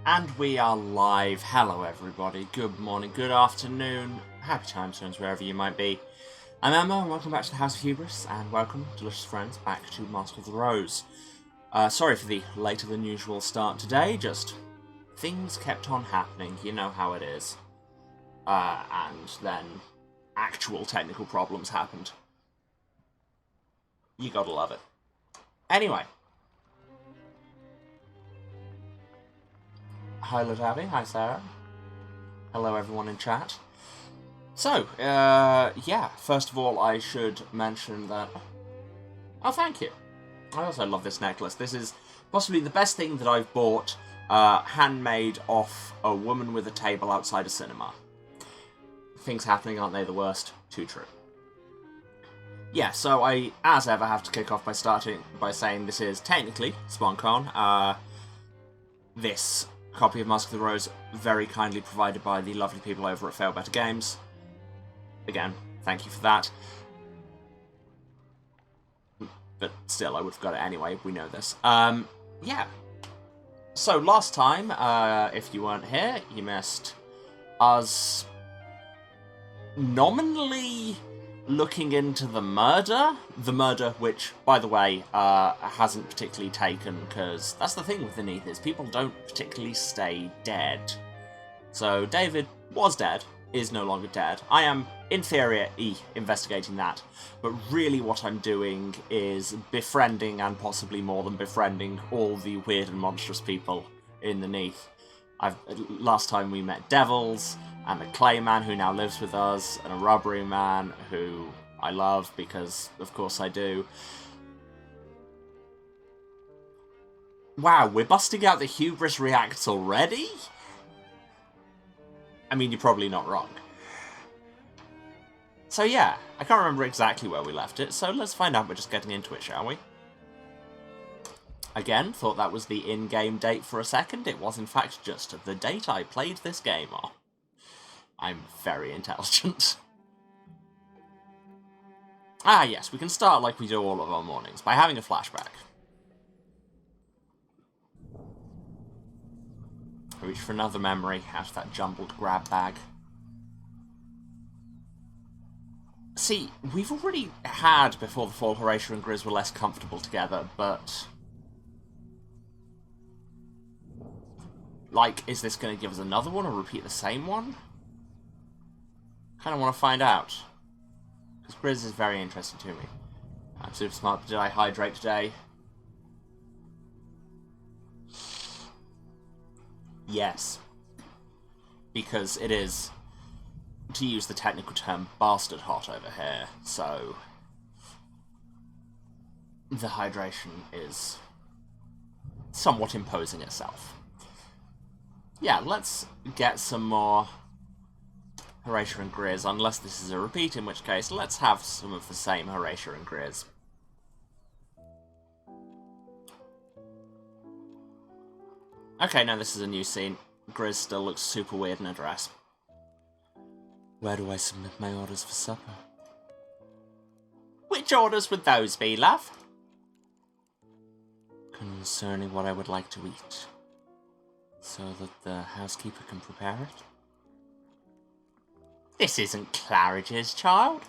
And we are live. Hello everybody, good morning, good afternoon, happy time zones wherever you might be. I'm Emma and welcome back to the House of Hubris, and welcome, delicious friends, back to Mask of the Rose. Sorry for the later than usual start today, just things kept on happening, you know how it is. And then actual technical problems happened. You gotta love it. Anyway. Hi Ladavi, hi Sarah. Hello everyone in chat. So, yeah, first of all I should mention that... Oh, thank you. I also love this necklace. This is possibly the best thing that I've bought, handmade off a woman with a table outside a cinema. Things happening, aren't they the worst? Too true. Yeah, so I, as ever, have to kick off by saying this is technically SpawnCon. This copy of Mask of the Rose very kindly provided by the lovely people over at Fail Better Games. Again, thank you for that. But still, I would have got it anyway, we know this. Yeah. So, last time, if you weren't here, you missed us nominally looking into the murder which, by the way, hasn't particularly taken, because that's the thing with the Neath, is people don't particularly stay dead. So David was dead, is no longer dead. I am, in theory, investigating that, but really what I'm doing is befriending, and possibly more than befriending, all the weird and monstrous people in the Neath. Last time we met devils, and a clay man who now lives with us, and a rubbery man who I love because, of course, I do. Wow, we're busting out the hubris reacts already? I mean, you're probably not wrong. So yeah, I can't remember exactly where we left it, so let's find out by just getting into it, shall we? Again, thought that was the in-game date for a second. It was, in fact, just the date I played this game on. I'm very intelligent. Ah, yes, we can start like we do all of our mornings, by having a flashback. I reach for another memory out of that jumbled grab bag. See, we've already had, before the fall, Horatio and Grizz were less comfortable together, but... like, is this going to give us another one, or repeat the same one? Kind of want to find out. Because Grizz is very interesting to me. I'm super smart. Did I hydrate today? Yes. Because it is, to use the technical term, bastard hot over here, so... the hydration is somewhat imposing itself. Yeah, let's get some more Horatio and Grizz, unless this is a repeat, in which case, let's have some of the same Horatio and Grizz. Okay, now this is a new scene. Grizz still looks super weird in a dress. Where do I submit my orders for supper? Which orders would those be, love? Concerning what I would like to eat, so that the housekeeper can prepare it. This isn't Claridge's, child.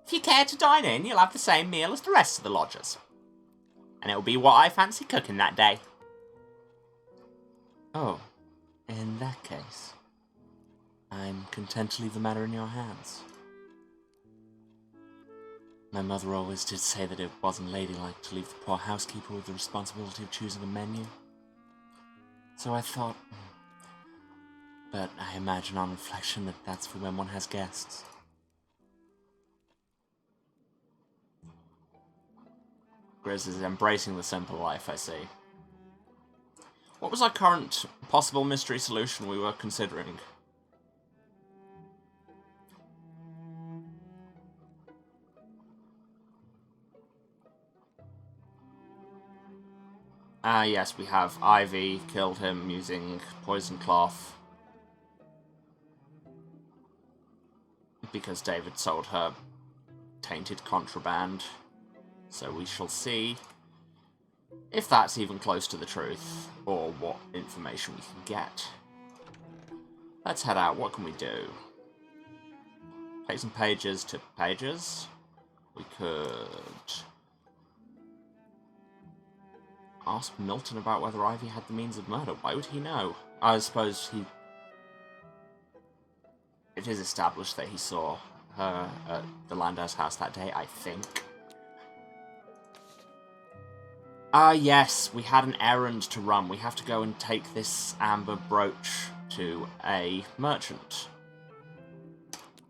If you care to dine in, you'll have the same meal as the rest of the lodgers. And it'll be what I fancy cooking that day. Oh, in that case, I'm content to leave the matter in your hands. My mother always did say that it wasn't ladylike to leave the poor housekeeper with the responsibility of choosing a menu. So I thought... but I imagine on reflection that that's for when one has guests. Grizz is embracing the simple life, I see. What was our current possible mystery solution we were considering? Ah, yes, we have Ivy killed him using poison cloth. Because David sold her tainted contraband. So we shall see. If that's even close to the truth, or what information we can get. Let's head out. What can we do? Take some pages to pages. We could ask Milton about whether Ivy had the means of murder. Why would he know? I suppose he... It is established that he saw her at the Landau's house that day, I think. Ah, yes, we had an errand to run. We have to go and take this amber brooch to a merchant.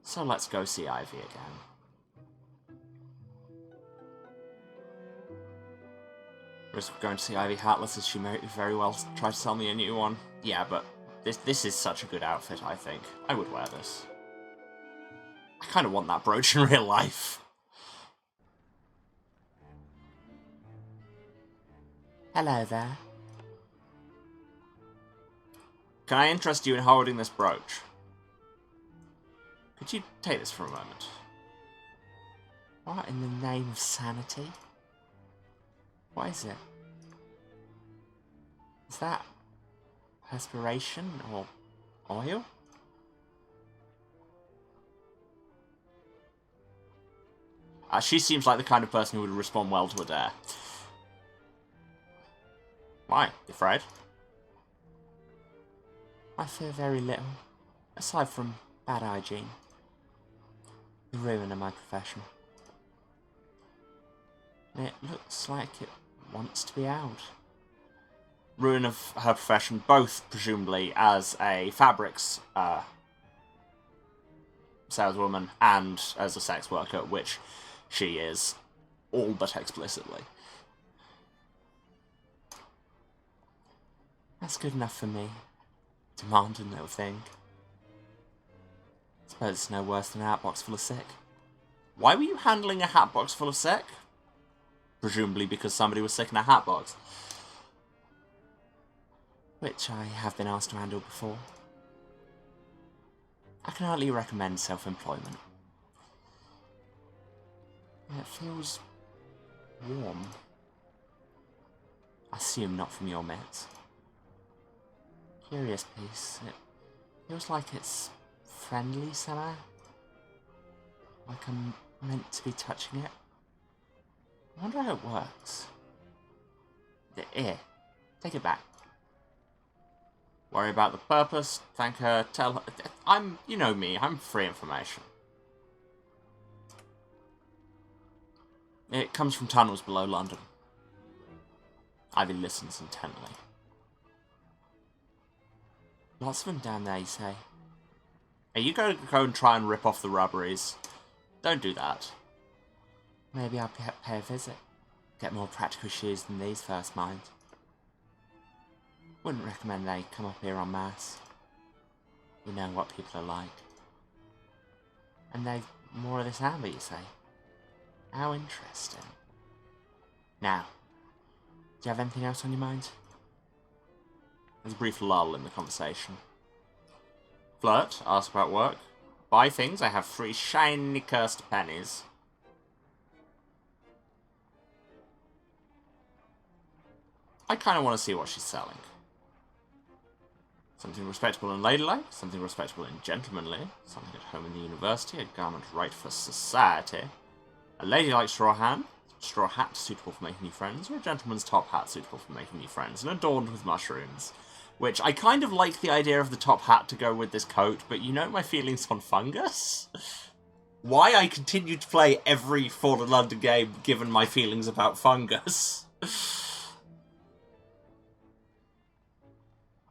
So let's go see Ivy again. Risk of going to see Ivy hatless as she may very well try to sell me a new one. Yeah, but this is such a good outfit, I think. I would wear this. I kind of want that brooch in real life. Hello there. Can I interest you in holding this brooch? Could you take this for a moment? What in the name of sanity? What is it? Is that perspiration or oil? She seems like the kind of person who would respond well to a dare. Why? You afraid? I fear very little, aside from bad hygiene. The ruin of my profession. It looks like it wants to be out. Ruin of her profession, both presumably as a fabrics saleswoman and as a sex worker, which she is all but explicitly. That's good enough for me. Demanding little thing. Suppose it's no worse than a hatbox full of sick. Why were you handling a hatbox full of sick? Presumably because somebody was sick in a hatbox. Which I have been asked to handle before. I can hardly recommend self-employment. It feels warm. I assume not from your mitts. Curious piece. It feels like it's friendly somehow. Like I'm meant to be touching it. I wonder how it works. Here, take it back. Worry about the purpose, thank her, tell her... you know me, I'm free information. It comes from tunnels below London. Ivy listens intently. Lots of them down there, you say? Are you going to go and try and rip off the rubberies? Don't do that. Maybe I'll pay a visit. Get more practical shoes than these first, mind. Wouldn't recommend they come up here en masse. You know what people are like. And they've more of this amber, you say? How interesting. Now, do you have anything else on your mind? There's a brief lull in the conversation. Flirt, ask about work. Buy things, I have 3 shiny cursed pennies. I kind of want to see what she's selling. Something respectable and ladylike, something respectable and gentlemanly, something at home in the university, a garment right for society, a ladylike straw hat suitable for making new friends, or a gentleman's top hat suitable for making new friends, and adorned with mushrooms. Which, I kind of like the idea of the top hat to go with this coat, but you know my feelings on fungus? Why I continue to play every Fallen London game given my feelings about fungus?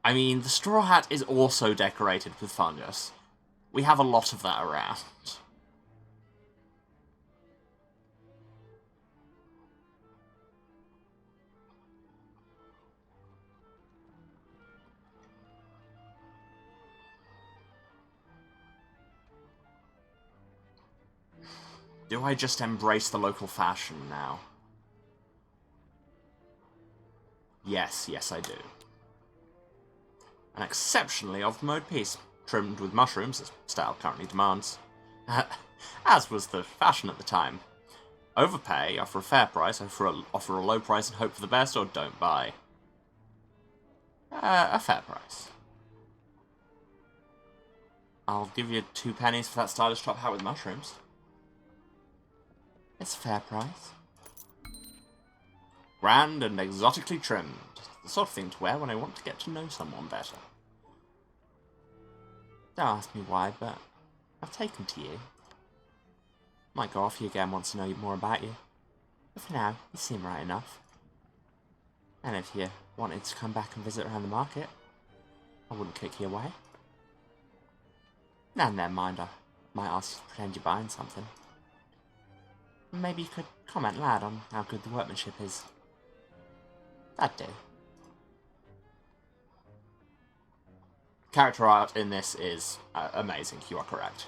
I mean, the straw hat is also decorated with fungus. We have a lot of that around. Do I just embrace the local fashion now? Yes, I do. An exceptionally off-the-mode piece, trimmed with mushrooms, as style currently demands. As was the fashion at the time. Overpay, offer a fair price, offer a low price and hope for the best, or don't buy. A fair price. I'll give you 2 pennies for that stylish top hat with mushrooms. It's a fair price. Grand and exotically trimmed. The sort of thing to wear when I want to get to know someone better. Don't ask me why, but I've taken to you. Might go off you again once I know more about you. But for now, you seem right enough. And if you wanted to come back and visit around the market, I wouldn't kick you away. Now and then, mind, I might ask you to pretend you're buying something. Maybe you could comment loud on how good the workmanship is. That'd do. Character art in this is amazing, you are correct.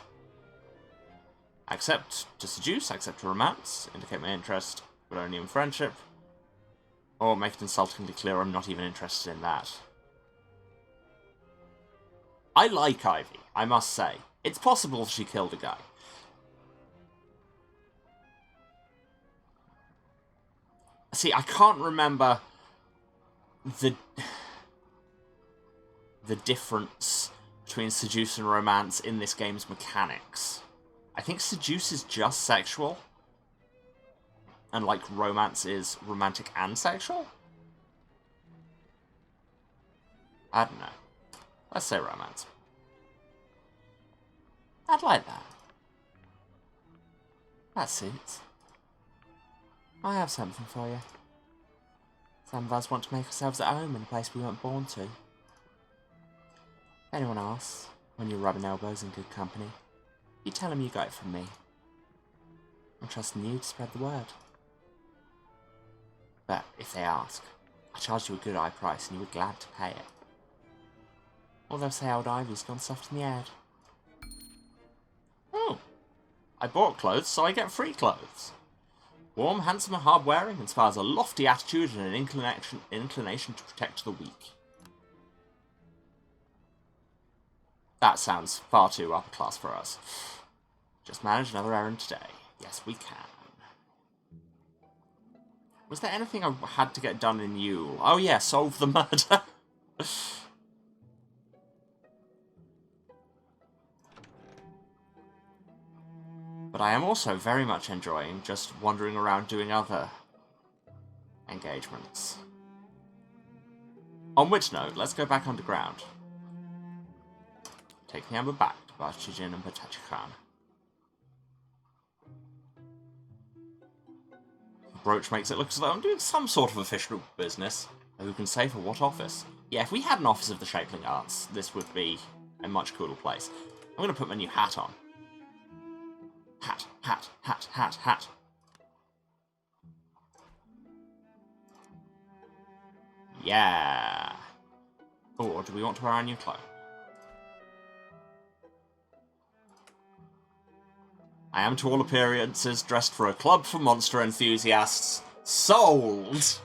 Accept to seduce, accept to romance, indicate my interest, but only in friendship. Or make it insultingly clear I'm not even interested in that. I like Ivy, I must say. It's possible she killed a guy. See, I can't remember the difference between seduce and romance in this game's mechanics. I think seduce is just sexual. And, like, romance is romantic and sexual? I don't know. Let's say romance. I'd like that. That suits. I have something for you. Some of us want to make ourselves at home in a place we weren't born to. If anyone asks, when you're rubbing elbows in good company, you tell them you got it from me. I'm trusting you to spread the word. But if they ask, I charged you a good high price and you were glad to pay it. Or they'll say old Ivy's gone soft in the head. Oh, I bought clothes, so I get free clothes. Warm, handsome and hard-wearing, inspires a lofty attitude and an inclination to protect the weak. That sounds far too upper class for us. Just manage another errand today. Yes, we can. Was there anything I had to get done in Yule? Oh yeah, solve the murder. But I am also very much enjoying just wandering around doing other engagements. On which note, let's go back underground. Take the amber back to Barchijin and Patachikhan. The brooch makes it look as though I'm doing some sort of official business. Who can say for what office? Yeah, if we had an office of the Shapeling Arts, this would be a much cooler place. I'm going to put my new hat on. Hat, hat, hat, hat, hat. Yeah. Oh, or do we want to wear our new clothes? I am to all appearances dressed for a club for monster enthusiasts. Sold!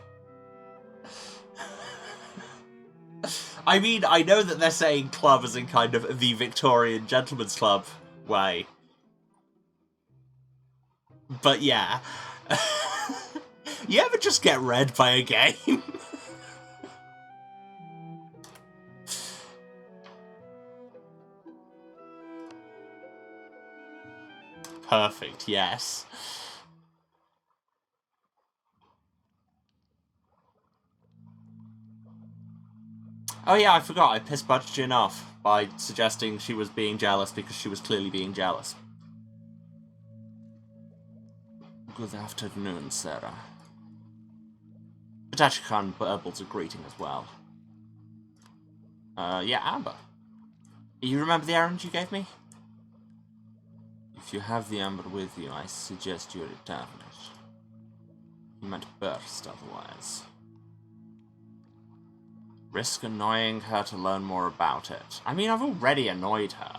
I mean, I know that they're saying club as in kind of the Victorian gentleman's club way. But yeah. You ever just get read by a game? Perfect, yes. Oh yeah, I forgot, I pissed Budgin off by suggesting she was being jealous because she was clearly being jealous. Good afternoon, Sarah. Patachikhan burbles a greeting as well. Yeah, Amber. You remember the errand you gave me? If you have the amber with you, I suggest you return it. You might burst otherwise. Risk annoying her to learn more about it. I mean, I've already annoyed her.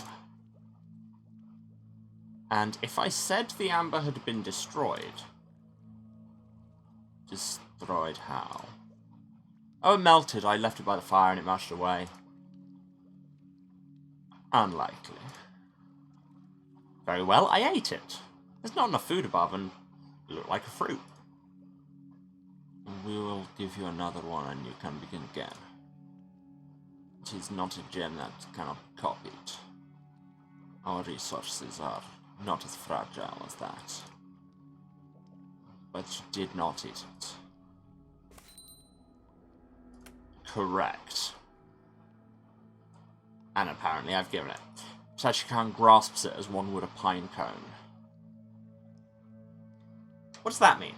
And if I said the amber had been destroyed... Destroyed how? Oh, it melted. I left it by the fire and it melted away. Unlikely. Very well, I ate it. There's not enough food above, and You look like a fruit. We will give you another one and you can begin again. It is not a gem that cannot be copied. Our resources are not as fragile as that. But you did not eat it. Correct. And apparently I've given it. Tachikhan grasps it as one would a pine cone. What does that mean?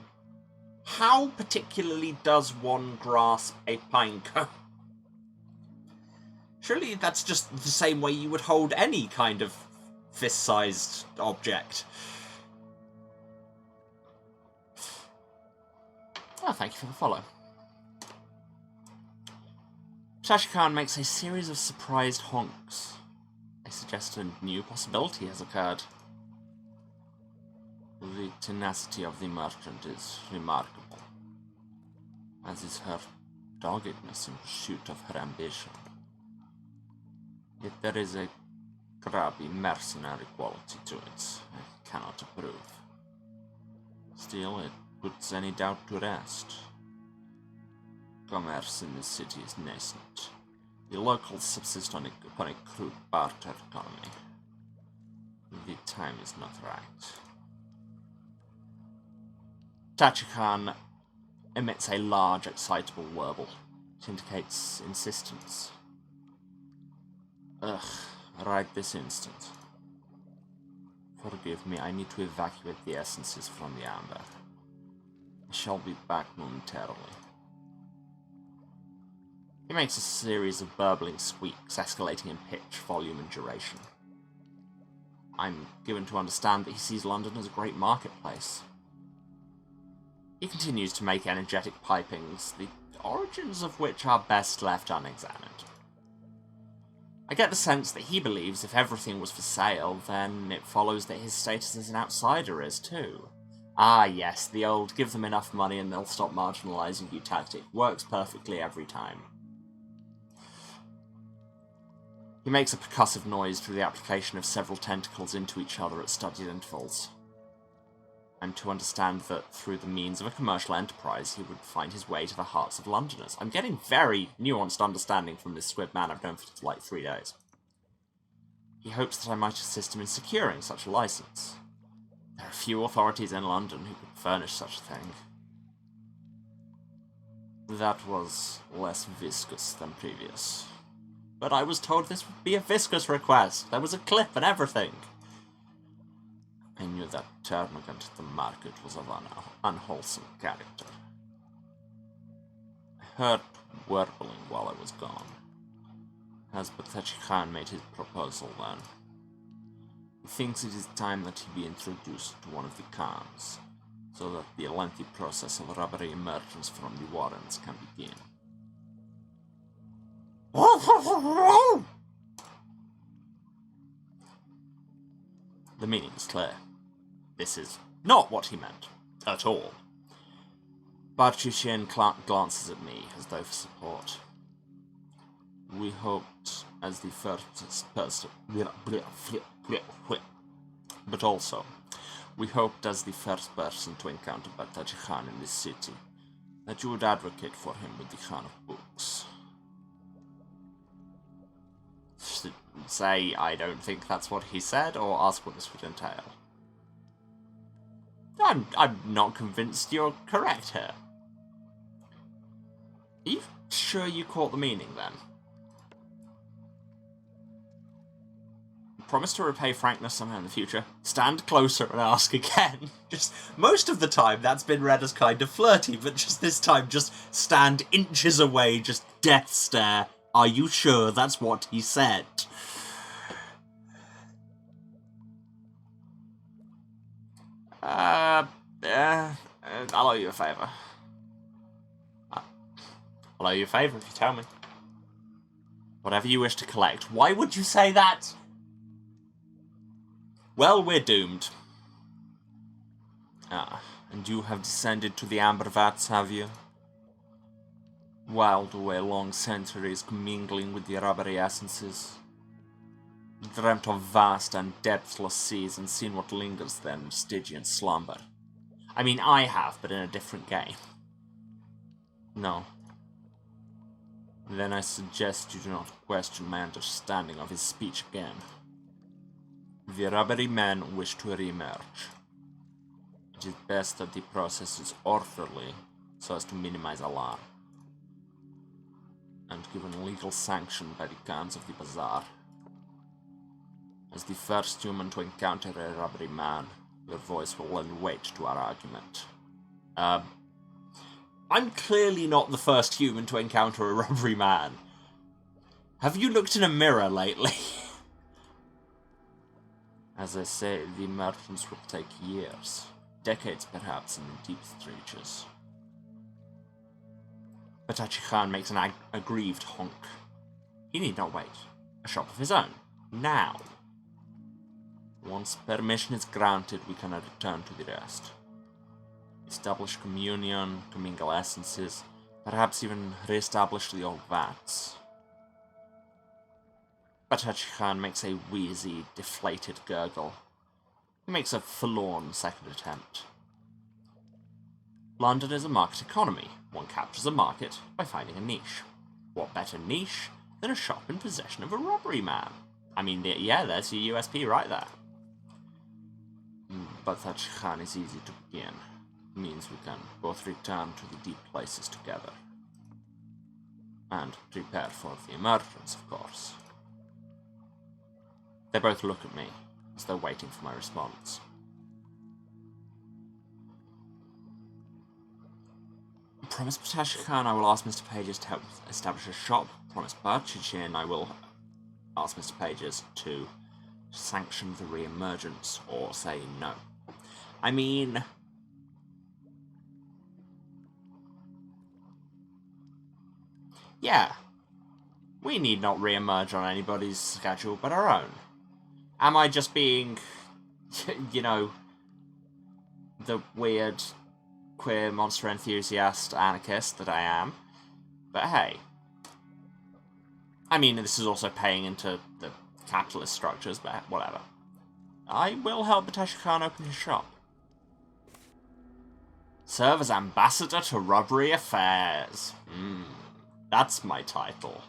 How particularly does one grasp a pine cone? Surely that's just the same way you would hold any kind of fist-sized object. Oh, thank you for the follow. Tachikhan makes a series of surprised honks. I suggest a new possibility has occurred. The tenacity of the merchant is remarkable, as is her doggedness in pursuit of her ambition. Yet there is a grabby, mercenary quality to it I cannot approve. Still, it puts any doubt to rest. Commerce in this city is nascent. The locals subsist upon a crude barter economy. The time is not right. Tachikhan emits a large, excitable warble. It indicates insistence. Ugh, right this instant. Forgive me, I need to evacuate the essences from the amber. I shall be back momentarily. He makes a series of burbling squeaks, escalating in pitch, volume, and duration. I'm given to understand that he sees London as a great marketplace. He continues to make energetic pipings, the origins of which are best left unexamined. I get the sense that he believes if everything was for sale, then it follows that his status as an outsider is too. Ah yes, the old give them enough money and they'll stop marginalising you tactic works perfectly every time. He makes a percussive noise through the application of several tentacles into each other at studied intervals. I'm to understand that through the means of a commercial enterprise, he would find his way to the hearts of Londoners. I'm getting very nuanced understanding from this squib man I've known for like 3 days. He hopes that I might assist him in securing such a license. There are few authorities in London who could furnish such a thing. That was less viscous than previous. But I was told this would be a viscous request. There was a clip and everything. I knew that termagant at the market was of an unwholesome character. I heard warbling while I was gone. As Tachikhan made his proposal then. He thinks it is time that he be introduced to one of the Khans, so that the lengthy process of robbery emergence from the warrens can begin. The meaning is clear. This is not what he meant, at all. Barchushian glances at me, as though for support. We hoped as the first person... But also, we hoped as the first person to encounter Tachikhan in this city, that you would advocate for him with the Khan of Books. Say, I don't think that's what he said, or ask what this would entail. I'm not convinced you're correct here. Are you sure you caught the meaning, then? Promise to repay frankness somehow in the future. Stand closer and ask again. Just, most of the time that's been read as kind of flirty, but just this time, just stand inches away, just death stare. Are you sure that's what he said? I'll owe you a favour. I'll owe you a favour if you tell me. Whatever you wish to collect. Why would you say that? Well, we're doomed. Ah, and you have descended to the amber vats, have you? Whiled away long centuries commingling with the rubbery essences. Dreamt of vast and depthless seas and seen what lingers there in Stygian slumber. I mean, I have, but in a different game. No. Then I suggest you do not question my understanding of his speech again. The robbery men wish to re-emerge. It is best that the process is orderly, so as to minimize alarm, and given legal sanction by the Khans of the Bazaar. As the first human to encounter a robbery man, your voice will lend weight to our argument. I'm clearly not the first human to encounter a robbery man. Have you looked in a mirror lately? As I say, the emergence will take years. Decades, perhaps, in the deepest reaches. Batachi Khan makes an aggrieved honk. He need not wait. A shop of his own. Now. Once permission is granted, we can return to the rest. Establish communion, commingle essences, perhaps even re-establish the old vats. Batachi Khan makes a wheezy, deflated gurgle. He makes a forlorn second attempt. London is a market economy. One captures a market by finding a niche. What better niche than a shop in possession of a robbery man? I mean, yeah, there's your USP right there. Batachi Khan is easy to begin. It means we can both return to the deep places together. And prepare for the emergence, of course. They both look at me, as though waiting for my response. Promise Batachi Khan I will ask Mr. Pages to help establish a shop. Promise Bachin I will ask Mr. Pages to sanction the re-emergence, or say no. I mean... yeah. We need not re-emerge on anybody's schedule but our own. Am I just being, you know, the weird, queer, monster enthusiast anarchist that I am? But hey. I mean, this is also paying into the capitalist structures, but whatever. I will help Batachi Khan open his shop. Serve as ambassador to robbery affairs. That's my title.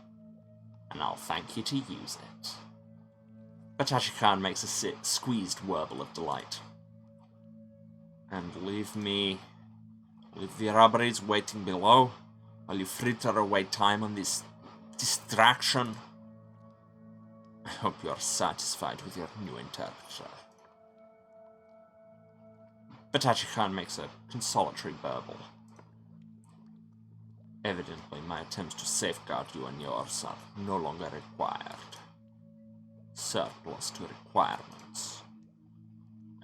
And I'll thank you to use it. Batachi Khan makes a squeezed warble of delight. And leave the robberies waiting below, while you fritter away time on this distraction. I hope you are satisfied with your new interpreter. Batachi Khan makes a consolatory burble. Evidently, my attempts to safeguard you and yours are no longer required. Surplus to requirements.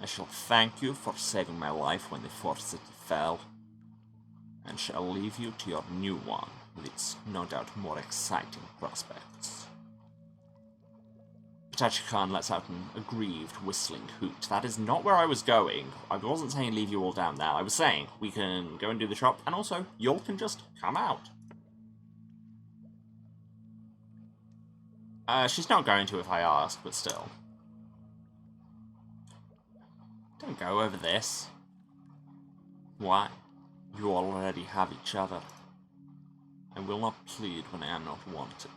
I shall thank you for saving my life when the Fourth City fell, and shall leave you to your new one, with its no doubt more exciting prospects. Batachi Khan lets out an aggrieved, whistling hoot. That is not where I was going. I wasn't saying leave you all down there. I was saying we can go and do the shop, and also, y'all can just come out. She's not going to if I ask, but still. Don't go over this. Why? You already have each other. I will not plead when I am not wanted.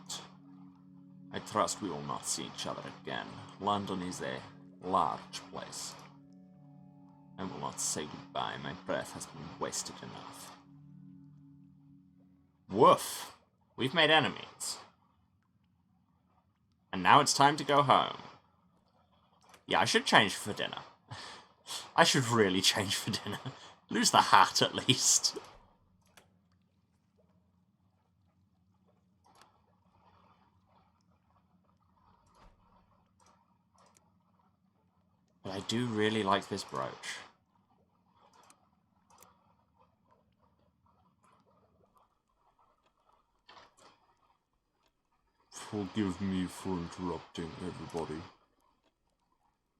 I trust we will not see each other again. London is a large place. I will not say goodbye. My breath has been wasted enough. Woof! We've made enemies. And now it's time to go home. Yeah, I should change for dinner. I should really change for dinner. Lose the hat, at least. But I do really like this brooch. Forgive me for interrupting, everybody.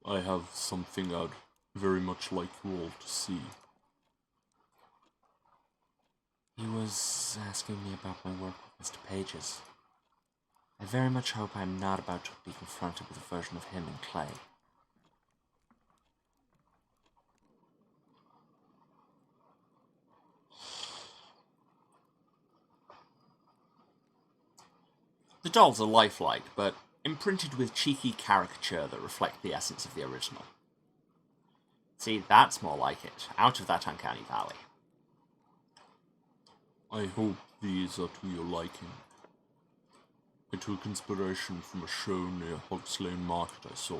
I have something I'd very much like you all to see. He was asking me about my work with Mr. Pages. I very much hope I'm not about to be confronted with a version of him in clay. The dolls are lifelike, but imprinted with cheeky caricature that reflect the essence of the original. See, that's more like it, out of that uncanny valley. I hope these are to your liking. I took inspiration from a show near Hogs Lane Market I saw.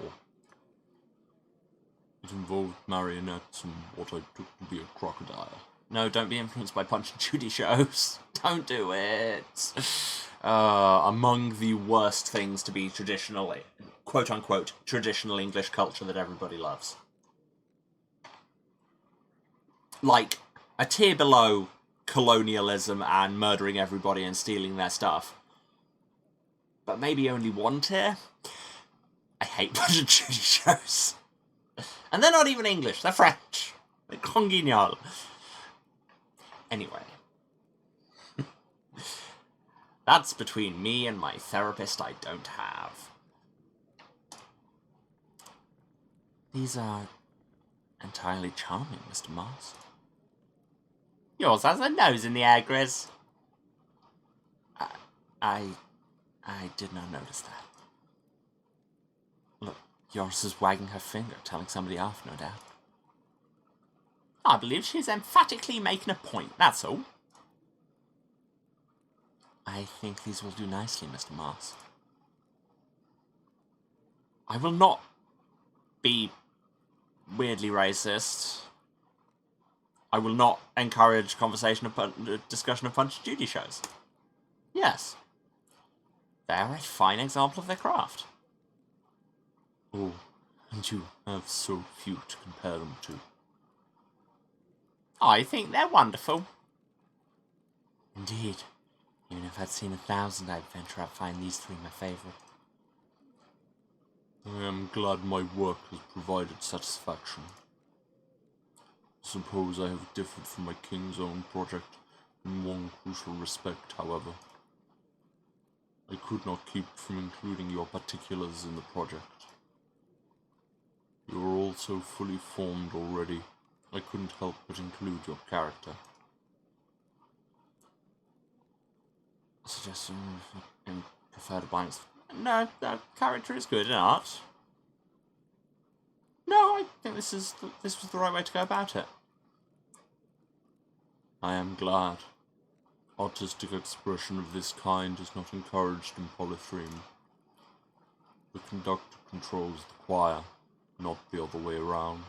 It involved marionettes and what I took to be a crocodile. No, don't be influenced by Punch and Judy shows. Don't do it. Among the worst things to be traditionally, quote-unquote, traditional English culture that everybody loves. Like, a tier below colonialism and murdering everybody and stealing their stuff. But maybe only one tier? I hate Punch and Judy shows. And they're not even English, they're French. They're conguignol. Anyway. That's between me and my therapist I don't have. These are entirely charming, Mr. Mars. Yours has a nose in the air, Grizz. I did not notice that. Look, yours is wagging her finger, telling somebody off, no doubt. I believe she's emphatically making a point, that's all. I think these will do nicely, Mr. Mars. I will not be weirdly racist. I will not encourage discussion of Punch and Judy shows. Yes. They are a fine example of their craft. Oh, and you have so few to compare them to. I think they're wonderful. Indeed. Even if I'd seen 1,000, I'd venture I'd find these three my favourite. I am glad my work has provided satisfaction. Suppose I have differed from my King's Own project in one crucial respect, however. I could not keep from including your particulars in the project. You are all so fully formed already, I couldn't help but include your character. I suggest you prefer to blanks. No, that character is good in art. No, I think this was the right way to go about it. I am glad. Artistic expression of this kind is not encouraged in Polythreme. The conductor controls the choir, not the other way around.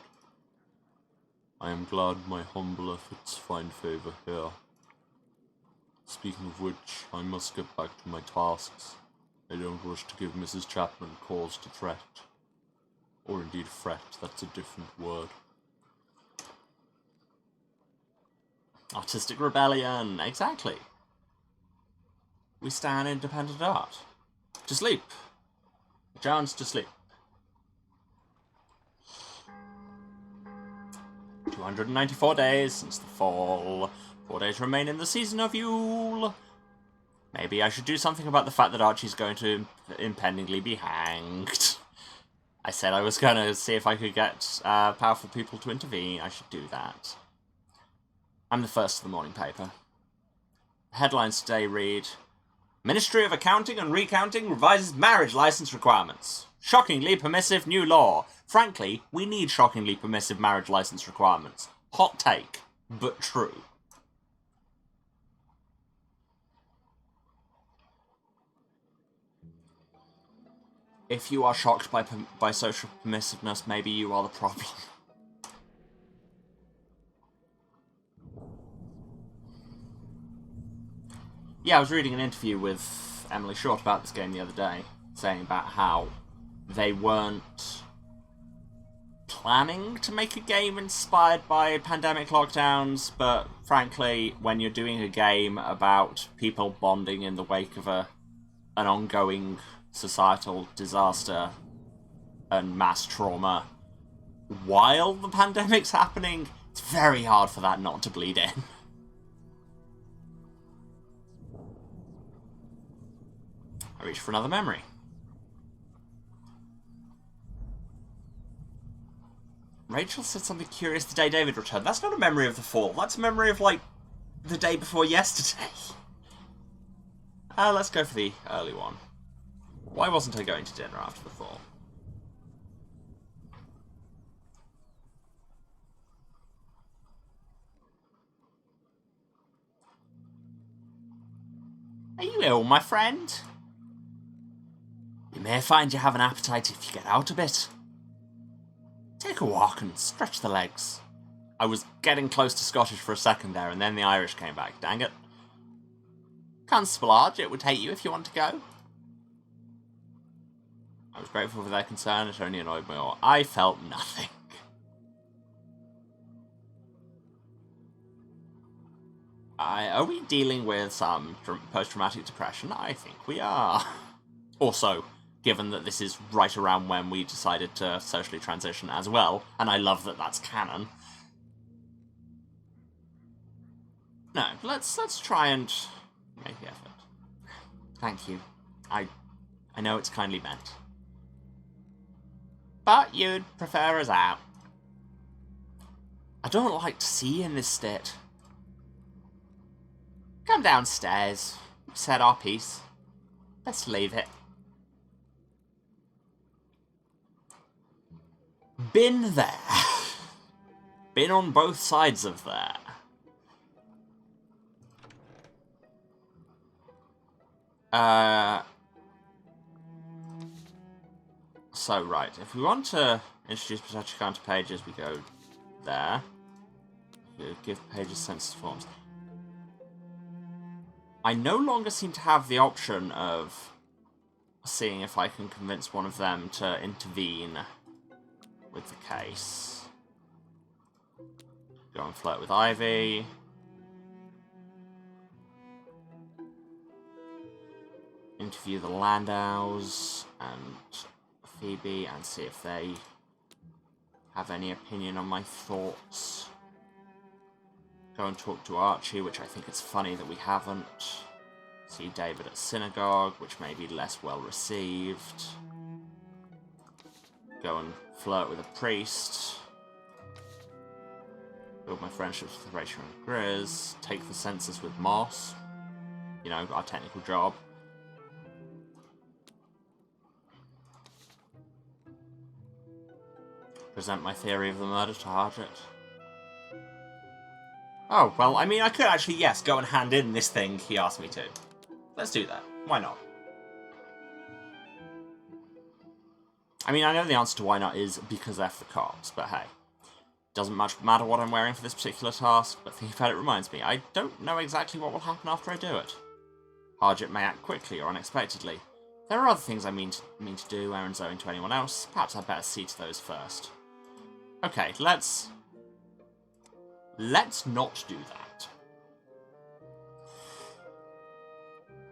I am glad my humble efforts find favour here. Speaking of which, I must get back to my tasks. I don't wish to give Mrs. Chapman cause to threat. Or indeed fret, that's a different word. Artistic rebellion, exactly. We stand independent art. To sleep. A chance to sleep. 294 days since the fall. 4 days remain in the season of Yule. Maybe I should do something about the fact that Archie's going to impendingly be hanged. I said I was going to see if I could get powerful people to intervene. I should do that. I'm the first of the morning paper. Headlines today read, Ministry of Accounting and Recounting revises marriage license requirements. Shockingly permissive new law. Frankly, we need shockingly permissive marriage license requirements. Hot take, but true. If you are shocked by social permissiveness, maybe you are the problem. Yeah, I was reading an interview with Emily Short about this game the other day, saying about how they weren't planning to make a game inspired by pandemic lockdowns, but frankly, when you're doing a game about people bonding in the wake of an ongoing societal disaster and mass trauma while the pandemic's happening, it's very hard for that not to bleed in. I reach for another memory. Rachel said something curious the day David returned. That's not a memory of the fall. That's a memory of, like, the day before yesterday. Let's go for the early one. Why wasn't I going to dinner after the fall? Are you ill, my friend? You may find you have an appetite if you get out a bit. Take a walk and stretch the legs. I was getting close to Scottish for a second there, and then the Irish came back. Dang it. Constable Argent would take you if you want to go. I was grateful for their concern, it only annoyed me more. I felt nothing. Are we dealing with some post-traumatic depression? I think we are. Also, given that this is right around when we decided to socially transition as well, and I love that that's canon. No, let's try and make the effort. Thank you. I know it's kindly meant. But you'd prefer us out. I don't like to see you in this state. Come downstairs. We've said our piece. Let's leave it. Been there. Been on both sides of there. So, right, if we want to introduce potential counter pages, we go there. Give pages sensitive forms. I no longer seem to have the option of seeing if I can convince one of them to intervene with the case. Go and flirt with Ivy. Interview the Landows and Phoebe and see if they have any opinion on my thoughts. Go and talk to Archie, which I think it's funny that we haven't. See David at synagogue, which may be less well received. Go and flirt with a priest. Build my friendships with Rachel and Grizz. Take the census with Moss. You know, our technical job. Present my theory of the murder to Harjit. Oh, well, I mean, I could actually, yes, go and hand in this thing he asked me to. Let's do that. Why not? I mean, I know the answer to why not is because F the cops, but hey. Doesn't much matter what I'm wearing for this particular task, but thinking about it reminds me, I don't know exactly what will happen after I do it. Harjit may act quickly or unexpectedly. There are other things I mean to do, errands owing to anyone else. Perhaps I'd better see to those first. Okay, let's not do that.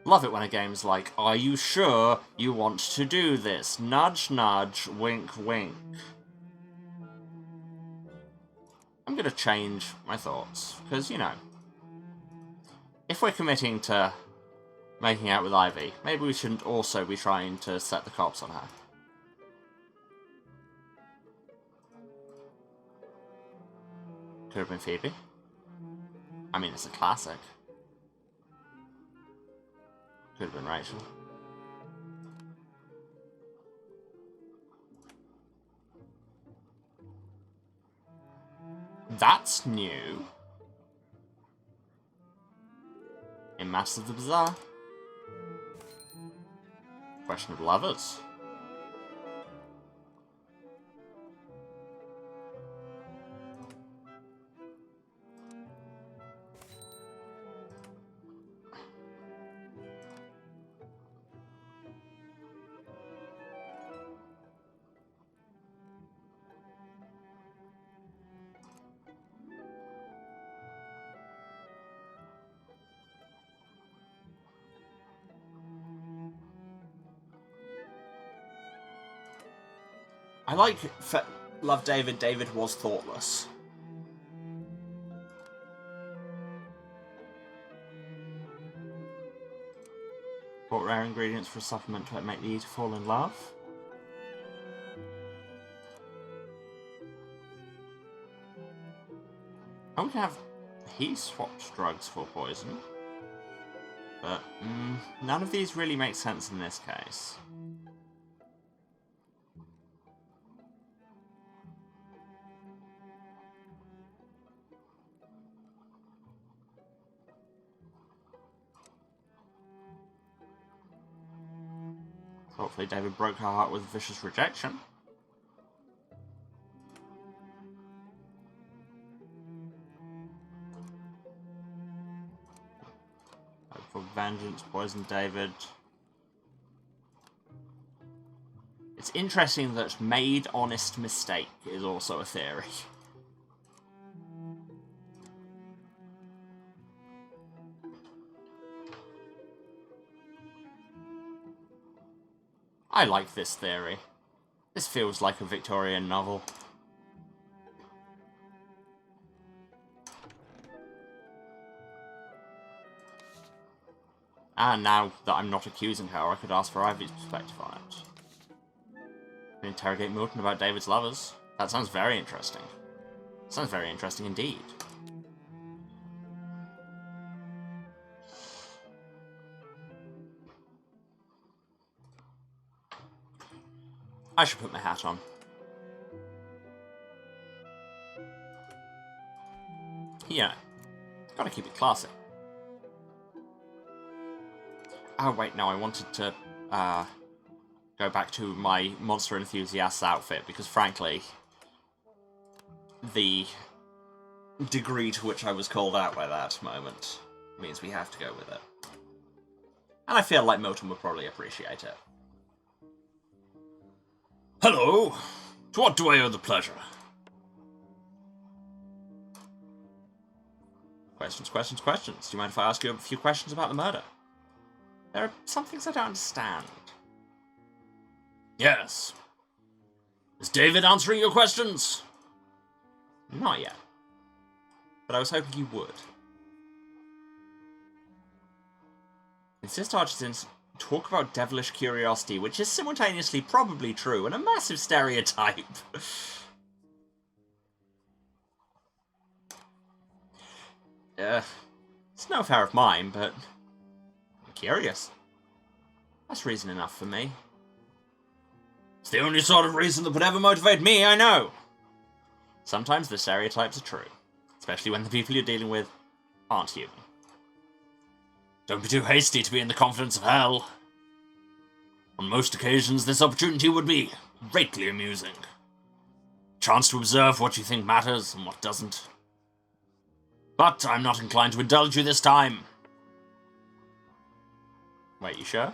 Love it when a game's like, are you sure you want to do this? Nudge, nudge, wink, wink. I'm going to change my thoughts, because, you know, if we're committing to making out with Ivy, maybe we shouldn't also be trying to set the cops on her. Could have been Phoebe. I mean, it's a classic. Could have been Rachel. That's new. In Matters of the Bizarre. Question of lovers. I like Love David. David was thoughtless. Bought rare ingredients for a supplement to make me to fall in love. And we can have... He swapped drugs for poison. but none of these really make sense in this case. Hopefully David broke her heart with vicious rejection. Hope for vengeance, poison David. It's interesting that made honest mistake is also a theory. I like this theory. This feels like a Victorian novel. And now that I'm not accusing her, I could ask for Ivy's perspective on it. Interrogate Milton about David's lovers. That sounds very interesting. Sounds very interesting indeed. I should put my hat on. Yeah, gotta keep it classy. Oh wait, no, I wanted to go back to my Monster Enthusiast's outfit, because frankly, the degree to which I was called out by that moment means we have to go with it. And I feel like Milton would probably appreciate it. Hello! To what do I owe the pleasure? Questions, questions, questions. Do you mind if I ask you a few questions about the murder? There are some things I don't understand. Yes. Is David answering your questions? Not yet. But I was hoping you would. Insist Architects talk about devilish curiosity, which is simultaneously probably true and a massive stereotype. It's no affair of mine, but I'm curious. That's reason enough for me. It's the only sort of reason that would ever motivate me, I know. Sometimes the stereotypes are true, especially when the people you're dealing with aren't human. Don't be too hasty to be in the confidence of hell. On most occasions, this opportunity would be greatly amusing. Chance to observe what you think matters and what doesn't. But I'm not inclined to indulge you this time. Wait, you sure?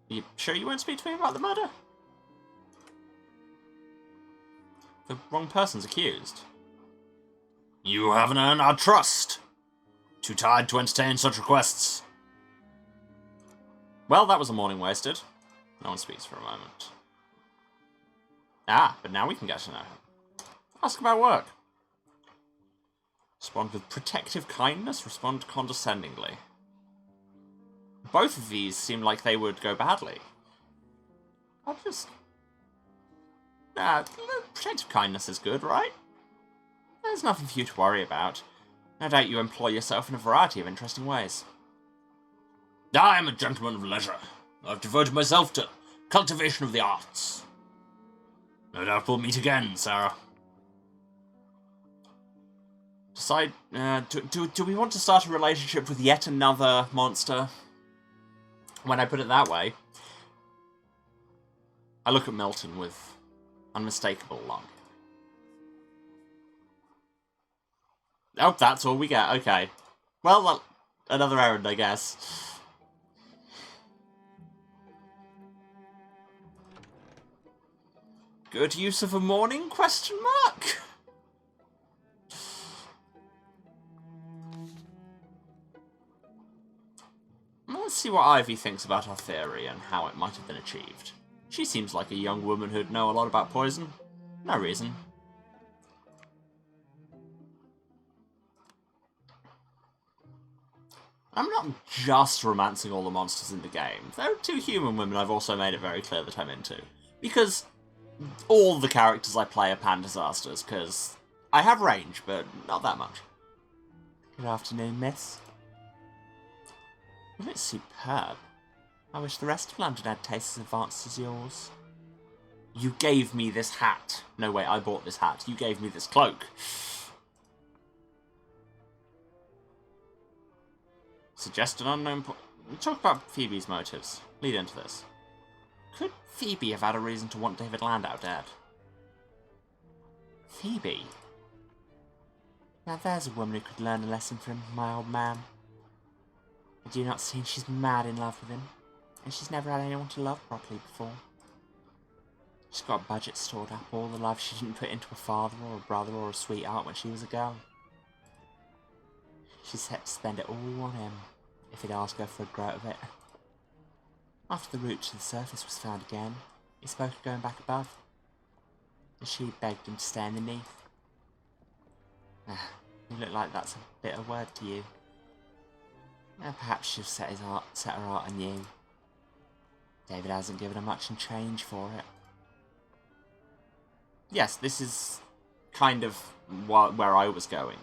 You sure you won't speak to me about the murder? The wrong person's accused. You haven't earned our trust. Too tired to entertain such requests. Well, that was a morning wasted. No one speaks for a moment. Ah, but now we can get to know him. Ask about work. Respond with protective kindness, respond condescendingly. Both of these seem like they would go badly. I'll just... protective kindness is good, right? There's nothing for you to worry about. No doubt you employ yourself in a variety of interesting ways. I am a gentleman of leisure. I've devoted myself to cultivation of the arts. No doubt we'll meet again, Sarah. Decide, do we want to start a relationship with yet another monster? When I put it that way, I look at Milton with unmistakable longing. Oh, that's all we get. Okay. Well, another errand, I guess. Good use of a morning? Question mark. Let's see what Ivy thinks about our theory and how it might have been achieved. She seems like a young woman who'd know a lot about poison. No reason. I'm not just romancing all the monsters in the game. There are 2 human women I've also made it very clear that I'm into. Because all the characters I play are pan disasters, because I have range, but not that much. Good afternoon, miss. Well, it's superb. I wish the rest of London had tastes as advanced as yours. You gave me this hat. No, wait, I bought this hat. You gave me this cloak. Suggest an unknown we talk about Phoebe's motives. Lead into this. Could Phoebe have had a reason to want David Landau dead? Phoebe? Now there's a woman who could learn a lesson from my old man. I do not see she's mad in love with him, and she's never had anyone to love properly before. She's got a budget stored up, all the love she didn't put into a father or a brother or a sweetheart when she was a girl. She's set to spend it all on him, if he'd ask her for a groat of it. After the route to the surface was found again, he spoke of going back above, and she begged him to stay underneath. You look like that's a bitter word to you. Perhaps she'll set her heart on you. David hasn't given her much in change for it. Yes, this is kind of where I was going.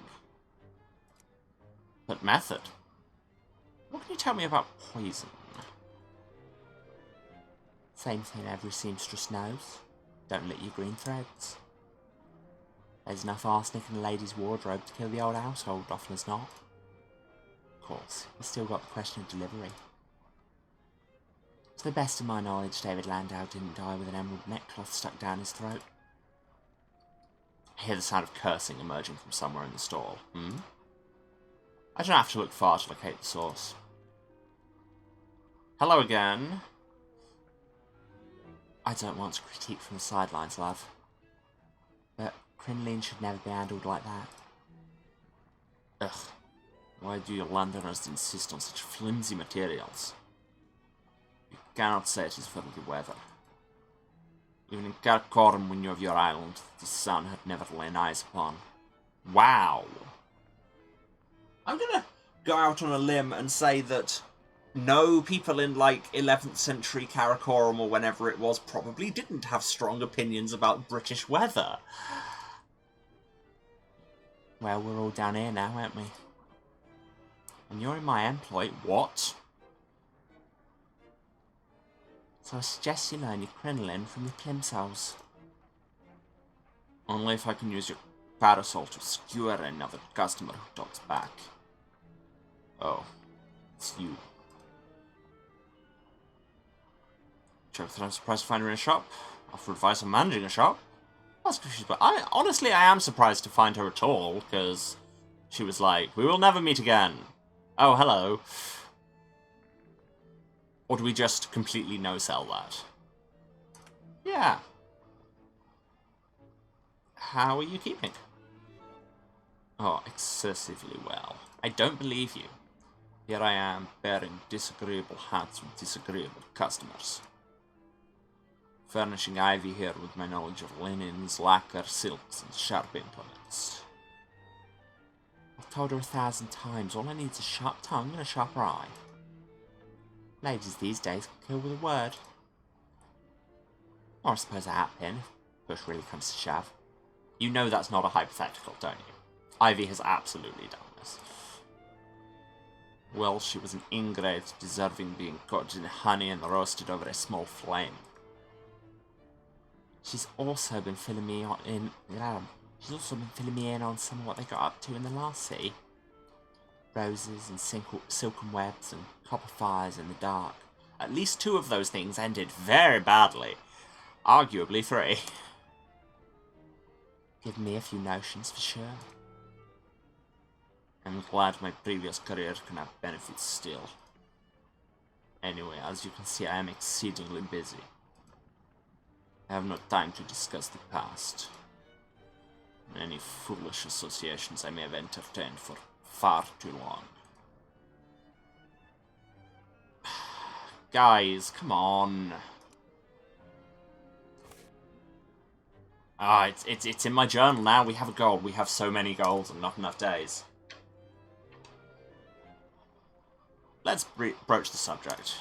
But method? What can you tell me about poison? Same thing every seamstress knows. Don't lick your green threads. There's enough arsenic in a lady's wardrobe to kill the old household, often as not. Of course, you've still got the question of delivery. To the best of my knowledge, David Landau didn't die with an emerald neckcloth stuck down his throat. I hear the sound of cursing emerging from somewhere in the stall. I don't have to look far to locate the source. Hello again. I don't want to critique from the sidelines, love. But crinoline should never be handled like that. Ugh. Why do you Londoners insist on such flimsy materials? You cannot say it is for the weather. Even in Karakoram, when you have your island, the sun had never lain eyes upon. Wow! I'm gonna go out on a limb and say that no, people in, like, 11th century Karakoram or whenever it was probably didn't have strong opinions about British weather. Well, we're all down here now, aren't we? And you're in my employ. What? So I suggest you learn your crinoline from the plimsolls. Only if I can use your parasol to skewer another customer who talks back. Oh, it's you. Joke that I'm surprised to find her in a shop. Offer advice on managing a shop. That's because she's... But honestly, I am surprised to find her at all, because she was like, we will never meet again. Oh, hello. Or do we just completely no-sell that? Yeah. How are you keeping? Oh, excessively well. I don't believe you. Here I am, bearing disagreeable hats with disagreeable customers. Furnishing Ivy here with my knowledge of linens, lacquer, silks, and sharp implements. I've told her 1,000 times, all I need is a sharp tongue and a sharper eye. Ladies these days can kill with a word. Or I suppose a hat pin, if push really comes to shove. You know that's not a hypothetical, don't you? Ivy has absolutely done this. Well, she was an ingrate, deserving being coated in honey and roasted over a small flame. She's also been filling me in on some of what they got up to in the last city. Roses and silken webs and copper fires in the dark. At least 2 of those things ended very badly. Arguably 3. Give me a few notions for sure. I'm glad my previous career can have benefits still. Anyway, as you can see, I am exceedingly busy. I have no time to discuss the past. Any foolish associations I may have entertained for far too long. Guys, come on. It's in my journal now. We have a goal. We have so many goals and not enough days. Let's broach the subject.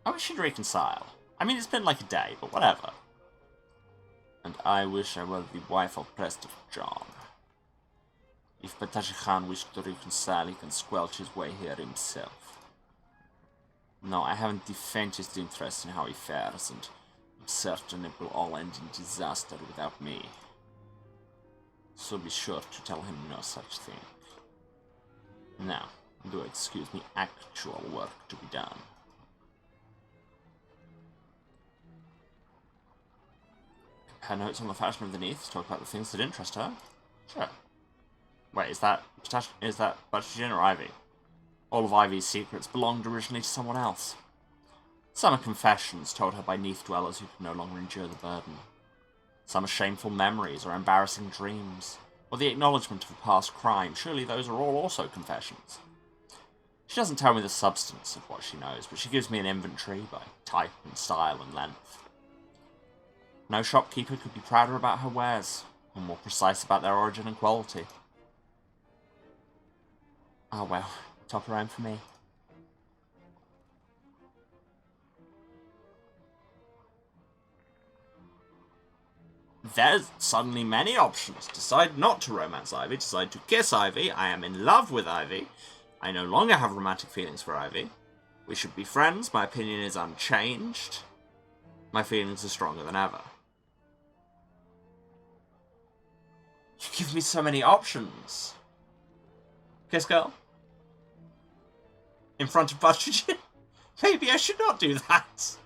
I wish you'd reconcile. I mean, it's been like a day, but whatever. And I wish I were the wife of Prester John. If Batashi Khan wished to reconcile, he can squelch his way here himself. No, I haven't the faintest interest in how he fares, and I'm certain it will all end in disaster without me. So be sure to tell him no such thing. Now, do excuse me, actual work to be done. Her notes on the fashion of the Neath, talk about the things that interest her. Sure. Wait, is that Butchkin or Ivy? All of Ivy's secrets belonged originally to someone else. Some are confessions told her by Neath dwellers who could no longer endure the burden. Some are shameful memories or embarrassing dreams, or the acknowledgement of a past crime. Surely those are all also confessions. She doesn't tell me the substance of what she knows, but she gives me an inventory by type and style and length. No shopkeeper could be prouder about her wares, or more precise about their origin and quality. Oh well, top her own for me. There's suddenly many options. Decide not to romance Ivy, decide to kiss Ivy, I am in love with Ivy, I no longer have romantic feelings for Ivy, we should be friends, my opinion is unchanged, my feelings are stronger than ever. You give me so many options. Kiss girl? In front of Butchkin? Maybe I should not do that.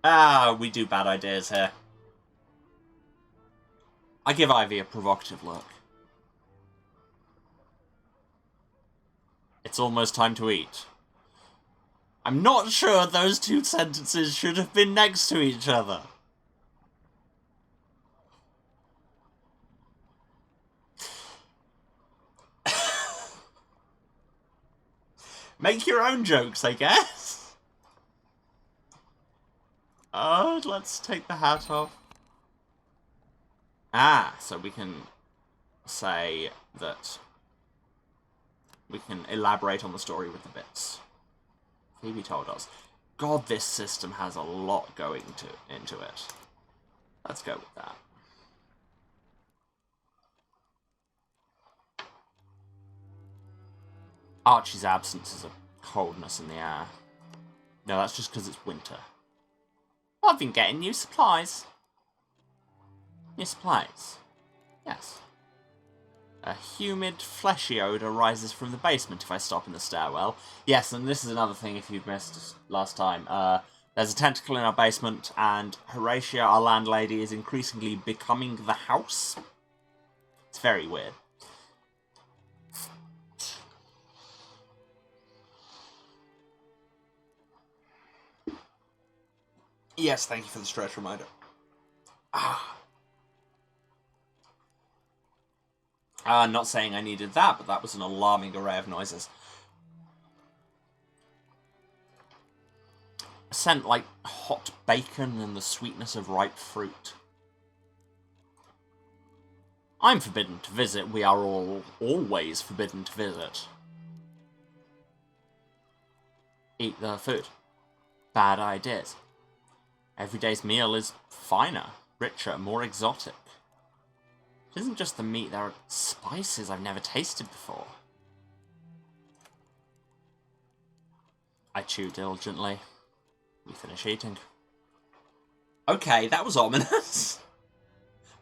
Ah, we do bad ideas here. I give Ivy a provocative look. It's almost time to eat. I'm not sure those two sentences should have been next to each other. Make your own jokes, I guess. Oh, let's take the hat off. Ah, so we can say that we can elaborate on the story with the bits. Phoebe told us. God, this system has a lot going into it. Let's go with that. Archie's absence is a coldness in the air. No, that's just because it's winter. I've been getting new supplies. New supplies? Yes. A humid, fleshy odour rises from the basement if I stop in the stairwell. Yes, and this is another thing if you missed last time. There's a tentacle in our basement, and Horatia, our landlady, is increasingly becoming the house. It's very weird. Yes, thank you for the stretch reminder. Not saying I needed that, but that was an alarming array of noises. A scent like hot bacon and the sweetness of ripe fruit. I'm forbidden to visit. We are all always forbidden to visit. Eat the food. Bad ideas. Every day's meal is finer, richer, more exotic. It isn't just the meat, there are spices I've never tasted before. I chew diligently. We finish eating. Okay, that was ominous.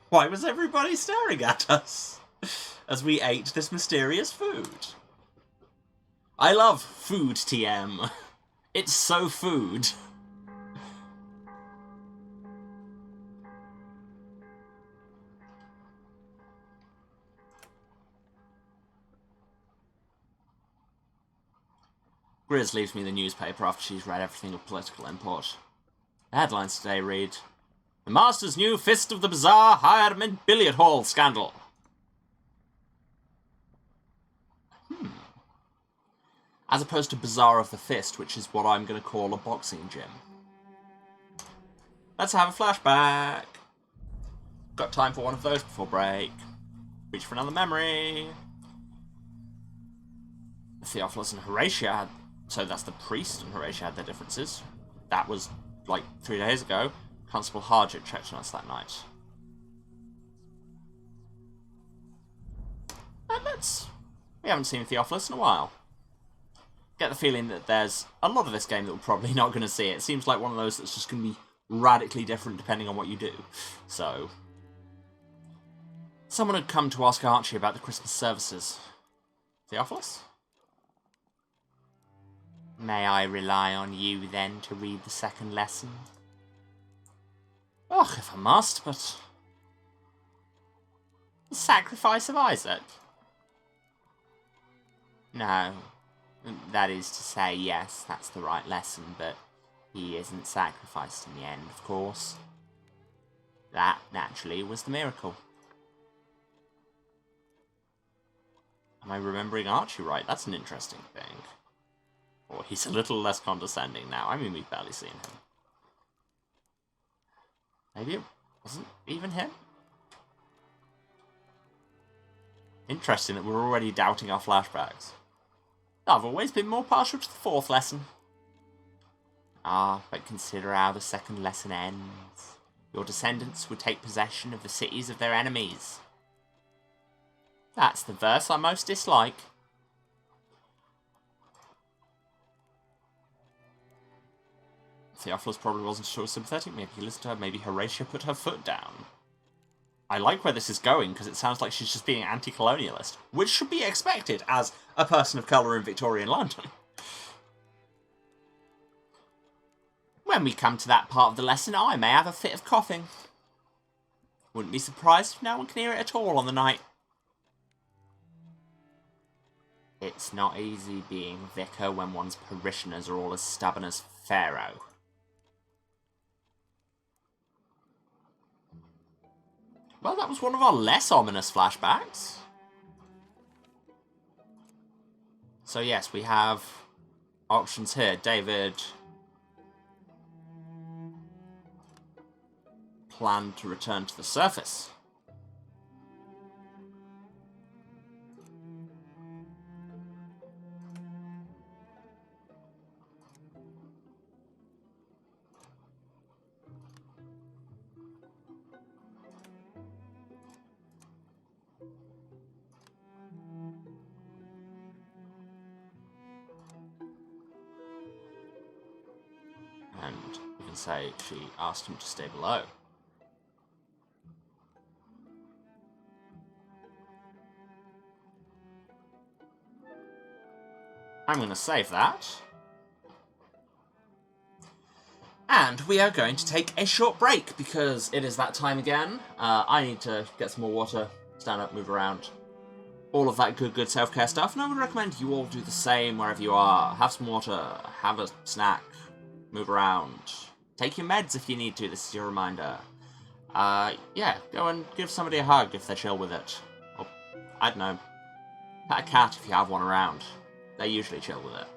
Why was everybody staring at us as we ate this mysterious food? I love food, TM. It's so food. Grizz leaves me the newspaper after she's read everything of political import. The headlines today read, "The Master's new Fist of the Bazaar Higher Mint Billiard Hall Scandal." As opposed to Bazaar of the Fist, which is what I'm going to call a boxing gym. Let's have a flashback. Got time for one of those before break. Reach for another memory. Theophilus and Horatia had... So that's the priest and Horatia had their differences. That was, like, 3 days ago. Constable Hargett checked on us that night. We haven't seen Theophilus in a while. Get the feeling that there's a lot of this game that we're probably not going to see. It seems like one of those that's just going to be radically different depending on what you do. So, someone had come to ask Archie about the Christmas services. Theophilus? May I rely on you, then, to read the second lesson? Ugh, if I must, but... The sacrifice of Isaac? No. That is to say, yes, that's the right lesson, but he isn't sacrificed in the end, of course. That, naturally, was the miracle. Am I remembering Archie right? That's an interesting thing. Or he's a little less condescending now. I mean, we've barely seen him. Maybe it wasn't even him? Interesting that we're already doubting our flashbacks. I've always been more partial to the fourth lesson. Ah, but consider how the second lesson ends. Your descendants would take possession of the cities of their enemies. That's the verse I most dislike. Theophilus probably wasn't so sympathetic. Maybe he listened to her. Maybe Horatia put her foot down. I like where this is going, because it sounds like she's just being anti-colonialist, which should be expected as a person of colour in Victorian London. When we come to that part of the lesson, I may have a fit of coughing. Wouldn't be surprised if no one can hear it at all on the night. It's not easy being vicar when one's parishioners are all as stubborn as Pharaoh. Well, that was one of our less ominous flashbacks. So yes, we have options here. David planned to return to the surface. And you can say she asked him to stay below. I'm going to save that. And we are going to take a short break because it is that time again. I need to get some more water, stand up, move around. All of that good self-care stuff. And I would recommend you all do the same wherever you are. Have some water, have a snack, move around. Take your meds if you need to, this is your reminder. Yeah, go and give somebody a hug if they're chill with it. Or, I don't know, pet a cat if you have one around. They usually chill with it.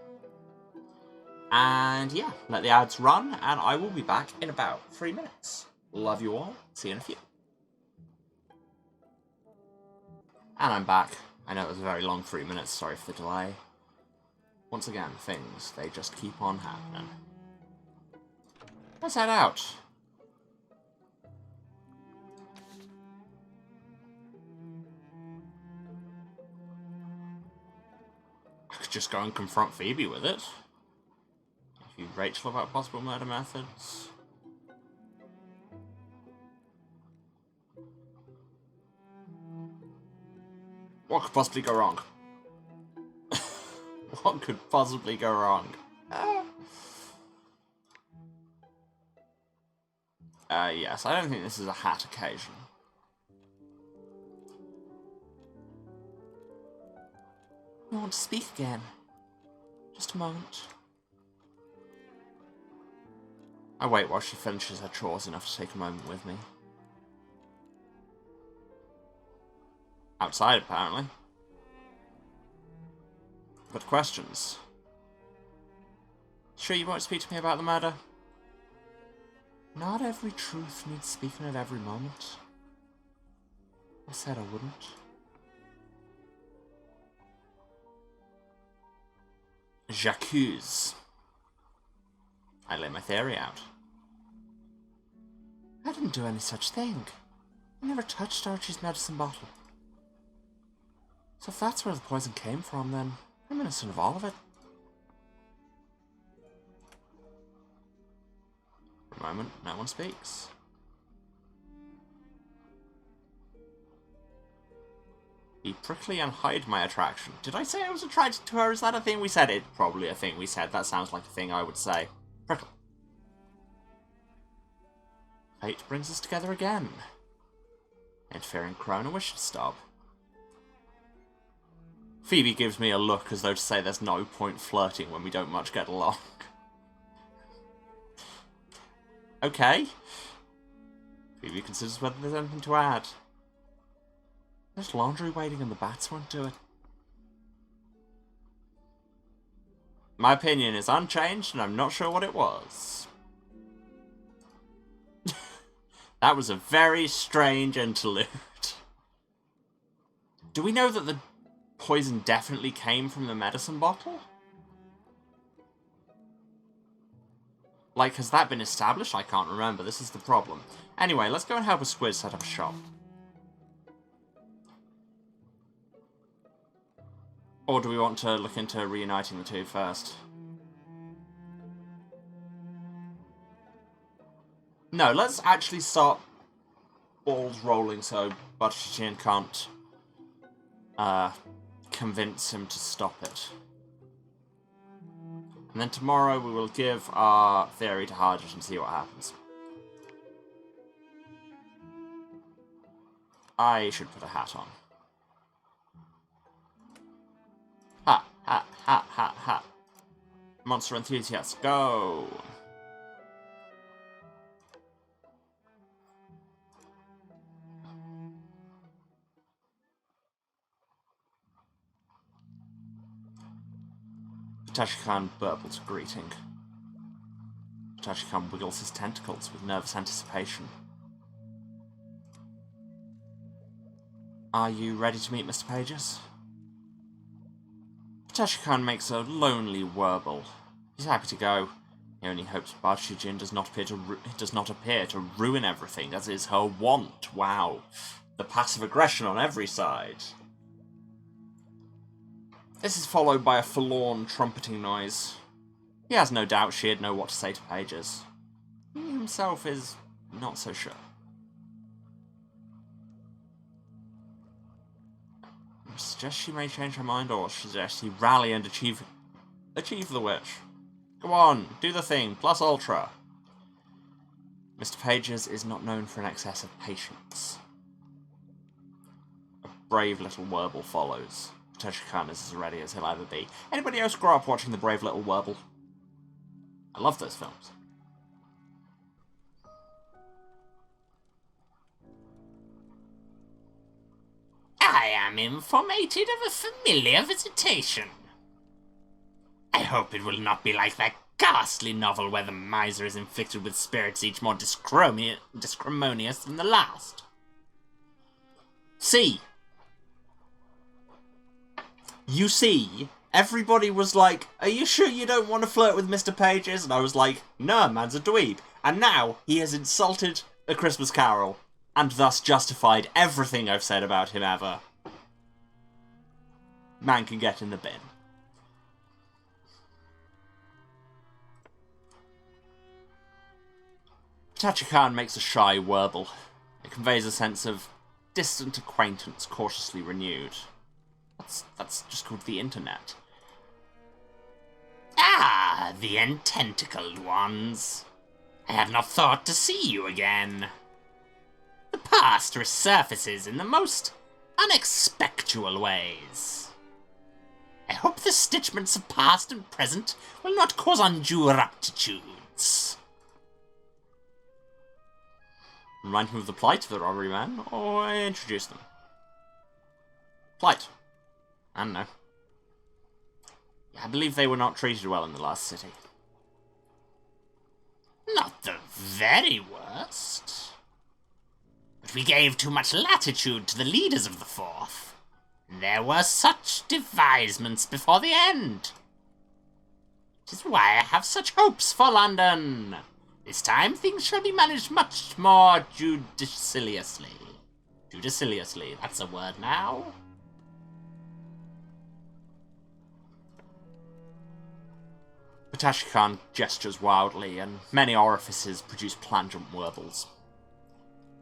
And yeah, let the ads run, and I will be back in about 3 minutes. Love you all. See you in a few. And I'm back. I know it was a very long 3 minutes. Sorry for the delay. Once again, things, they just keep on happening. Let's head out. I could just go and confront Phoebe with it. Interview Rachel about possible murder methods. What could possibly go wrong? What could possibly go wrong? Yes, I don't think this is a hat occasion. I want to speak again. Just a moment. I wait while she finishes her chores enough to take a moment with me. Outside, apparently. But questions? Sure you won't speak to me about the murder? Not every truth needs speaking at every moment. I said I wouldn't. J'accuse. I lay my theory out. I didn't do any such thing. I never touched Archie's medicine bottle. So if that's where the poison came from, then I'm innocent of all of it. For a moment, no one speaks. Be prickly and hide my attraction. Did I say I was attracted to her? Is that a thing we said? It's probably a thing we said. That sounds like a thing I would say. Prickle. Fate brings us together again. Interfering Crone, wish to stop. Phoebe gives me a look as though to say there's no point flirting when we don't much get along. Okay. Phoebe considers whether there's anything to add. There's laundry waiting and the bats won't do it. My opinion is unchanged and I'm not sure what it was. That was a very strange interlude. Do we know that the poison definitely came from the medicine bottle? Like, has that been established? I can't remember. This is the problem. Anyway, let's go and help a squid set up a shop. Or do we want to look into reuniting the two first? No, let's actually start balls rolling so Butterchin can't convince him to stop it. And then tomorrow we will give our theory to Hardage and see what happens. I should put a hat on. Ha, ha, ha, ha, ha. Monster enthusiasts, go! Hitachi Khan burbles a greeting. Hitachi Khan wiggles his tentacles with nervous anticipation. Are you ready to meet Mr. Pages? Hitachi Khan makes a lonely warble. He's happy to go. He only hopes Butterchin does not appear to ruin everything, as is her wont. Wow. The passive aggression on every side. This is followed by a forlorn trumpeting noise. He has no doubt she'd know what to say to Pages. He himself is not so sure. Suggest she may change her mind, or suggest he rally and achieve the wish. Go on, do the thing, plus ultra. Mr. Pages is not known for an excess of patience. A brave little warble follows. Hitachi Khan is as ready as he'll ever be. Anybody else grow up watching The Brave Little Warble? I love those films. I am informated of a familiar visitation. I hope it will not be like that ghastly novel where the miser is inflicted with spirits each more discrimonious than the last. See. You see, everybody was like, are you sure you don't want to flirt with Mr. Pages? And I was like, no, man's a dweeb. And now he has insulted A Christmas Carol, and thus justified everything I've said about him ever. Man can get in the bin. Hitachi Khan makes a shy warble. It conveys a sense of distant acquaintance cautiously renewed. That's just called the internet. Ah, the ententacled ones. I had not thought to see you again. The past resurfaces in the most unexpectual ways. I hope the stitchments of past and present will not cause undue raptitudes. Remind him of the plight of the robbery man, or introduce them. Plight. I don't know. I believe they were not treated well in the last city. Not the very worst. But we gave too much latitude to the leaders of the Fourth. There were such devisements before the end. It is why I have such hopes for London. This time things shall be managed much more judiciously. Judiciously, that's a word now. Ptashi Khan gestures wildly, and many orifices produce plangent warbles.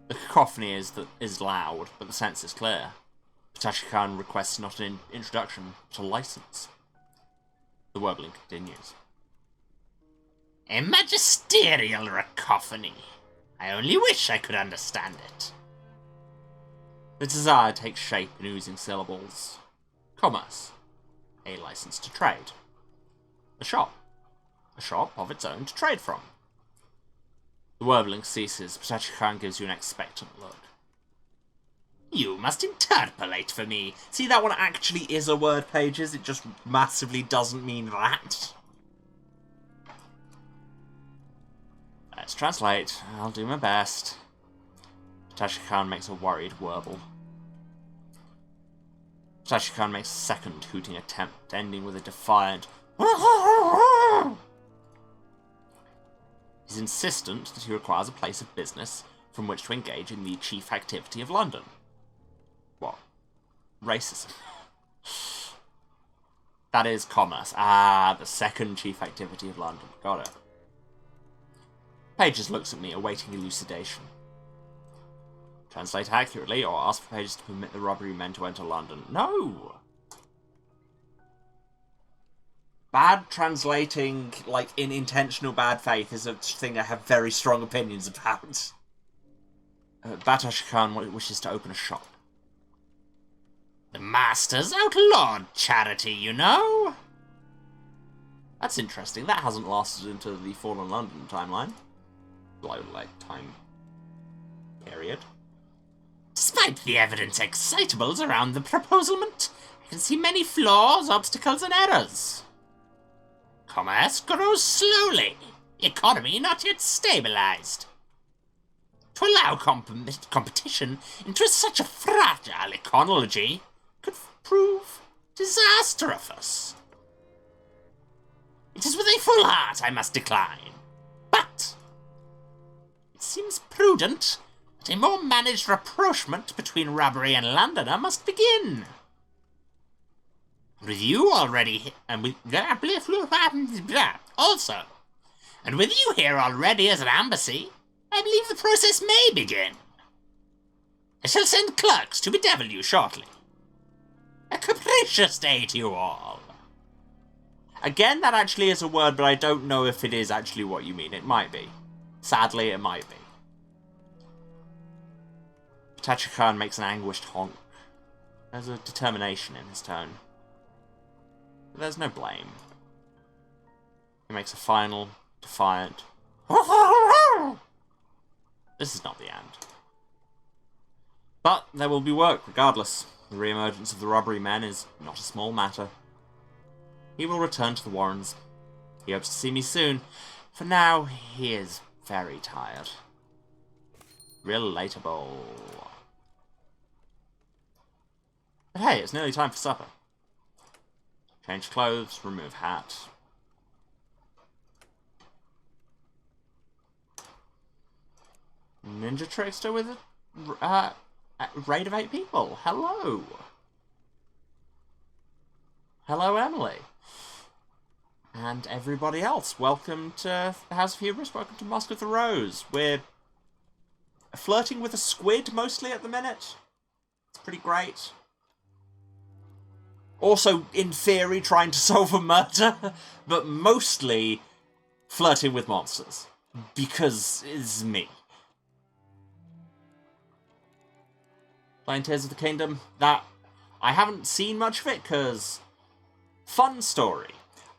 The cacophony is loud, but the sense is clear. Ptashi Khan requests not an introduction, but a license. The warbling continues. A magisterial cacophony. I only wish I could understand it. The desire takes shape in oozing syllables. Commerce. A license to trade. A shop. A shop of its own to trade from. The warbling ceases. Ptashi Khan gives you an expectant look. You must interpolate for me. See, that one actually is a word, Pages. It just massively doesn't mean that. Let's translate. I'll do my best. Ptashi Khan makes a worried warble. Ptashi Khan makes a second hooting attempt, ending with a defiant He's insistent that he requires a place of business from which to engage in the chief activity of London. What? Racism. That is commerce. Ah, the second chief activity of London. Got it. Pages looks at me, awaiting elucidation. Translate accurately, or ask for Pages to permit the robbery men to enter London. No! Bad translating, like, in intentional bad faith, is a thing I have very strong opinions about. Ptashi Khan wishes to open a shop. The Master's outlawed charity, you know? That's interesting. That hasn't lasted into the Fallen London timeline. Like, time period. Despite the evident excitables around the proposalment, I can see many flaws, obstacles, and errors. Commerce grows slowly, economy not yet stabilized. To allow competition into such a fragile ecology could prove disastrous. It is with a full heart I must decline, but it seems prudent that a more managed rapprochement between robbery and Londoner must begin. With you already, and with also, and with you here already as an embassy, I believe the process may begin. I shall send clerks to bedevil you shortly. A capricious day to you all. Again, that actually is a word, but I don't know if it is actually what you mean. It might be. Sadly, it might be. Ptashi Khan makes an anguished honk. There's a determination in his tone. But there's no blame. He makes a final, defiant... This is not the end. But there will be work, regardless. The re-emergence of the robbery men is not a small matter. He will return to the Warrens. He hopes to see me soon. For now, he is very tired. Relatable. But hey, it's nearly time for supper. Change clothes, remove hat. Ninja Trickster with a raid of 8 people. Hello. Hello, Emily. And everybody else. Welcome to the House of Hubris. Welcome to Mosque of the Rose. We're flirting with a squid mostly at the minute. It's pretty great. Also, in theory, trying to solve a murder, but mostly flirting with monsters. Because it's me. Playing Tears of the Kingdom, that I haven't seen much of it, because fun story.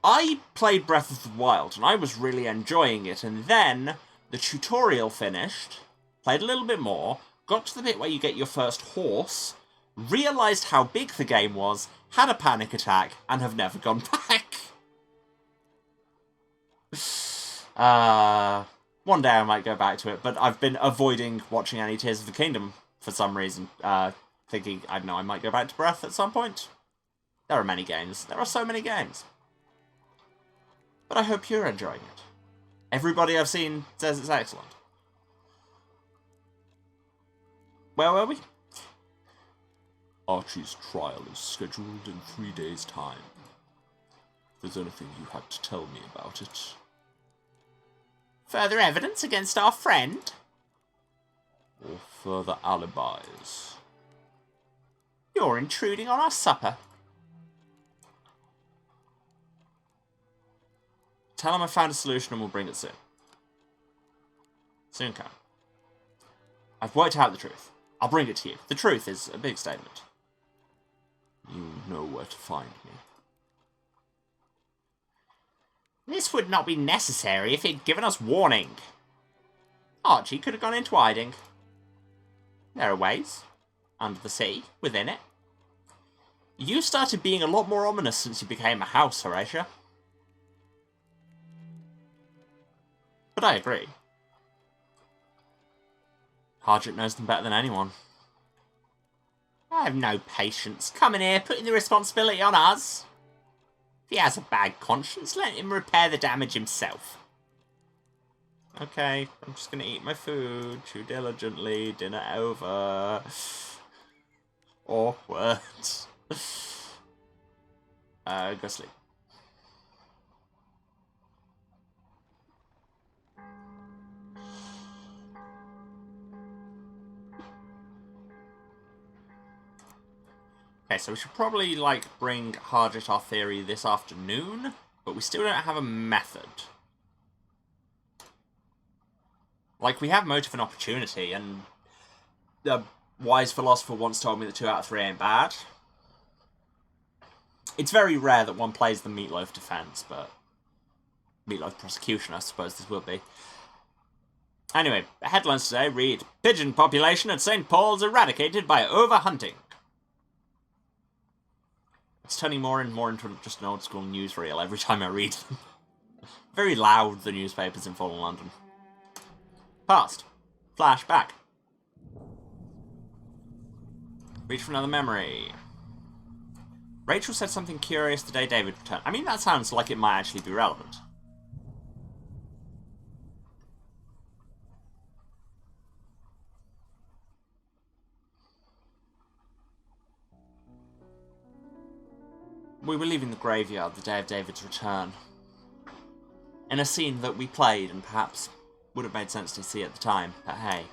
I played Breath of the Wild, and I was really enjoying it, and then the tutorial finished, played a little bit more, got to the bit where you get your first horse, realised how big the game was, had a panic attack, and have never gone back. One day I might go back to it, but I've been avoiding watching any Tears of the Kingdom for some reason, thinking, I don't know, I might go back to Breath at some point. There are many games. There are so many games. But I hope you're enjoying it. Everybody I've seen says it's excellent. Where were we? Archie's trial is scheduled in 3 days' time. If there's anything you had to tell me about it. Further evidence against our friend? Or further alibis. You're intruding on our supper. Tell him I found a solution and we'll bring it soon. Soon come. I've worked out the truth. I'll bring it to you. The truth is a big statement. You know where to find me. This would not be necessary if he'd given us warning. Archie could have gone into hiding. There are ways. Under the sea, within it. You started being a lot more ominous since you became a house, Horatia. But I agree. Hardrick knows them better than anyone. I have no patience. Coming here, putting the responsibility on us. If he has a bad conscience, let him repair the damage himself. Okay, I'm just gonna eat my food. Chew diligently. Dinner over. Awkward. Go sleep. Okay, so we should probably, like, bring Hardrick our theory this afternoon, but we still don't have a method. Like, we have motive and opportunity, and the wise philosopher once told me that 2 out of 3 ain't bad. It's very rare that one plays the Meatloaf defense, but Meatloaf prosecution, I suppose this will be. Anyway, the headlines today read, Pigeon population at St. Paul's eradicated by overhunting. It's turning more and more into just an old-school newsreel every time I read them. Very loud, the newspapers in fallen London. Past. Flashback. Reach for another memory. Rachel said something curious the day David returned. I mean, that sounds like it might actually be relevant. We were leaving the graveyard the day of David's return. In a scene that we played and perhaps would have made sense to see at the time, but hey.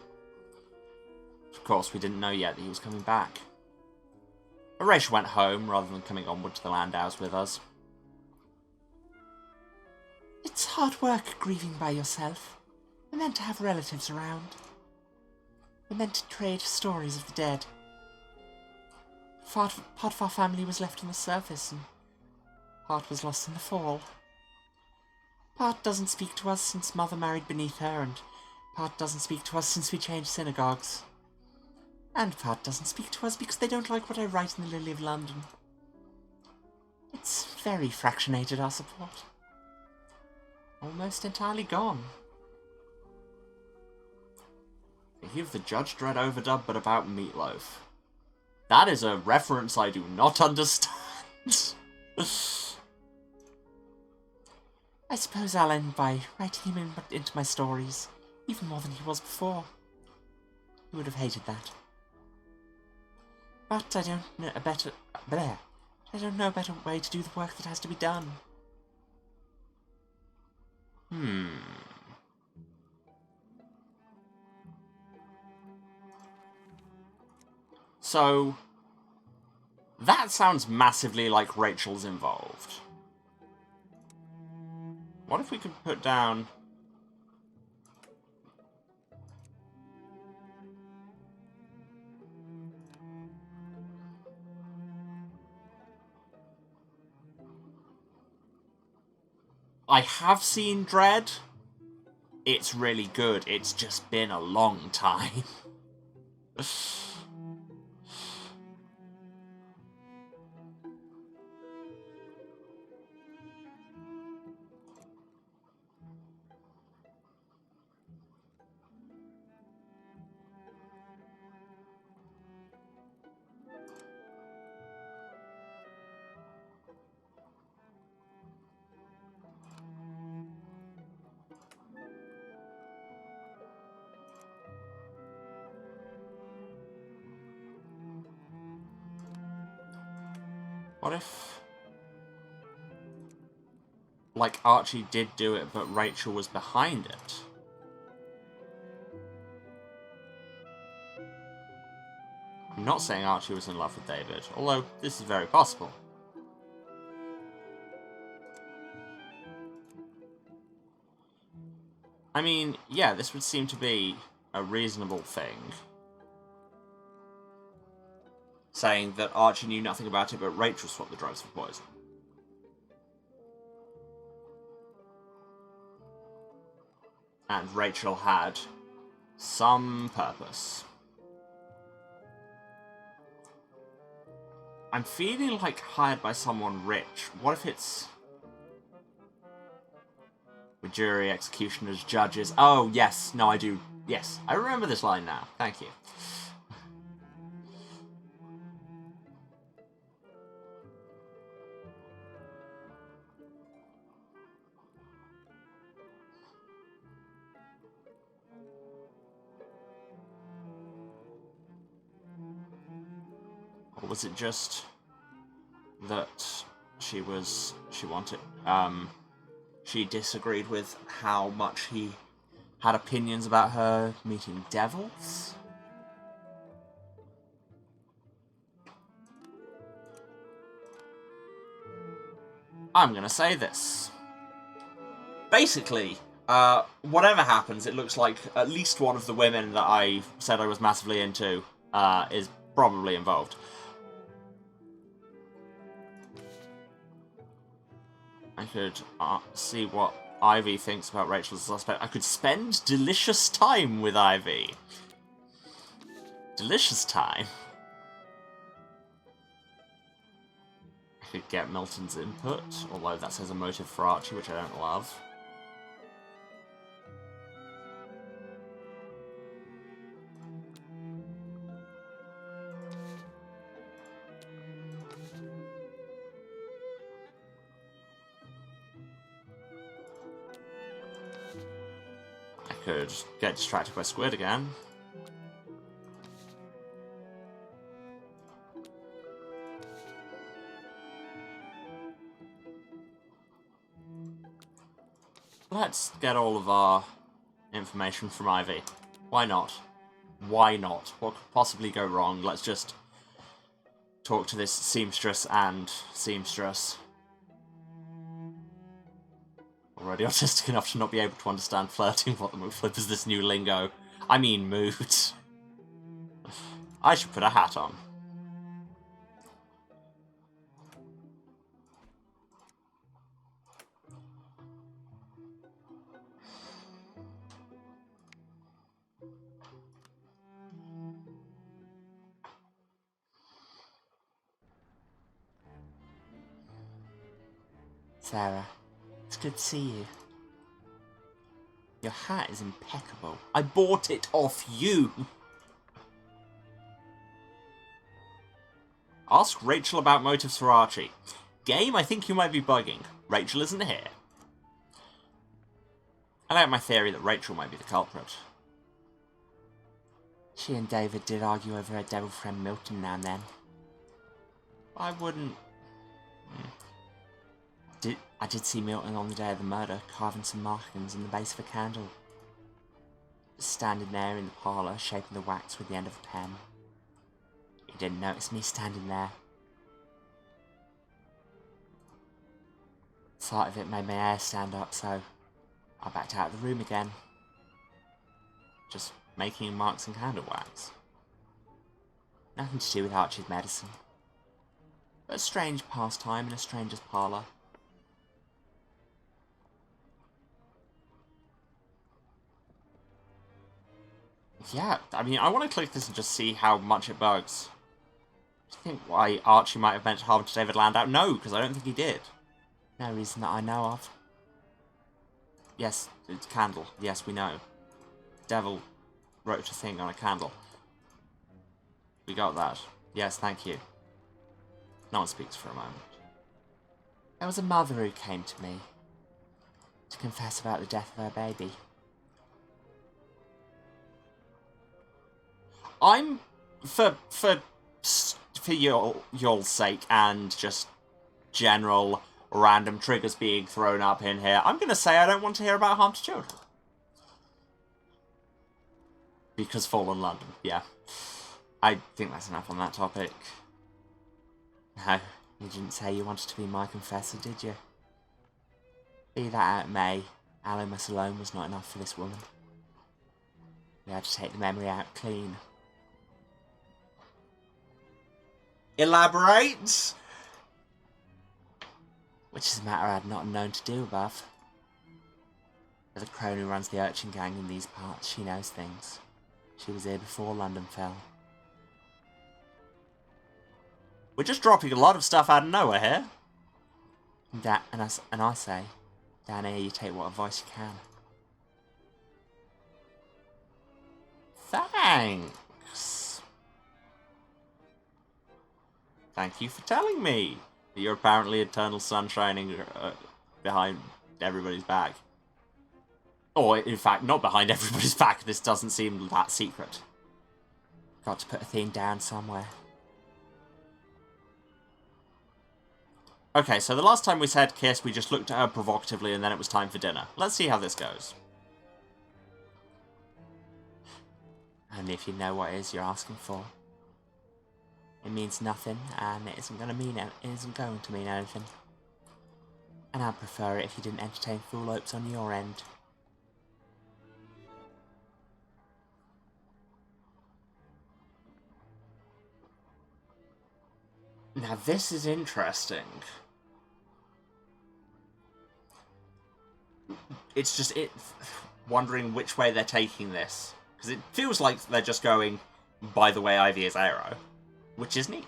Of course, we didn't know yet that he was coming back. Horatia went home rather than coming onward to the Landaus with us. It's hard work grieving by yourself. We're meant to have relatives around. We're meant to trade stories of the dead. Part of our family was left on the surface, and part was lost in the fall. Part doesn't speak to us since Mother married beneath her, and part doesn't speak to us since we changed synagogues. And part doesn't speak to us because they don't like what I write in the Lily of London. It's very fractionated, our support. Almost entirely gone. Give the Judge Dredd overdub, but about Meatloaf. That is a reference I do not understand. I suppose I'll end by writing him into my stories, even more than he was before. He would have hated that. But I don't know a better way to do the work that has to be done. So, that sounds massively like Rachel's involved. What if we could put down... I have seen Dredd. It's really good. It's just been a long time. What if... like Archie did do it, but Rachel was behind it. I'm not saying Archie was in love with David, although this is very possible. I mean, yeah, this would seem to be a reasonable thing. Saying that Archie knew nothing about it, but Rachel swapped the drugs for poison. And Rachel had some purpose. I'm feeling like hired by someone rich. What if it's... with jury, executioners, judges... Oh, yes. No, I do. Yes. I remember this line now. Thank you. Or was it just that she wanted, she disagreed with how much he had opinions about her meeting devils? I'm gonna say this. Basically, whatever happens, it looks like at least one of the women that I said I was massively into is probably involved. I could see what Ivy thinks about Rachel as a suspect. I could spend delicious time with Ivy. Delicious time. I could get Milton's input, although that says a motive for Archie, which I don't love. I could get distracted by Squid again. Let's get all of our information from Ivy. Why not? Why not? What could possibly go wrong? Let's just talk to this seamstress and seamstress. Already autistic enough to not be able to understand flirting. What the flip is this new lingo? I mean mood. I should put a hat on. Sarah, it's good to see you. Your hat is impeccable. I bought it off you. Ask Rachel about motives for Archie. Game, I think you might be bugging. Rachel isn't here. I like my theory that Rachel might be the culprit. She and David did argue over her devil friend Milton now and then. I wouldn't... I did see Milton on the day of the murder, carving some markings in the base of a candle. Standing there in the parlour, shaping the wax with the end of a pen. He didn't notice me standing there. Sight of it made my hair stand up, so I backed out of the room again. Just making marks in candle wax. Nothing to do with Archie's medicine. But a strange pastime in a stranger's parlour. Yeah, I mean, I want to click this and just see how much it bugs. Do you think why Archie might have meant harm to David Landau? No, because I don't think he did. No reason that I know of. Yes, it's candle. Yes, we know. Devil wrote a thing on a candle. We got that. Yes, thank you. No one speaks for a moment. There was a mother who came to me to confess about the death of her baby. I'm, for y'all's sake and just general random triggers being thrown up in here, I'm going to say I don't want to hear about harm to children. Because Fallen London, yeah. I think that's enough on that topic. No, you didn't say you wanted to be my confessor, did you? Be that how it may, Alamus alone was not enough for this woman. We had to take the memory out clean. Elaborate? Which is a matter I had not known to do above. But the crone who runs the urchin gang in these parts, she knows things. She was here before London fell. We're just dropping a lot of stuff out of nowhere here. And I say, down here you take what advice you can. Thanks. Thank you for telling me that you're apparently eternal sun shining behind everybody's back. Or, in fact, not behind everybody's back. This doesn't seem that secret. Got to put a theme down somewhere. Okay, so the last time we said kiss, we just looked at her provocatively and then it was time for dinner. Let's see how this goes. Only if you know what it is you're asking for. It means nothing, and it isn't going to mean anything. And I'd prefer it if you didn't entertain fool hopes on your end. Now this is interesting. It's just wondering which way they're taking this. Because it feels like they're just going, by the way Ivy is Aero. Which is neat.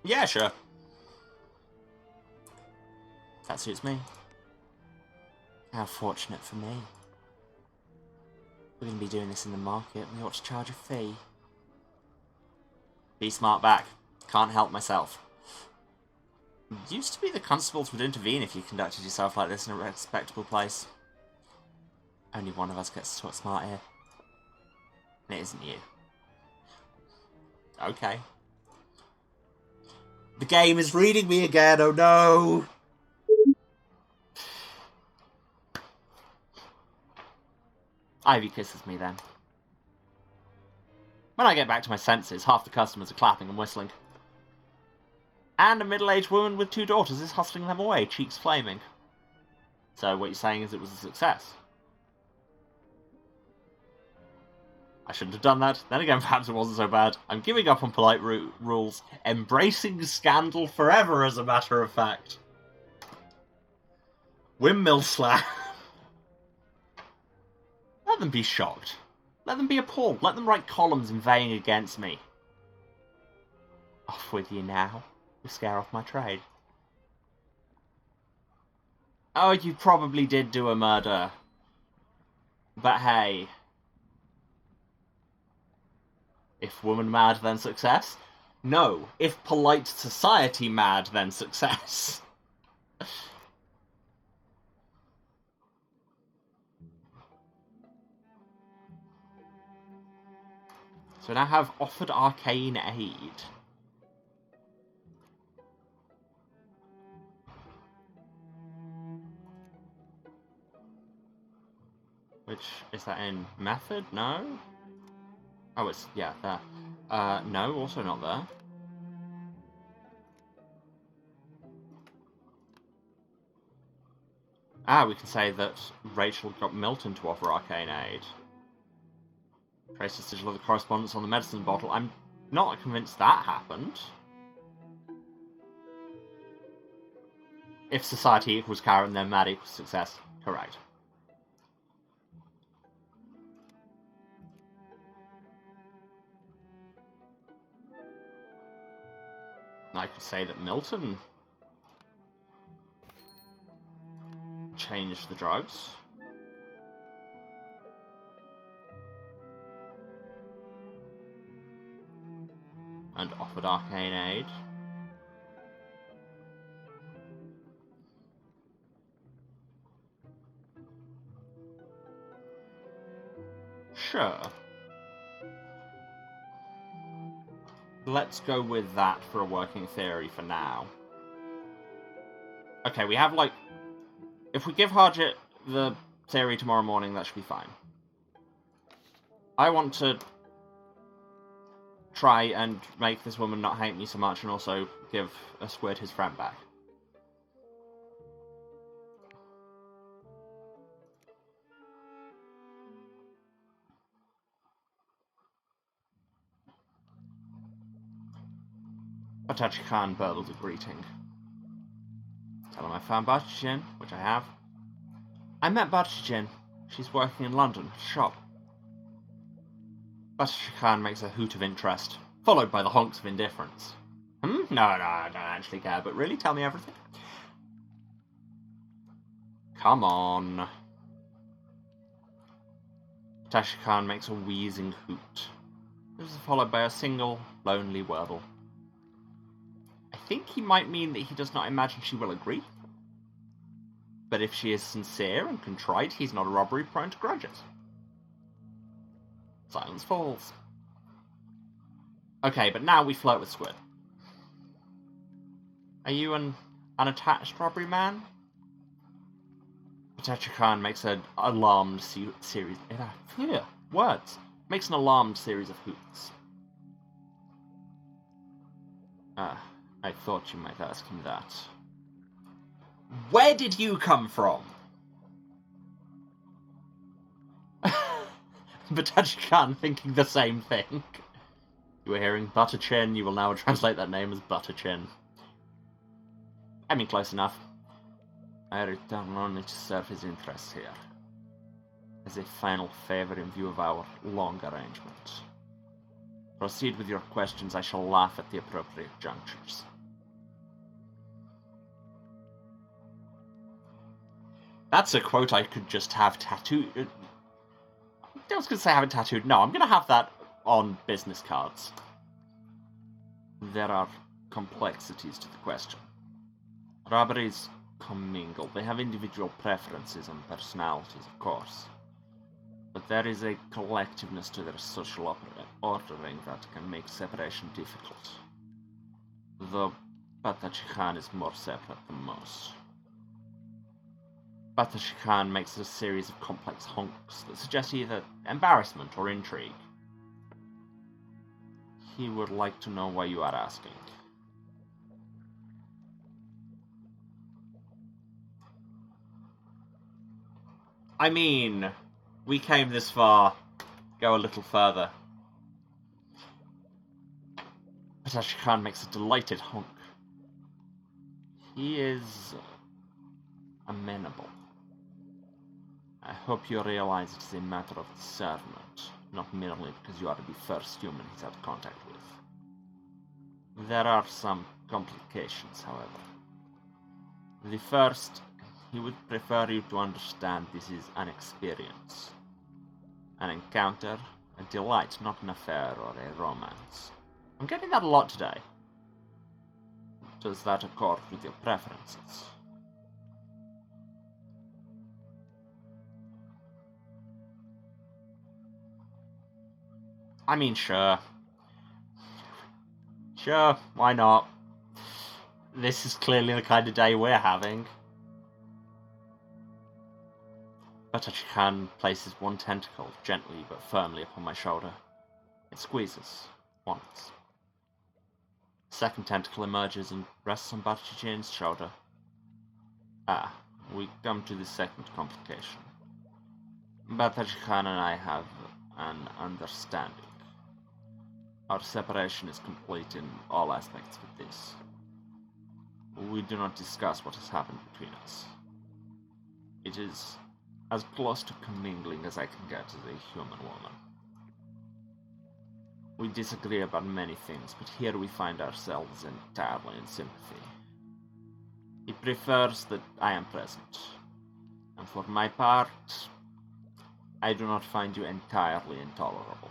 Yeah, sure. That suits me. How fortunate for me. We're going to be doing this in the market. We ought to charge a fee. Be smart back. Can't help myself. Used to be the constables would intervene if you conducted yourself like this in a respectable place. Only one of us gets to talk smart here. And it isn't you. Okay. The game is reading me again, oh no! Ivy kisses me then. When I get back to my senses, half the customers are clapping and whistling. And a middle-aged woman with 2 daughters is hustling them away, cheeks flaming. So what you're saying is it was a success? I shouldn't have done that. Then again, perhaps it wasn't so bad. I'm giving up on polite rules. Embracing scandal forever, as a matter of fact. Windmill slam. Let them be shocked. Let them be appalled. Let them write columns inveighing against me. Off with you now. You scare off my trade. Oh, you probably did do a murder. But hey. If woman mad, then success? No. If polite society mad, then success. So now have offered arcane aid. Which, is that in method? No? Oh, it's, yeah, there. No, also not there. Ah, we can say that Rachel got Milton to offer arcane aid. Trace the sigil of the correspondence on the medicine bottle. I'm not convinced that happened. If society equals Karen, then mad equals success. Correct. I could say that Milton changed the drugs. And offered arcane aid. Sure. Let's go with that for a working theory for now. Okay, we have, like... If we give Harjit the theory tomorrow morning, that should be fine. I want to try and make this woman not hate me so much and also give a squid his friend back. Batachi Khan burbled a greeting. Tell him I found Batachi-jin, which I have. I met Batachi-jin. She's working in London, at a shop. Batachi Khan makes a hoot of interest, followed by the honks of indifference. No, I don't actually care, but really, tell me everything? Come on. Batachi Khan makes a wheezing hoot. This is followed by a single, lonely wordle. I think he might mean that he does not imagine she will agree. But if she is sincere and contrite, he's not a robbery prone to grudges. Silence falls. Okay, but now we flirt with Squid. Are you an unattached robbery man? Batachi Khan makes an alarmed series... words! Makes an alarmed series of hoots. I thought you might ask him that. Where did you come from? Batachi Khan thinking the same thing. You were hearing Butterchin, you will now translate that name as Butterchin. I mean, close enough. I return only to serve his interests here. As a final favour in view of our long arrangement. Proceed with your questions, I shall laugh at the appropriate junctures. That's a quote I could just have tattooed. I was going to say have it tattooed. No, I'm going to have that on business cards. There are complexities to the question. Robberies commingle. They have individual preferences and personalities, of course. But there is a collectiveness to their social ordering that can make separation difficult. Though Batachi Khan is more separate than most. Batachi Khan makes a series of complex honks that suggest either embarrassment or intrigue. He would like to know why you are asking. I mean, we came this far. Go a little further. Batachi Khan makes a delighted honk. He is amenable. I hope you realize it is a matter of discernment, not merely because you are the first human he's had contact with. There are some complications, however. The first, he would prefer you to understand this is an experience. An encounter, a delight, not an affair or a romance. I'm getting that a lot today. Does that accord with your preferences? I mean, sure. Sure, why not? This is clearly the kind of day we're having. Batachi Khan places one tentacle gently but firmly upon my shoulder. It squeezes, once. The second tentacle emerges and rests on Batachi-jin's shoulder. We come to the second complication. Batachi Khan and I have an understanding. Our separation is complete in all aspects with this. We do not discuss what has happened between us. It is as close to commingling as I can get as a human woman. We disagree about many things, but here we find ourselves entirely in sympathy. He prefers that I am present, and for my part, I do not find you entirely intolerable.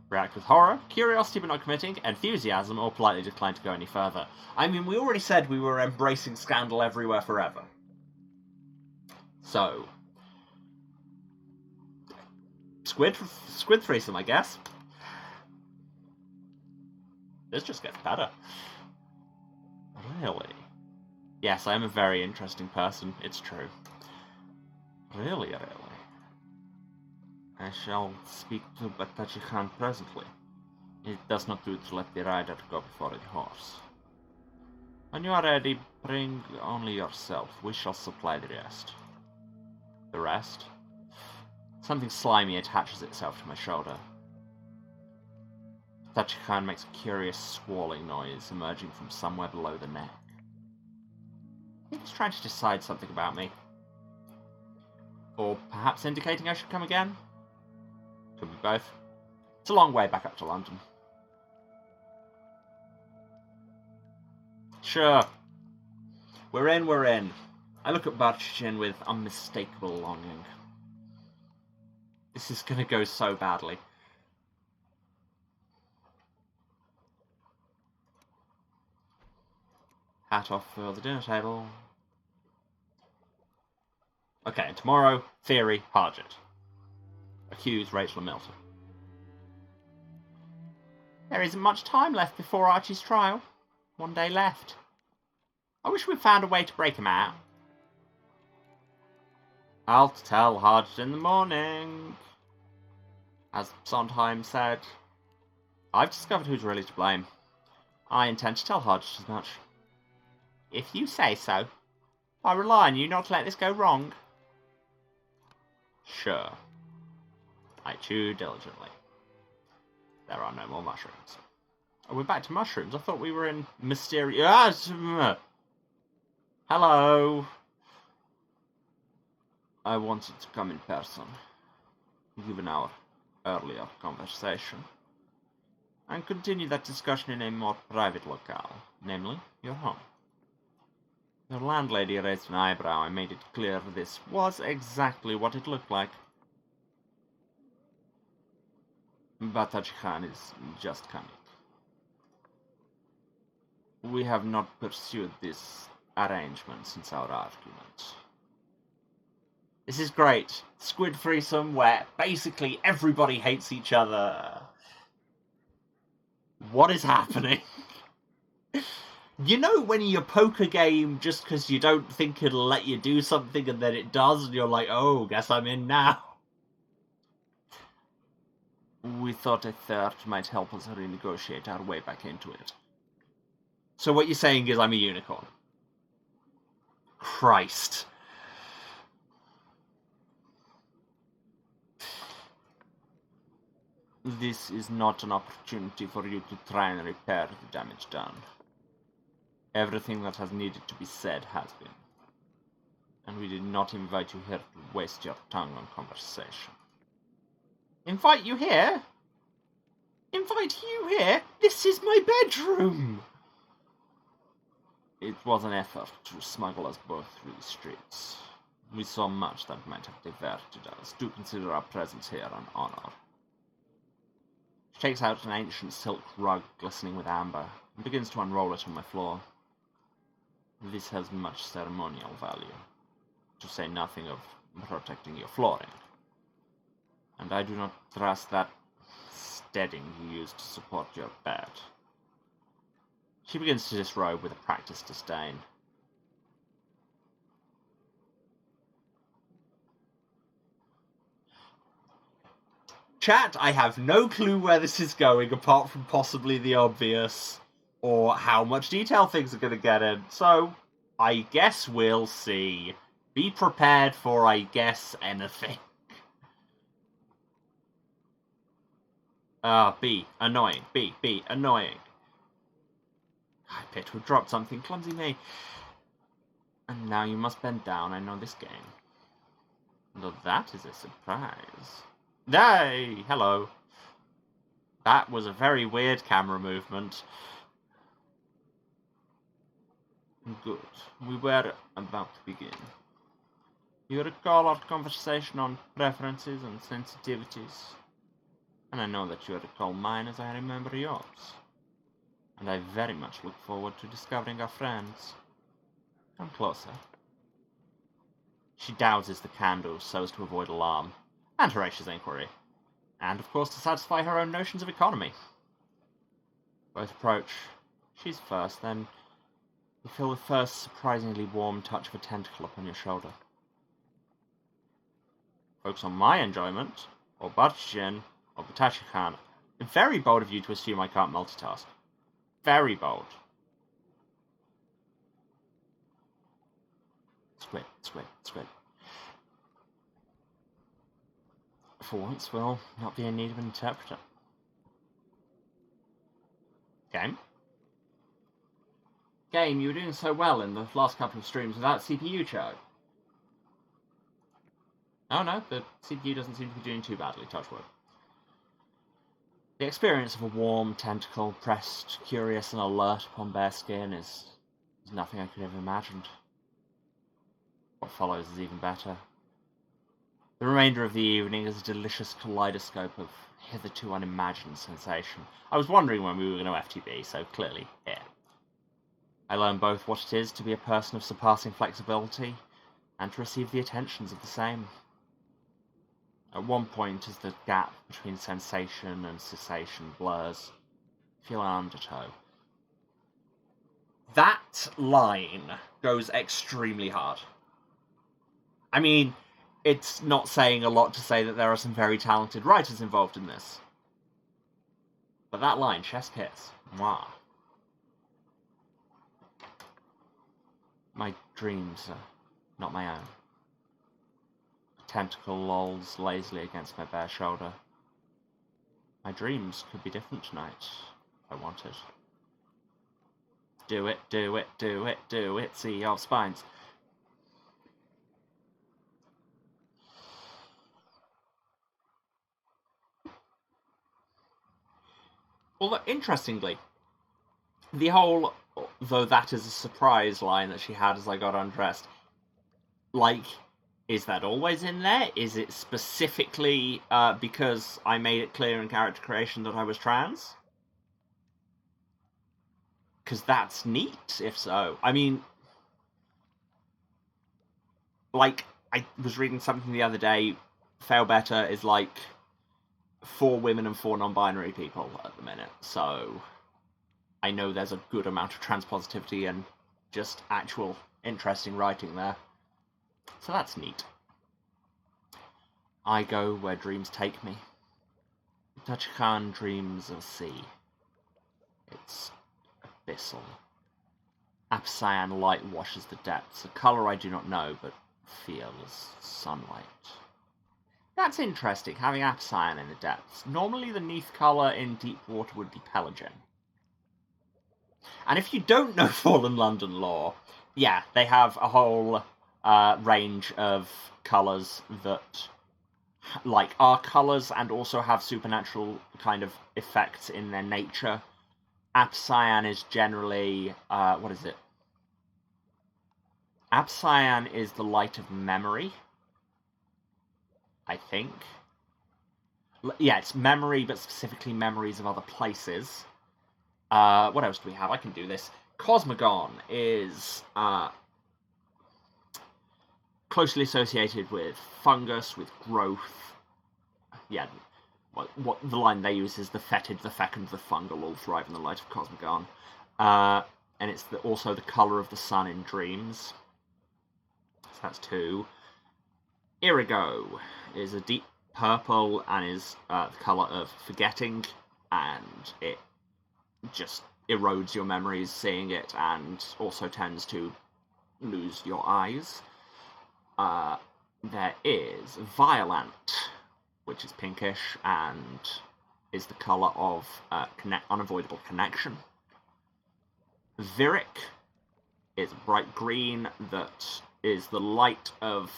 React with horror, curiosity but not committing, enthusiasm, or politely decline to go any further. I mean, we already said we were embracing scandal everywhere forever. So, squid threesome, I guess. This just gets better. Really? Yes, I am a very interesting person. It's true. Really. I shall speak to Batachi Khan presently. It does not do to let the rider go before the horse. When you are ready, bring only yourself. We shall supply the rest. The rest? Something slimy attaches itself to my shoulder. Batachi Khan makes a curious swirling noise emerging from somewhere below the neck. I think he's trying to decide something about me. Or perhaps indicating I should come again? Could be both. It's a long way back up to London. Sure. We're in. I look at Barchichin with unmistakable longing. This is gonna go so badly. Hat off for the dinner table. Okay, and tomorrow, theory, Harjit. Accuse Rachel and Milton. There isn't much time left before Archie's trial. 1 day left. I wish we'd found a way to break him out. I'll tell Harjit in the morning. As Sondheim said, I've discovered who's really to blame. I intend to tell Harjit as much. If you say so, I rely on you not to let this go wrong. Sure. I chew diligently. There are no more mushrooms. Oh, we're back to mushrooms. I thought we were in mysterious... Hello. I wanted to come in person, given our earlier conversation, and continue that discussion in a more private locale, namely your home. Your landlady raised an eyebrow and made it clear this was exactly what it looked like. Batachi Khan is just coming. We have not pursued this arrangement since our argument. This is great. Squid threesome where basically everybody hates each other. What is happening? You know when you poke a game just because you don't think it'll let you do something and then it does and you're like, oh, guess I'm in now. We thought a third might help us renegotiate our way back into it. So what you're saying is I'm a unicorn. Christ. This is not an opportunity for you to try and repair the damage done. Everything that has needed to be said has been. And we did not invite you here to waste your tongue on conversation. Invite you here? Invite you here? This is my bedroom! It was an effort to smuggle us both through the streets. We saw much that might have diverted us. Do consider our presence here an honor. She takes out an ancient silk rug glistening with amber and begins to unroll it on my floor. This has much ceremonial value, to say nothing of protecting your flooring. And I do not trust that steading you use to support your bed. She begins to disrobe with a practiced disdain. Chat, I have no clue where this is going, apart from possibly the obvious, or how much detail things are going to get in. So, I guess we'll see. Be prepared for, I guess, anything. B. Annoying. B. Annoying. I appear to have dropped something. Clumsy me. And now you must bend down. I know this game. Though that is a surprise. Hey! Hello. That was a very weird camera movement. Good. We were about to begin. You recall our conversation on preferences and sensitivities? And I know that you recall mine as I remember yours. And I very much look forward to discovering our friends. Come closer. She douses the candle so as to avoid alarm, and Horatia's inquiry. And, of course, to satisfy her own notions of economy. Both approach. She's first, then you feel the first surprisingly warm touch of a tentacle upon your shoulder. Focus on my enjoyment, or Butchin, or Batachi-Khan. Very bold of you to assume I can't multitask. Very bold. Squid, squid, squid. For once, we'll not be in need of an interpreter. Game? Game, you were doing so well in the last couple of streams without CPU choke. Oh no, the CPU doesn't seem to be doing too badly, touch wood. The experience of a warm tentacle pressed, curious and alert upon bare skin is nothing I could have imagined. What follows is even better. The remainder of the evening is a delicious kaleidoscope of hitherto unimagined sensation. I was wondering when we were going to FTB, so clearly here. I learn both what it is to be a person of surpassing flexibility, and to receive the attentions of the same. At one point, as the gap between sensation and cessation blurs, I feel an undertow. That line goes extremely hard. I mean, it's not saying a lot to say that there are some very talented writers involved in this. But that line, chest kiss, mwah. My dreams are not my own. A tentacle lolls lazily against my bare shoulder. My dreams could be different tonight, if I wanted. Do it, do it, do it, do it, sea of spines. Although, interestingly, the whole, though that is a surprise line that she had as I got undressed, like, is that always in there? Is it specifically because I made it clear in character creation that I was trans? Because that's neat, if so. I mean, like, I was reading something the other day, Fail Better is like 4 women and 4 non-binary people at the minute, so I know there's a good amount of transpositivity and just actual interesting writing there. So that's neat. I go where dreams take me. Tachikhan dreams of sea. It's abyssal. Apcyan light washes the depths, a colour I do not know, but feel as sunlight. That's interesting, having Apcyan in the depths. Normally the neath colour in deep water would be Pelagian. And if you don't know Fallen London lore, yeah, they have a whole range of colours that, like, are colours and also have supernatural kind of effects in their nature. Apcyan is generally, what is it? Apcyan is the light of memory, I think. Yeah, it's memory, but specifically memories of other places. What else do we have? I can do this. Cosmogon is closely associated with fungus, with growth. Yeah, what the line they use is the fetid, the fecund, the fungal all thrive in the light of Cosmogon. And it's also the colour of the sun in dreams. So that's 2. Irigo is a deep purple and is the colour of forgetting, and it just erodes your memories seeing it and also tends to lose your eyes. There is Violant, which is pinkish and is the colour of unavoidable connection. Virik is bright green that is the light of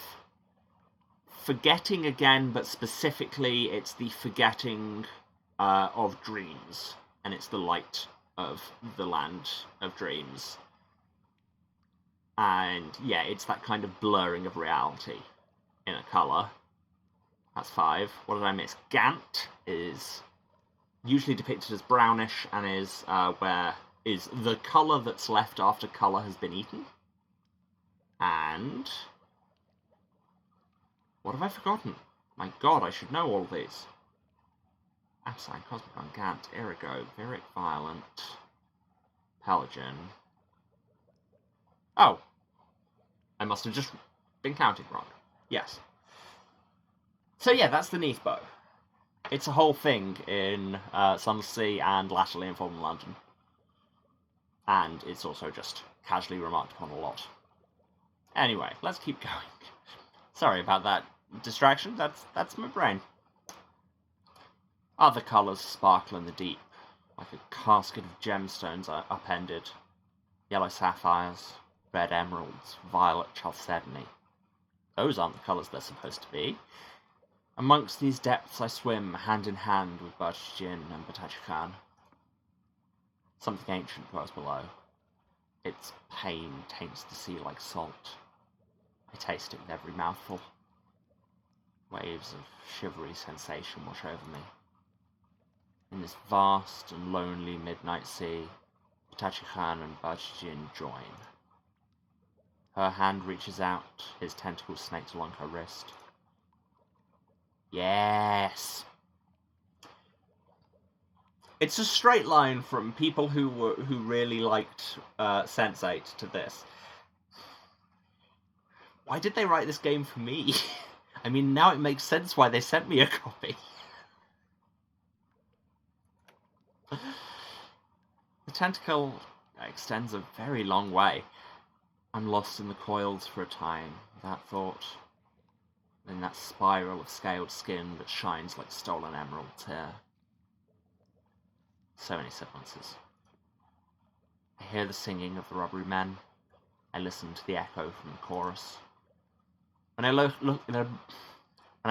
forgetting again, but specifically it's the forgetting of dreams, and it's the light of the land of dreams. And yeah, it's that kind of blurring of reality in a colour. That's 5. What did I miss? Gant is usually depicted as brownish and is the colour that's left after colour has been eaten. And what have I forgotten? My god, I should know all of these. Absine, Cosmicon, Gant, Irigo, Viric, Violent, Pelagian. Oh! I must have just been counting wrong. Yes. So yeah, that's the Neath bow. It's a whole thing in Sundersea and latterly in Fallen London. And it's also just casually remarked upon a lot. Anyway, let's keep going. Sorry about that distraction, that's my brain. Other colours sparkle in the deep, like a casket of gemstones are upended. Yellow sapphires, red emeralds, violet chalcedony. Those aren't the colours they're supposed to be. Amongst these depths I swim, hand in hand with Bertijin and Batachkan. Something ancient grows below. Its pain taints the sea like salt. I taste it with every mouthful. Waves of shivery sensation wash over me. In this vast and lonely midnight sea, Batachkan and Bertijin join. Her hand reaches out, his tentacles snaked along her wrist. Yes! It's a straight line from people who really liked Sense8 to this. Why did they write this game for me? I mean, now it makes sense why they sent me a copy. The tentacle extends a very long way. I'm lost in the coils for a time, that thought. In that spiral of scaled skin that shines like stolen emeralds here. So many silences. I hear the singing of the rubbery men. I listen to the echo from the chorus. When I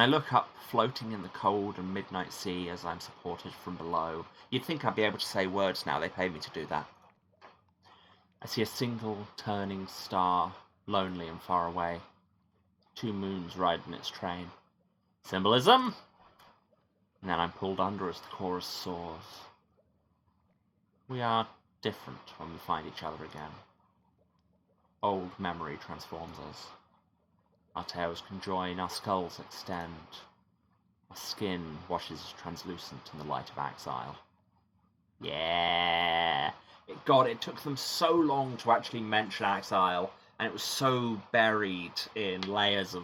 look up, floating in the cold and midnight sea as I'm supported from below, you'd think I'd be able to say words now, they pay me to do that. I see a single turning star, lonely and far away. 2 moons ride in its train. Symbolism? And then I'm pulled under as the chorus soars. We are different when we find each other again. Old memory transforms us. Our tails conjoin, our skulls extend. Our skin washes translucent in the light of exile. Yeah! God, it took them so long to actually mention exile, and it was so buried in layers of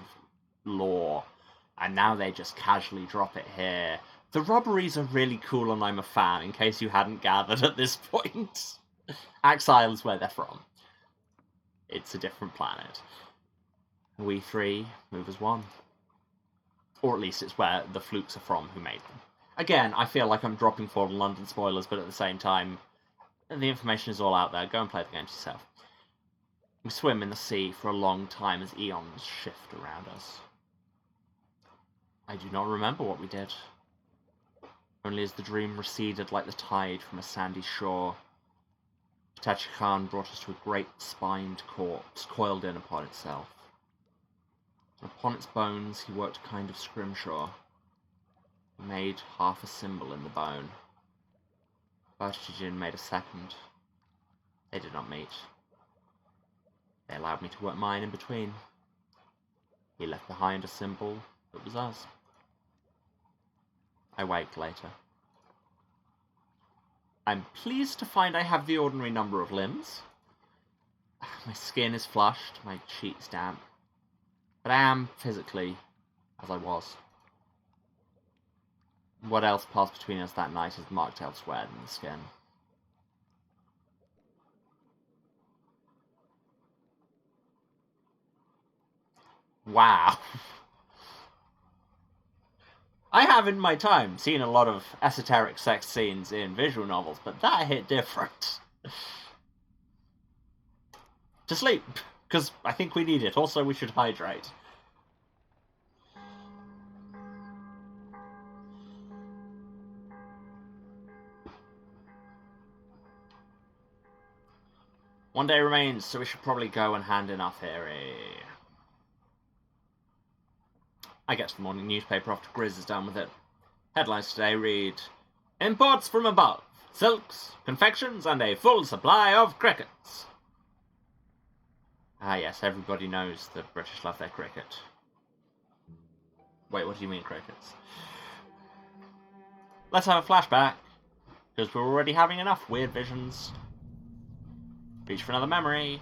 lore, and now they just casually drop it here. The robberies are really cool, and I'm a fan, in case you hadn't gathered at this point. Exile is where they're from. It's a different planet. We 3 move as one. Or at least it's where the flukes are from who made them. Again, I feel like I'm dropping Fallen London spoilers, but at the same time, the information is all out there. Go and play the games yourself. We swim in the sea for a long time as eons shift around us. I do not remember what we did. Only as the dream receded like the tide from a sandy shore, Itachi Khan brought us to a great spined corpse coiled in upon itself. And upon its bones he worked a kind of scrimshaw. He made half a symbol in the bone. Bertijin made a second. They did not meet. They allowed me to work mine in between. He left behind a symbol that was us. I waked later. I'm pleased to find I have the ordinary number of limbs. My skin is flushed, my cheeks damp. But I am physically as I was. What else passed between us that night is marked elsewhere than the skin. Wow. I have in my time seen a lot of esoteric sex scenes in visual novels, but that hit different. To sleep, because I think we need it. Also, we should hydrate. One day remains, so we should probably go and hand in our theory. I get to the morning newspaper after Grizz is done with it. Headlines today read, Imports from above, silks, confections, and a full supply of crickets. Ah yes, everybody knows the British love their cricket. Wait, what do you mean crickets? Let's have a flashback. Because we're already having enough weird visions. Reach for another memory.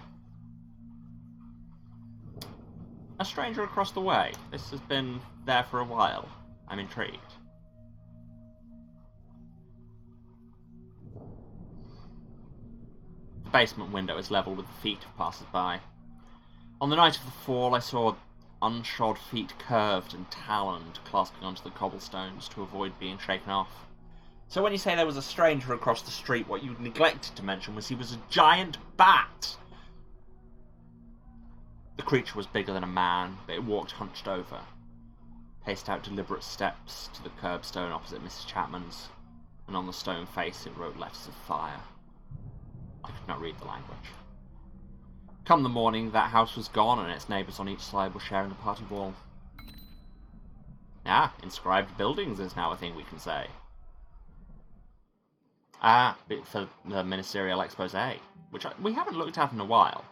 A stranger across the way. This has been there for a while. I'm intrigued. The basement window is level with the feet of passers-by. On the night of the fall, I saw unshod feet curved and taloned, clasping onto the cobblestones to avoid being shaken off. So when you say there was a stranger across the street, what you neglected to mention was he was a giant bat! The creature was bigger than a man, but it walked hunched over, paced out deliberate steps to the curbstone opposite Mrs. Chapman's, and on the stone face it wrote letters of fire. I could not read the language. Come the morning, that house was gone, and its neighbours on each side were sharing the party wall. Ah, inscribed buildings is now a thing we can say. Ah, for the ministerial expose, which we haven't looked at in a while.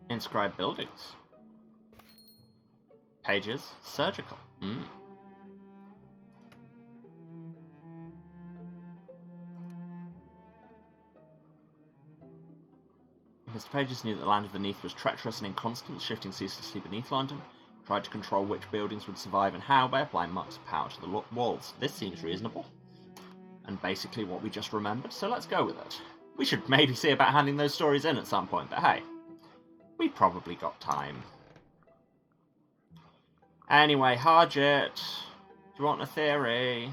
Inscribed buildings. Pages, surgical. Mr. Pages knew that the land beneath was treacherous and inconstant, shifting ceaselessly beneath London. Tried to control which buildings would survive and how by applying marks of power to the walls. This seems reasonable. And basically what we just remembered, so let's go with it. We should maybe see about handing those stories in at some point, but hey, we probably got time. Anyway, Harjit, do you want a theory?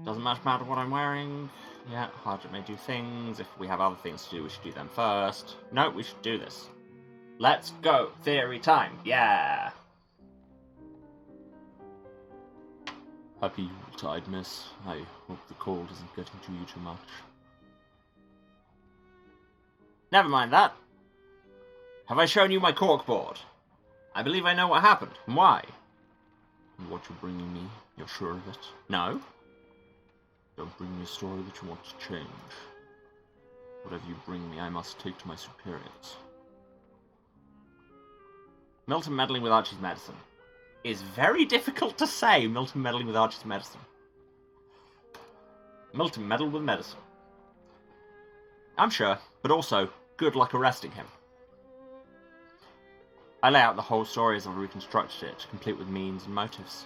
Doesn't much matter what I'm wearing. Yeah, Harjit may do things. If we have other things to do, we should do them first. No, we should do this. Let's go. Theory time. Yeah. Happy Yuletide, miss. I hope the cold isn't getting to you too much. Never mind that. Have I shown you my corkboard? I believe I know what happened, and why. And what you're bringing me, you're sure of it? No? Don't bring me a story that you want to change. Whatever you bring me, I must take to my superiors. Milton meddling with Archie's medicine. Is very difficult to say, Milton meddling with Archie's medicine. Milton meddled with medicine. I'm sure, but also, good luck arresting him. I lay out the whole story as I've reconstructed it, complete with means and motives.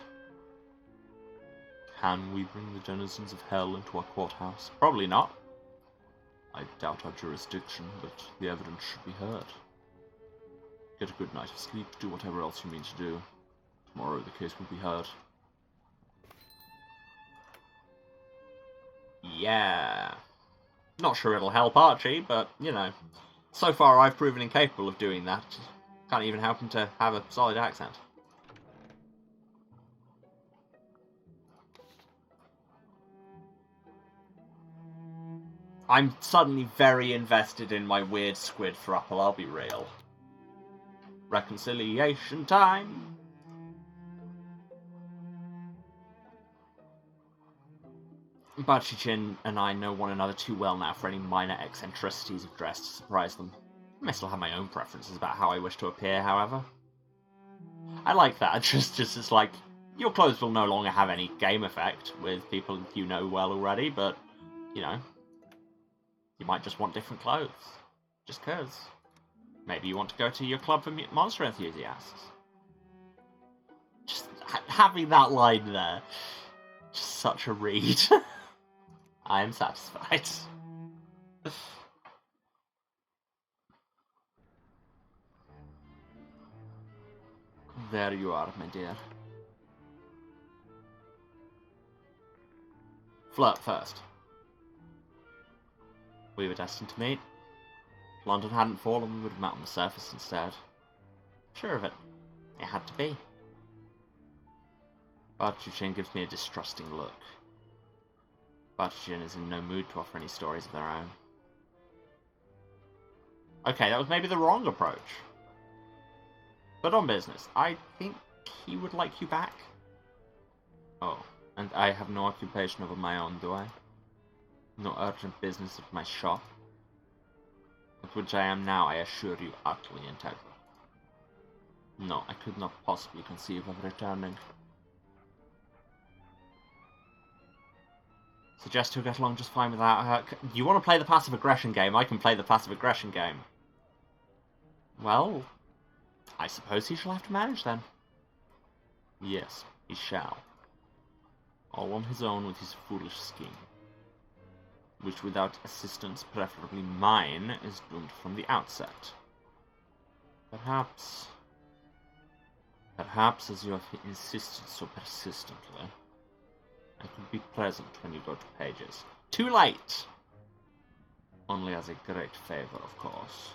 Can we bring the denizens of hell into our courthouse? Probably not. I doubt our jurisdiction, but the evidence should be heard. Get a good night of sleep, do whatever else you mean to do. Tomorrow the case will be heard. Yeah. Not sure it'll help Archie, but, you know. So far I've proven incapable of doing that. Can't even help him to have a solid accent. I'm suddenly very invested in my weird squid thruple, I'll be real. Reconciliation time! Bachichin and I know one another too well now for any minor eccentricities of dress to surprise them. I may still have my own preferences about how I wish to appear, however. I like that, just as like, your clothes will no longer have any game effect with people you know well already, but, you know, you might just want different clothes. Just 'cause. Maybe you want to go to your club for monster enthusiasts. Just having that line there. Just such a read. I am satisfied. There you are, my dear. Flirt first. We were destined to meet. If London hadn't fallen, we would have met on the surface instead. Sure of it. It had to be. Bartuchin gives me a distrusting look. Bartuchin is in no mood to offer any stories of their own. Okay, that was maybe the wrong approach. But on business, I think he would like you back. Oh, And I have no occupation of my own, do I? No urgent business at my shop. At which I am now, I assure you, utterly integral. No, I could not possibly conceive of returning. Suggest he'll get along just fine without her. You want to play the passive aggression game? I can play the passive aggression game. Well, I suppose he shall have to manage then. Yes, he shall. All on his own with his foolish scheme. Which without assistance, preferably mine, is doomed from the outset. Perhaps as you have insisted so persistently, I could be present when you go to Pages. Too late! Only as a great favour, of course.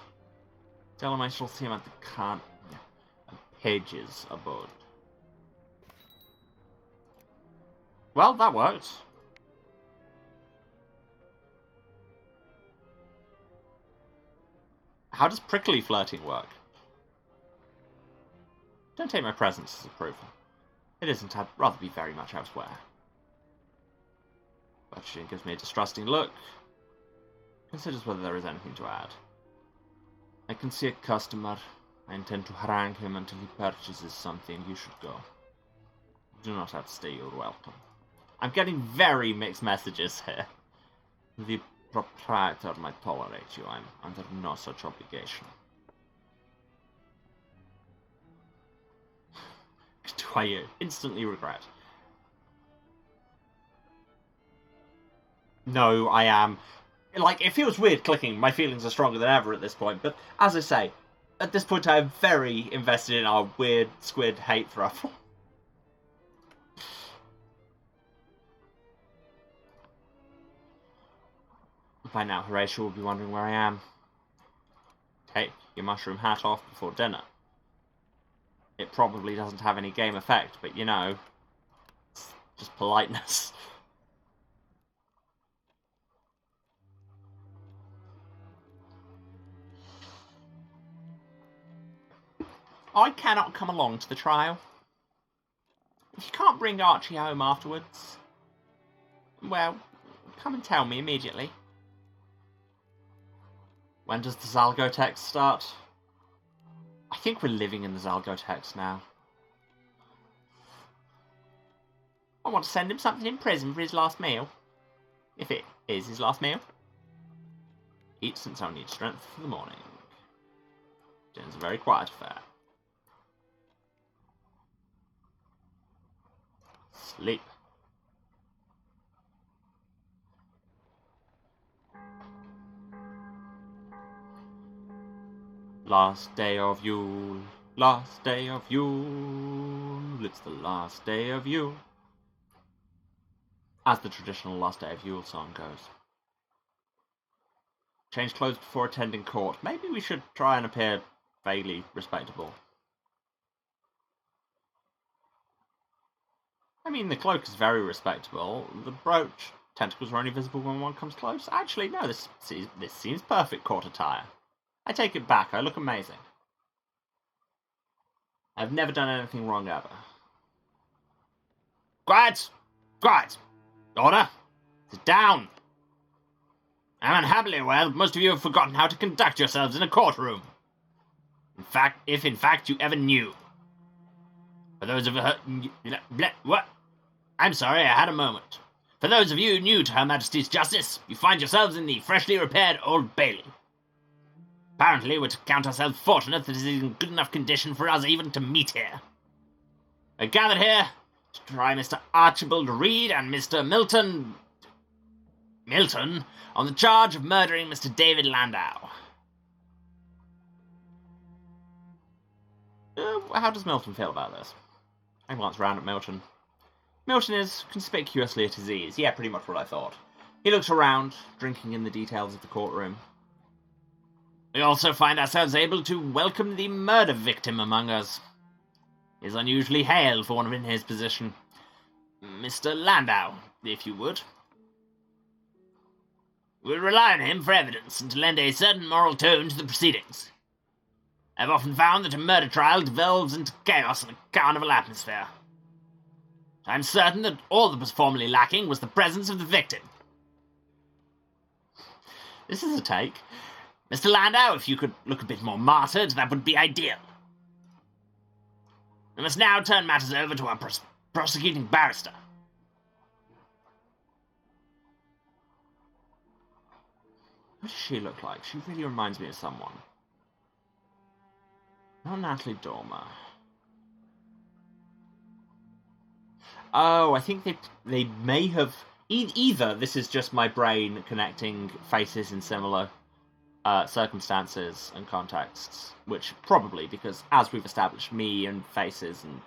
Tell him I shall see him at the Pages abode. Well, that worked. How does prickly flirting work? Don't take my presence as approval. It isn't. I'd rather be very much elsewhere. But she gives me a distrusting look. Considers whether there is anything to add. I can see a customer. I intend to harangue him until he purchases something. You should go. Do not outstay your welcome. I'm getting very mixed messages here. The proprietor might tolerate you. I'm under no such obligation. Do I instantly regret? No, I am. Like, it feels weird clicking. My feelings are stronger than ever at this point. But, as I say, at this point I am very invested in our weird squid hate thruffle. By now, Horatio will be wondering where I am. Take your mushroom hat off before dinner. It probably doesn't have any game effect, but you know, it's just politeness. I cannot come along to the trial. If you can't bring Archie home afterwards, well, come and tell me immediately. When does the Zalgotex start? I think we're living in the Zalgotex now. I want to send him something in prison for his last meal. If it is his last meal. Eat since I'll need strength for the morning. Dinner's a very quiet affair. Sleep. Last day of Yule, last day of Yule, it's the last day of Yule. As the traditional last day of Yule song goes. Change clothes before attending court. Maybe we should try and appear vaguely respectable. I mean, the cloak is very respectable. The brooch, tentacles are only visible when one comes close. Actually, no, this seems perfect court attire. I take it back, I look amazing. I've never done anything wrong ever. Quiet! Quiet! Order! Sit down! I'm unhappily aware that most of you have forgotten how to conduct yourselves in a courtroom. If in fact you ever knew. For those of what? I'm sorry, I had a moment. For those of you new to Her Majesty's Justice, you find yourselves in the freshly repaired Old Bailey. Apparently, we're to count ourselves fortunate that it is in good enough condition for us even to meet here. We're gathered here to try Mr. Archibald Reed and Mr. Milton on the charge of murdering Mr. David Landau. How does Milton feel about this? I glance round at Milton. Milton is conspicuously at his ease. Yeah, pretty much what I thought. He looks around, drinking in the details of the courtroom. We also find ourselves able to welcome the murder victim among us. He is unusually hale for one in his position. Mr. Landau, if you would. We'll rely on him for evidence and to lend a certain moral tone to the proceedings. I've often found that a murder trial devolves into chaos and a carnival atmosphere. I'm certain that all that was formerly lacking was the presence of the victim. This is a take. Mr. Landau, if you could look a bit more martyred, that would be ideal. We must now turn matters over to our prosecuting barrister. What does she look like? She really reminds me of someone. Not Natalie Dormer. Oh, I think they may have... Either this is just my brain connecting faces in similar circumstances and contexts, which probably, because as we've established, me and faces and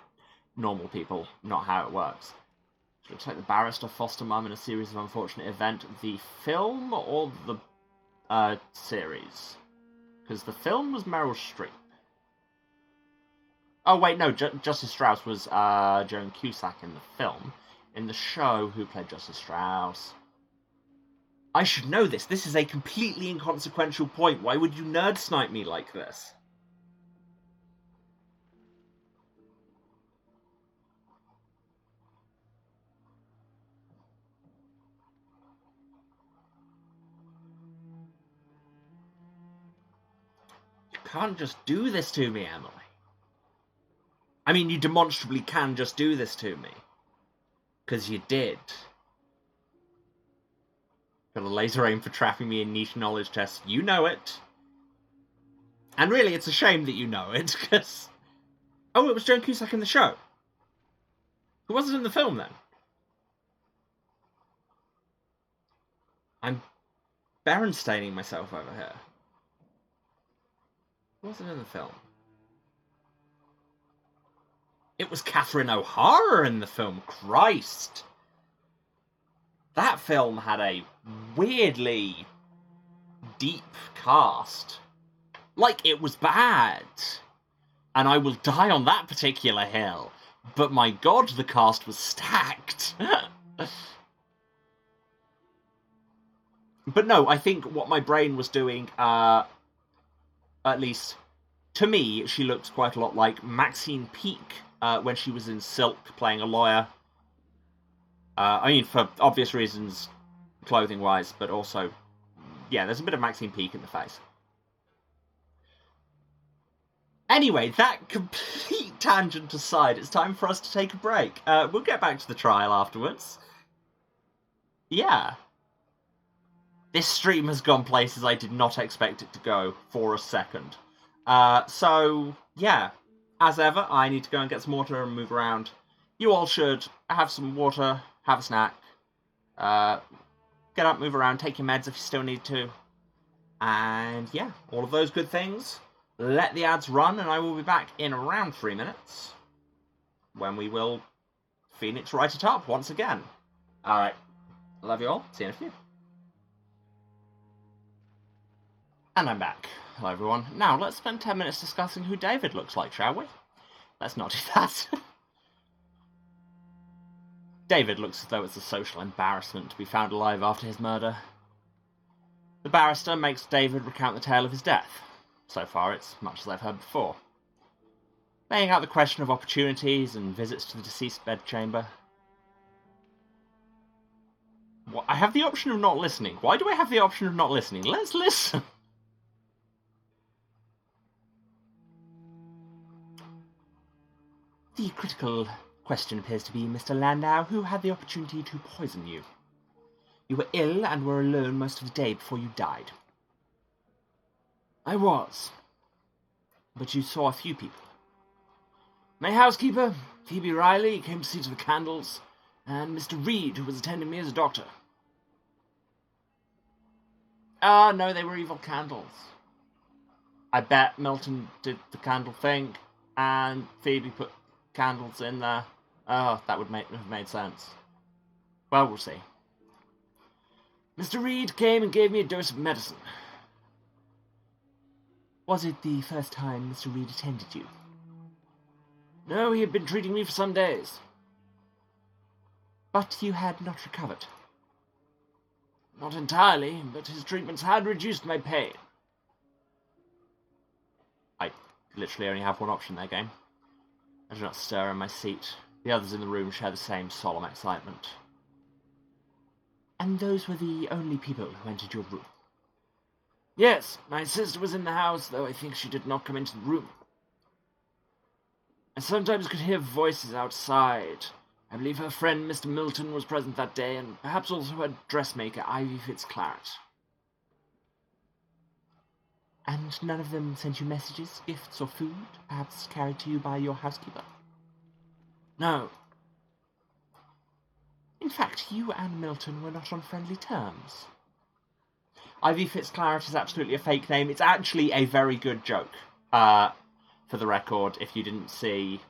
normal people, not how it works. It looks like the barrister foster mum in a series of unfortunate events. The film or the series? Because the film was Meryl Streep. Oh, wait, no, Justice Strauss was Joan Cusack in the film. In the show, who played Justice Strauss? I should know this. This is a completely inconsequential point. Why would you nerd snipe me like this? You can't just do this to me, Emily. I mean, you demonstrably can just do this to me. Because you did. Got a laser aim for trapping me in niche knowledge tests. You know it. And really, it's a shame that you know it, because... Oh, it was Joan Cusack in the show. Who was it in the film, then? I'm Berensteining myself over here. Who was it in the film? It was Catherine O'Hara in the film. Christ. That film had a weirdly deep cast. Like, it was bad. And I will die on that particular hill. But my god, the cast was stacked. But no, I think what my brain was doing, at least to me, she looked quite a lot like Maxine Peake when she was in Silk playing a lawyer. I mean, for obvious reasons, clothing-wise, but also, yeah, there's a bit of Maxine Peake in the face. Anyway, that complete tangent aside, it's time for us to take a break. We'll get back to the trial afterwards. Yeah. This stream has gone places I did not expect it to go for a second. So, yeah. As ever, I need to go and get some water and move around. You all should have some water, have a snack, get up, move around, take your meds if you still need to. And yeah, all of those good things. Let the ads run, and I will be back in around 3 minutes when we will Phoenix write it up once again. Alright, love you all, see you in a few. And I'm back. Hello everyone. Now, let's spend 10 minutes discussing who David looks like, shall we? Let's not do that. David looks as though it's a social embarrassment to be found alive after his murder. The barrister makes David recount the tale of his death. So far, it's much as I've heard before. Laying out the question of opportunities and visits to the deceased bedchamber. What? I have the option of not listening. Why do I have the option of not listening? Let's listen. The critical question appears to be, Mr. Landau, who had the opportunity to poison you? You were ill and were alone most of the day before you died. I was. But you saw a few people. My housekeeper, Phoebe Riley, came to see to the candles, and Mr. Reed, who was attending me as a doctor. Ah, no, they were evil candles. I bet Milton did the candle thing, and Phoebe put candles in there. Oh, that would have made sense. Well, we'll see. Mr. Reed came and gave me a dose of medicine. Was it the first time Mr. Reed attended you? No, he had been treating me for some days. But you had not recovered? Not entirely, but his treatments had reduced my pain. I literally only have one option there, game. I do not stir in my seat. The others in the room share the same solemn excitement. And those were the only people who entered your room? Yes, my sister was in the house, though I think she did not come into the room. I sometimes could hear voices outside. I believe her friend Mr. Milton was present that day, and perhaps also her dressmaker, Ivy Fitzclarence. And none of them sent you messages, gifts, or food, perhaps carried to you by your housekeeper? No. In fact, you and Milton were not on friendly terms. Ivy Fitzclarence is absolutely a fake name. It's actually a very good joke. For the record, if you didn't see...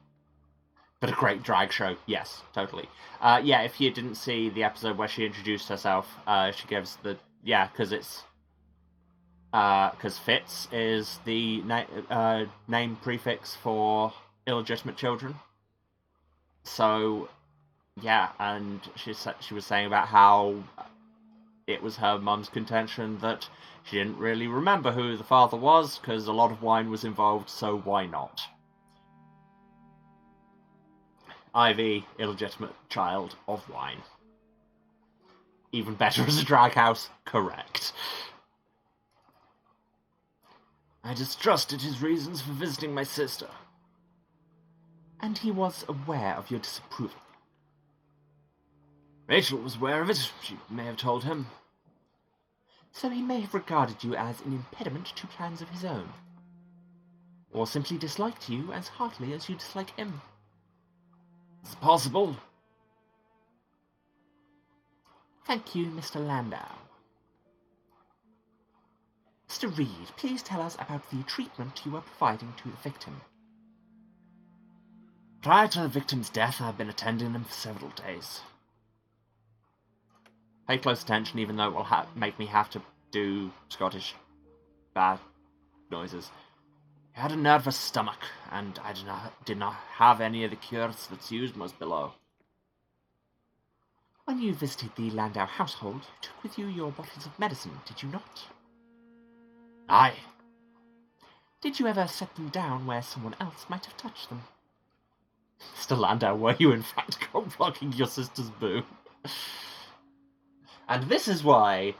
But a great drag show. Yes, totally. Yeah, if you didn't see the episode where she introduced herself, she gives the... Yeah, because it's... Because Fitz is the name prefix for illegitimate children. So, yeah, and she was saying about how it was her mum's contention that she didn't really remember who the father was, because a lot of wine was involved, so why not? Ivy, illegitimate child of wine. Even better as a drag house, correct. I distrusted his reasons for visiting my sister. And he was aware of your disapproval? Rachel was aware of it. She may have told him. So he may have regarded you as an impediment to plans of his own. Or simply disliked you as heartily as you dislike him. It's possible. Thank you, Mr. Landau. Mr. Reed, please tell us about the treatment you were providing to the victim. Prior to the victim's death, I've been attending him for several days. Pay close attention, even though it will make me have to do Scottish bad noises. He had a nervous stomach, and I did not have any of the cures that's used most below. When you visited the Landau household, you took with you your bottles of medicine, did you not? Aye. Did you ever set them down where someone else might have touched them? Mr. Landau, were you in fact cock-blocking your sister's boo? And this is why,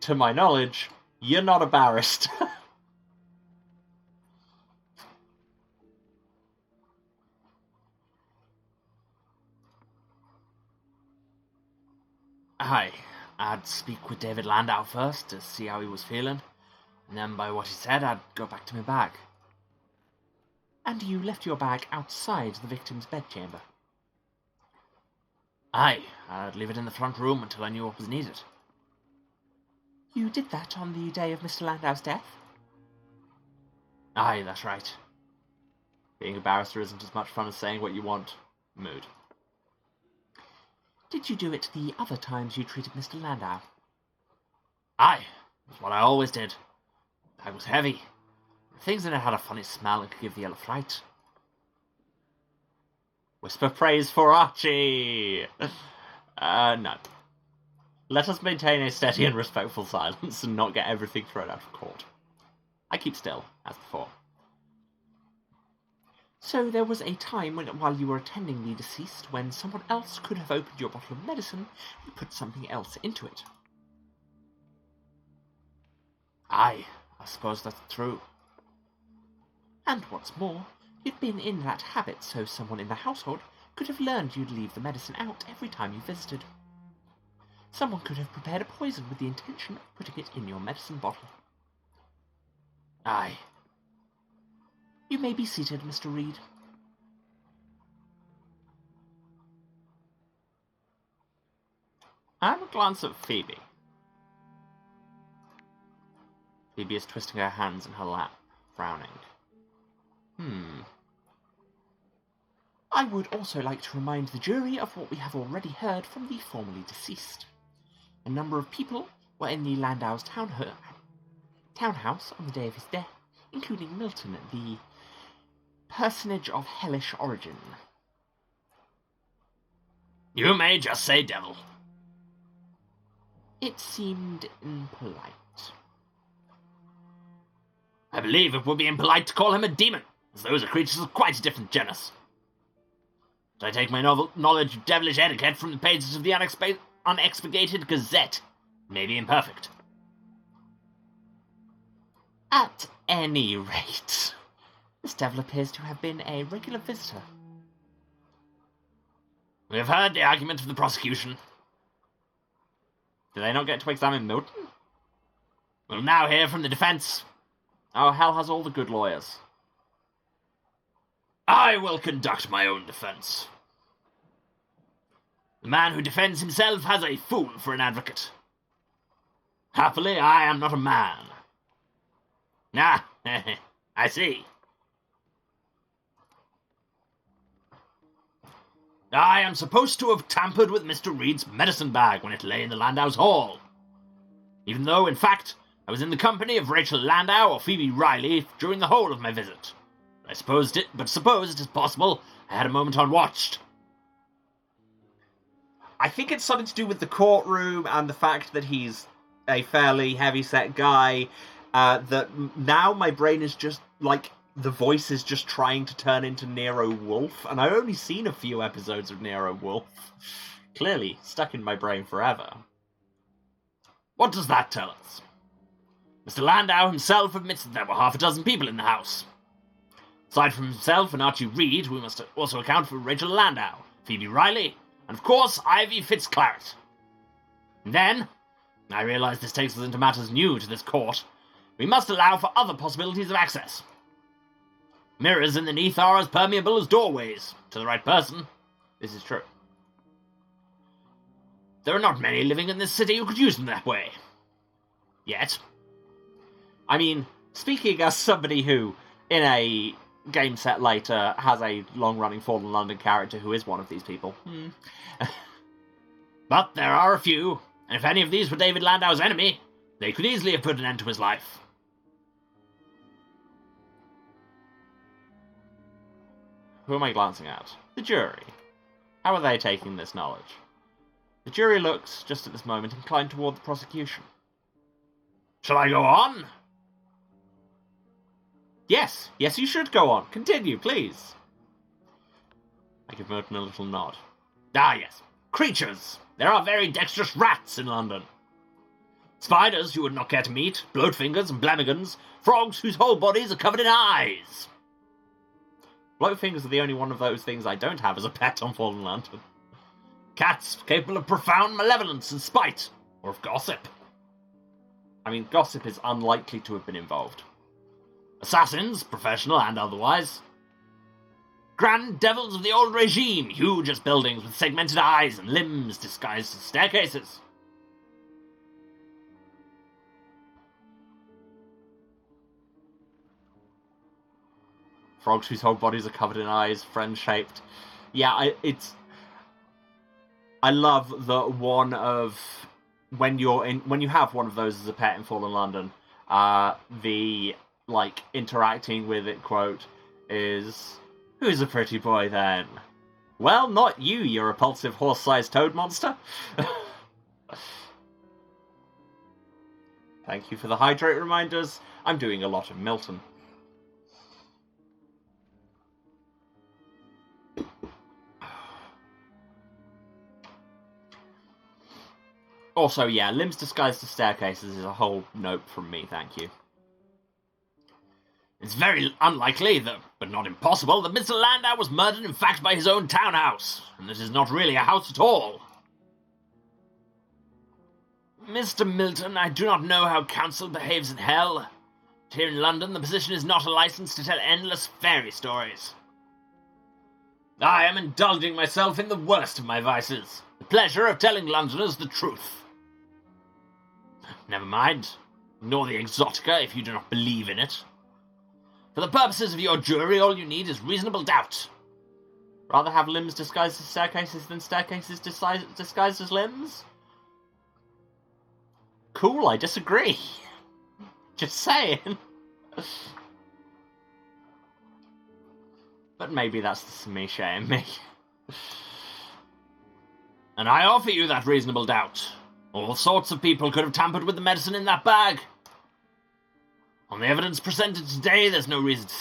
to my knowledge, you're not a barrister. Aye, I'd speak with David Landau first to see how he was feeling, and then by what he said, I'd go back to my bag. And you left your bag outside the victim's bedchamber? Aye, I'd leave it in the front room until I knew what was needed. You did that on the day of Mr. Landau's death? Aye, that's right. Being a barrister isn't as much fun as saying what you want. Mood. Did you do it the other times you treated Mr. Landau? Aye, that's what I always did. The bag was heavy. The things in it had a funny smell and could give the ill a fright. Whisper praise for Archie! No. Let us maintain a steady and respectful silence and not get everything thrown out of court. I keep still, as before. So there was a time while you were attending the deceased when someone else could have opened your bottle of medicine and put something else into it. Aye, I suppose that's true. And what's more, you'd been in that habit so someone in the household could have learned you'd leave the medicine out every time you visited. Someone could have prepared a poison with the intention of putting it in your medicine bottle. Aye. You may be seated, Mr. Reed. I have a glance at Phoebe. Phoebe is twisting her hands in her lap, frowning. I would also like to remind the jury of what we have already heard from the formerly deceased. A number of people were in the Landau's townhouse on the day of his death, including Milton, the personage of hellish origin. You may just say devil. It seemed impolite. I believe it would be impolite to call him a demon, as those are creatures of quite a different genus. I take my knowledge of devilish etiquette from the pages of the unexpurgated Gazette. Maybe imperfect. At any rate, this devil appears to have been a regular visitor. We have heard the argument of the prosecution. Do they not get to examine Milton? We'll now hear from the defence. Oh, hell has all the good lawyers. I will conduct my own defence. The man who defends himself has a fool for an advocate. Happily, I am not a man. Ah, I see. I am supposed to have tampered with Mr. Reed's medicine bag when it lay in the Landau's hall. Even though, in fact, I was in the company of Rachel Landau or Phoebe Riley during the whole of my visit. Suppose it is possible I had a moment unwatched. I think it's something to do with the courtroom and the fact that he's a fairly heavy-set guy, that now my brain is just, like, the voice is just trying to turn into Nero Wolfe, and I've only seen a few episodes of Nero Wolfe. Clearly, stuck in my brain forever. What does that tell us? Mr. Landau himself admits that there were half a dozen people in the house. Aside from himself and Archie Reed, we must also account for Rachel Landau, Phoebe Riley, and of course Ivy Fitzclarret. And then, I realise this takes us into matters new to this court, we must allow for other possibilities of access. Mirrors in the Neath are as permeable as doorways, to the right person. This is true. There are not many living in this city who could use them that way. Yet. I mean, speaking as somebody who, in a game set later, has a long-running Fallen London character who is one of these people. But there are a few, and if any of these were David Landau's enemy, they could easily have put an end to his life. Who am I glancing at? The jury. How are they taking this knowledge? The jury looks, just at this moment, inclined toward the prosecution. Shall I go on? Yes, you should go on. Continue, please. I give Merton a little nod. Ah, yes. Creatures. There are very dexterous rats in London. Spiders you would not care to meet, bloatfingers and blamigans, frogs whose whole bodies are covered in eyes. Bloatfingers are the only one of those things I don't have as a pet on Fallen Lantern. Cats capable of profound malevolence and spite, or of gossip. I mean, gossip is unlikely to have been involved. Assassins, professional and otherwise. Grand devils of the old regime, huge as buildings with segmented eyes and limbs disguised as staircases. Frogs whose whole bodies are covered in eyes, friend-shaped. Yeah, I love the one of when you have one of those as a pet in Fallen London. The interacting with it quote is, "Who's a pretty boy then?" "Well, not you, you repulsive horse-sized toad monster." Thank you for the hydrate reminders. I'm doing a lot of Milton. Also, yeah, limbs disguised as staircases is a whole note from me, thank you. It's very unlikely, but not impossible, that Mr. Landau was murdered in fact by his own townhouse, and this is not really a house at all. Mr. Milton, I do not know how counsel behaves in hell, but here in London the position is not a license to tell endless fairy stories. I am indulging myself in the worst of my vices, the pleasure of telling Londoners the truth. Never mind, ignore the exotica if you do not believe in it. For the purposes of your jury, all you need is reasonable doubt. Rather have limbs disguised as staircases than staircases disguised as limbs? Cool, I disagree. Just saying. But maybe that's the Samisha in me. And I offer you that reasonable doubt. All sorts of people could have tampered with the medicine in that bag. On the evidence presented today, there's no reason to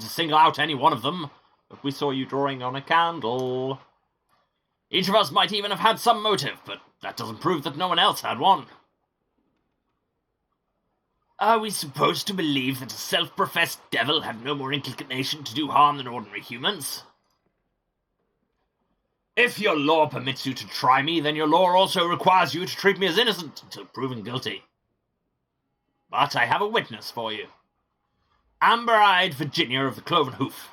single out any one of them. but we saw you drawing on a candle. Each of us might even have had some motive, but that doesn't prove that no one else had one. Are we supposed to believe that a self-professed devil had no more inclination to do harm than ordinary humans? If your law permits you to try me, then your law also requires you to treat me as innocent until proven guilty. But I have a witness for you. Amber-eyed Virginia of the Cloven Hoof.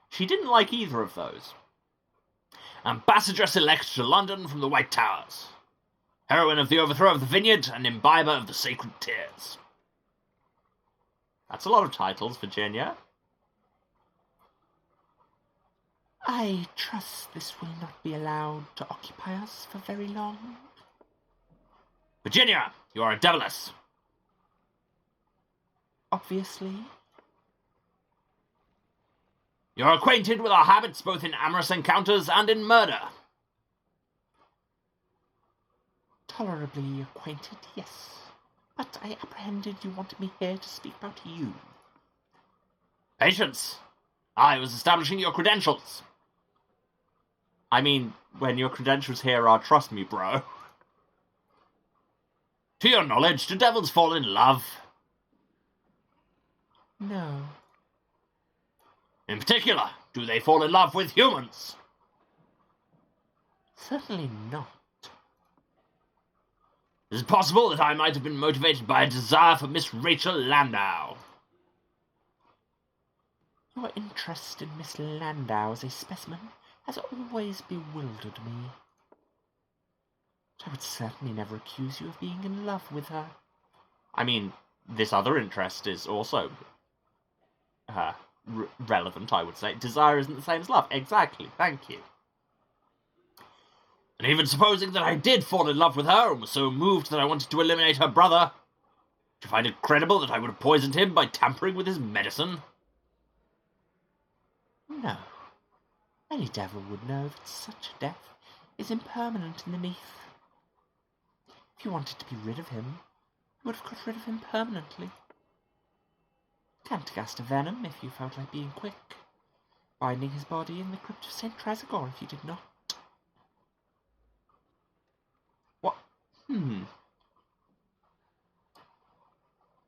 She didn't like either of those. Ambassadress-elect to London from the White Towers. Heroine of the overthrow of the Vineyard and imbiber of the sacred tears. That's a lot of titles, Virginia. I trust this will not be allowed to occupy us for very long. Virginia, you are a deviless. Obviously. You are acquainted with our habits both in amorous encounters and in murder. Tolerably acquainted, yes. But I apprehended you wanted me here to speak about you. Patience. I was establishing your credentials. I mean, when your credentials here are trust me, bro. To your knowledge, do devils fall in love? No. In particular, do they fall in love with humans? Certainly not. Is it possible that I might have been motivated by a desire for Miss Rachel Landau? Your interest in Miss Landau as a specimen has always bewildered me. I would certainly never accuse you of being in love with her. I mean, this other interest is also relevant, I would say. Desire isn't the same as love. Exactly, thank you. And even supposing that I did fall in love with her and was so moved that I wanted to eliminate her brother, do you find it credible that I would have poisoned him by tampering with his medicine? No. Any devil would know that such a death is impermanent in the neath. If you wanted to be rid of him, you would have got rid of him permanently. Cantagaster venom, if you felt like being quick. Binding his body in the crypt of St. Tresegor, if you did not. What?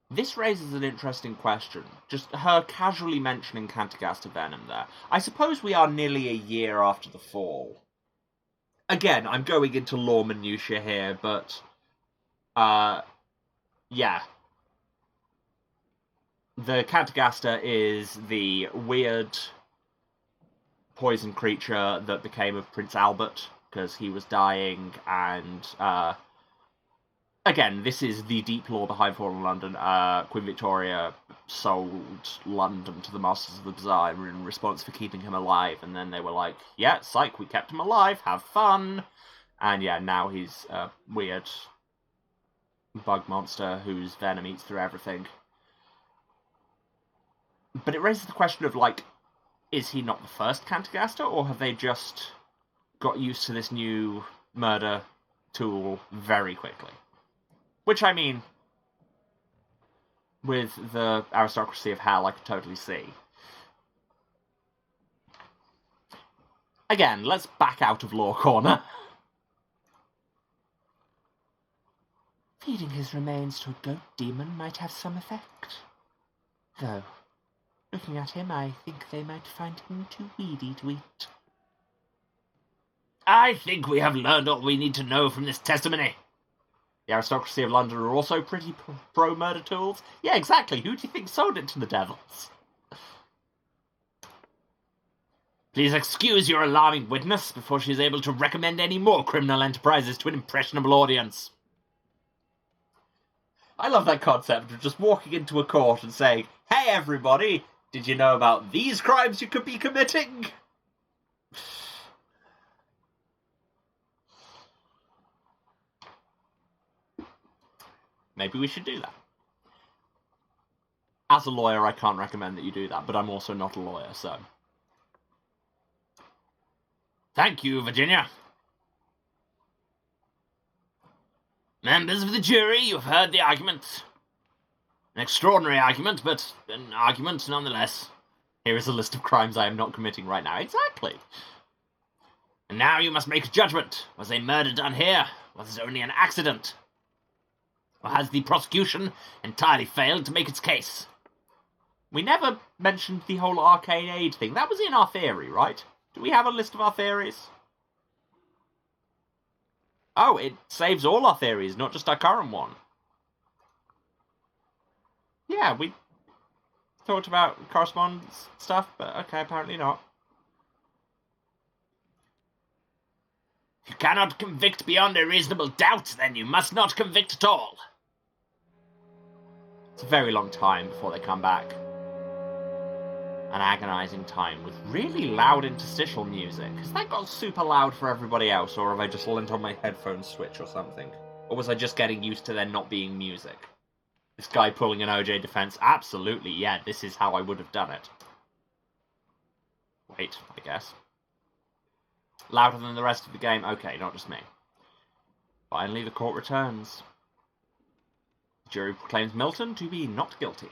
This raises an interesting question. Just her casually mentioning Cantagaster venom there. I suppose we are nearly a year after the fall. Again, I'm going into lore minutiae here, but... yeah. The Cantagaster is the weird poison creature that became of Prince Albert, because he was dying, and, again, this is the deep lore behind Fallen London. Queen Victoria sold London to the Masters of the Bazaar in response for keeping him alive, and then they were like, yeah, psych, we kept him alive, have fun. And yeah, now he's a weird bug monster whose venom eats through everything. But it raises the question of, like, is he not the first Cantagaster, or have they just got used to this new murder tool very quickly? Which, I mean, with the aristocracy of hell, I could totally see. Again, let's back out of Lore Corner. Feeding his remains to a goat demon might have some effect. Though, looking at him, I think they might find him too weedy to eat. I think we have learned all we need to know from this testimony. The aristocracy of London are also pretty pro-murder tools. Yeah, exactly. Who do you think sold it to the devils? Please excuse your alarming witness before she is able to recommend any more criminal enterprises to an impressionable audience. I love that concept of just walking into a court and saying, hey everybody, did you know about these crimes you could be committing? Maybe we should do that. As a lawyer, I can't recommend that you do that, but I'm also not a lawyer, so... Thank you, Virginia. Members of the jury, you have heard the argument. An extraordinary argument, but an argument nonetheless. Here is a list of crimes I am not committing right now. Exactly. And now you must make a judgment. Was a murder done here? Was it only an accident? Or has the prosecution entirely failed to make its case? We never mentioned the whole arcane aid thing. That was in our theory, right? Do we have a list of our theories? Oh, it saves all our theories, not just our current one. Yeah, we talked about correspondence stuff, but okay, apparently not. If you cannot convict beyond a reasonable doubt, then you must not convict at all. It's a very long time before they come back. An agonising time with really loud interstitial music. Has that got super loud for everybody else, or have I just lent on my headphone switch or something? Or was I just getting used to there not being music? This guy pulling an OJ defense, absolutely, yeah, this is how I would have done it. Wait, I guess. Louder than the rest of the game? Okay, not just me. Finally, the court returns. The jury proclaims Milton to be not guilty.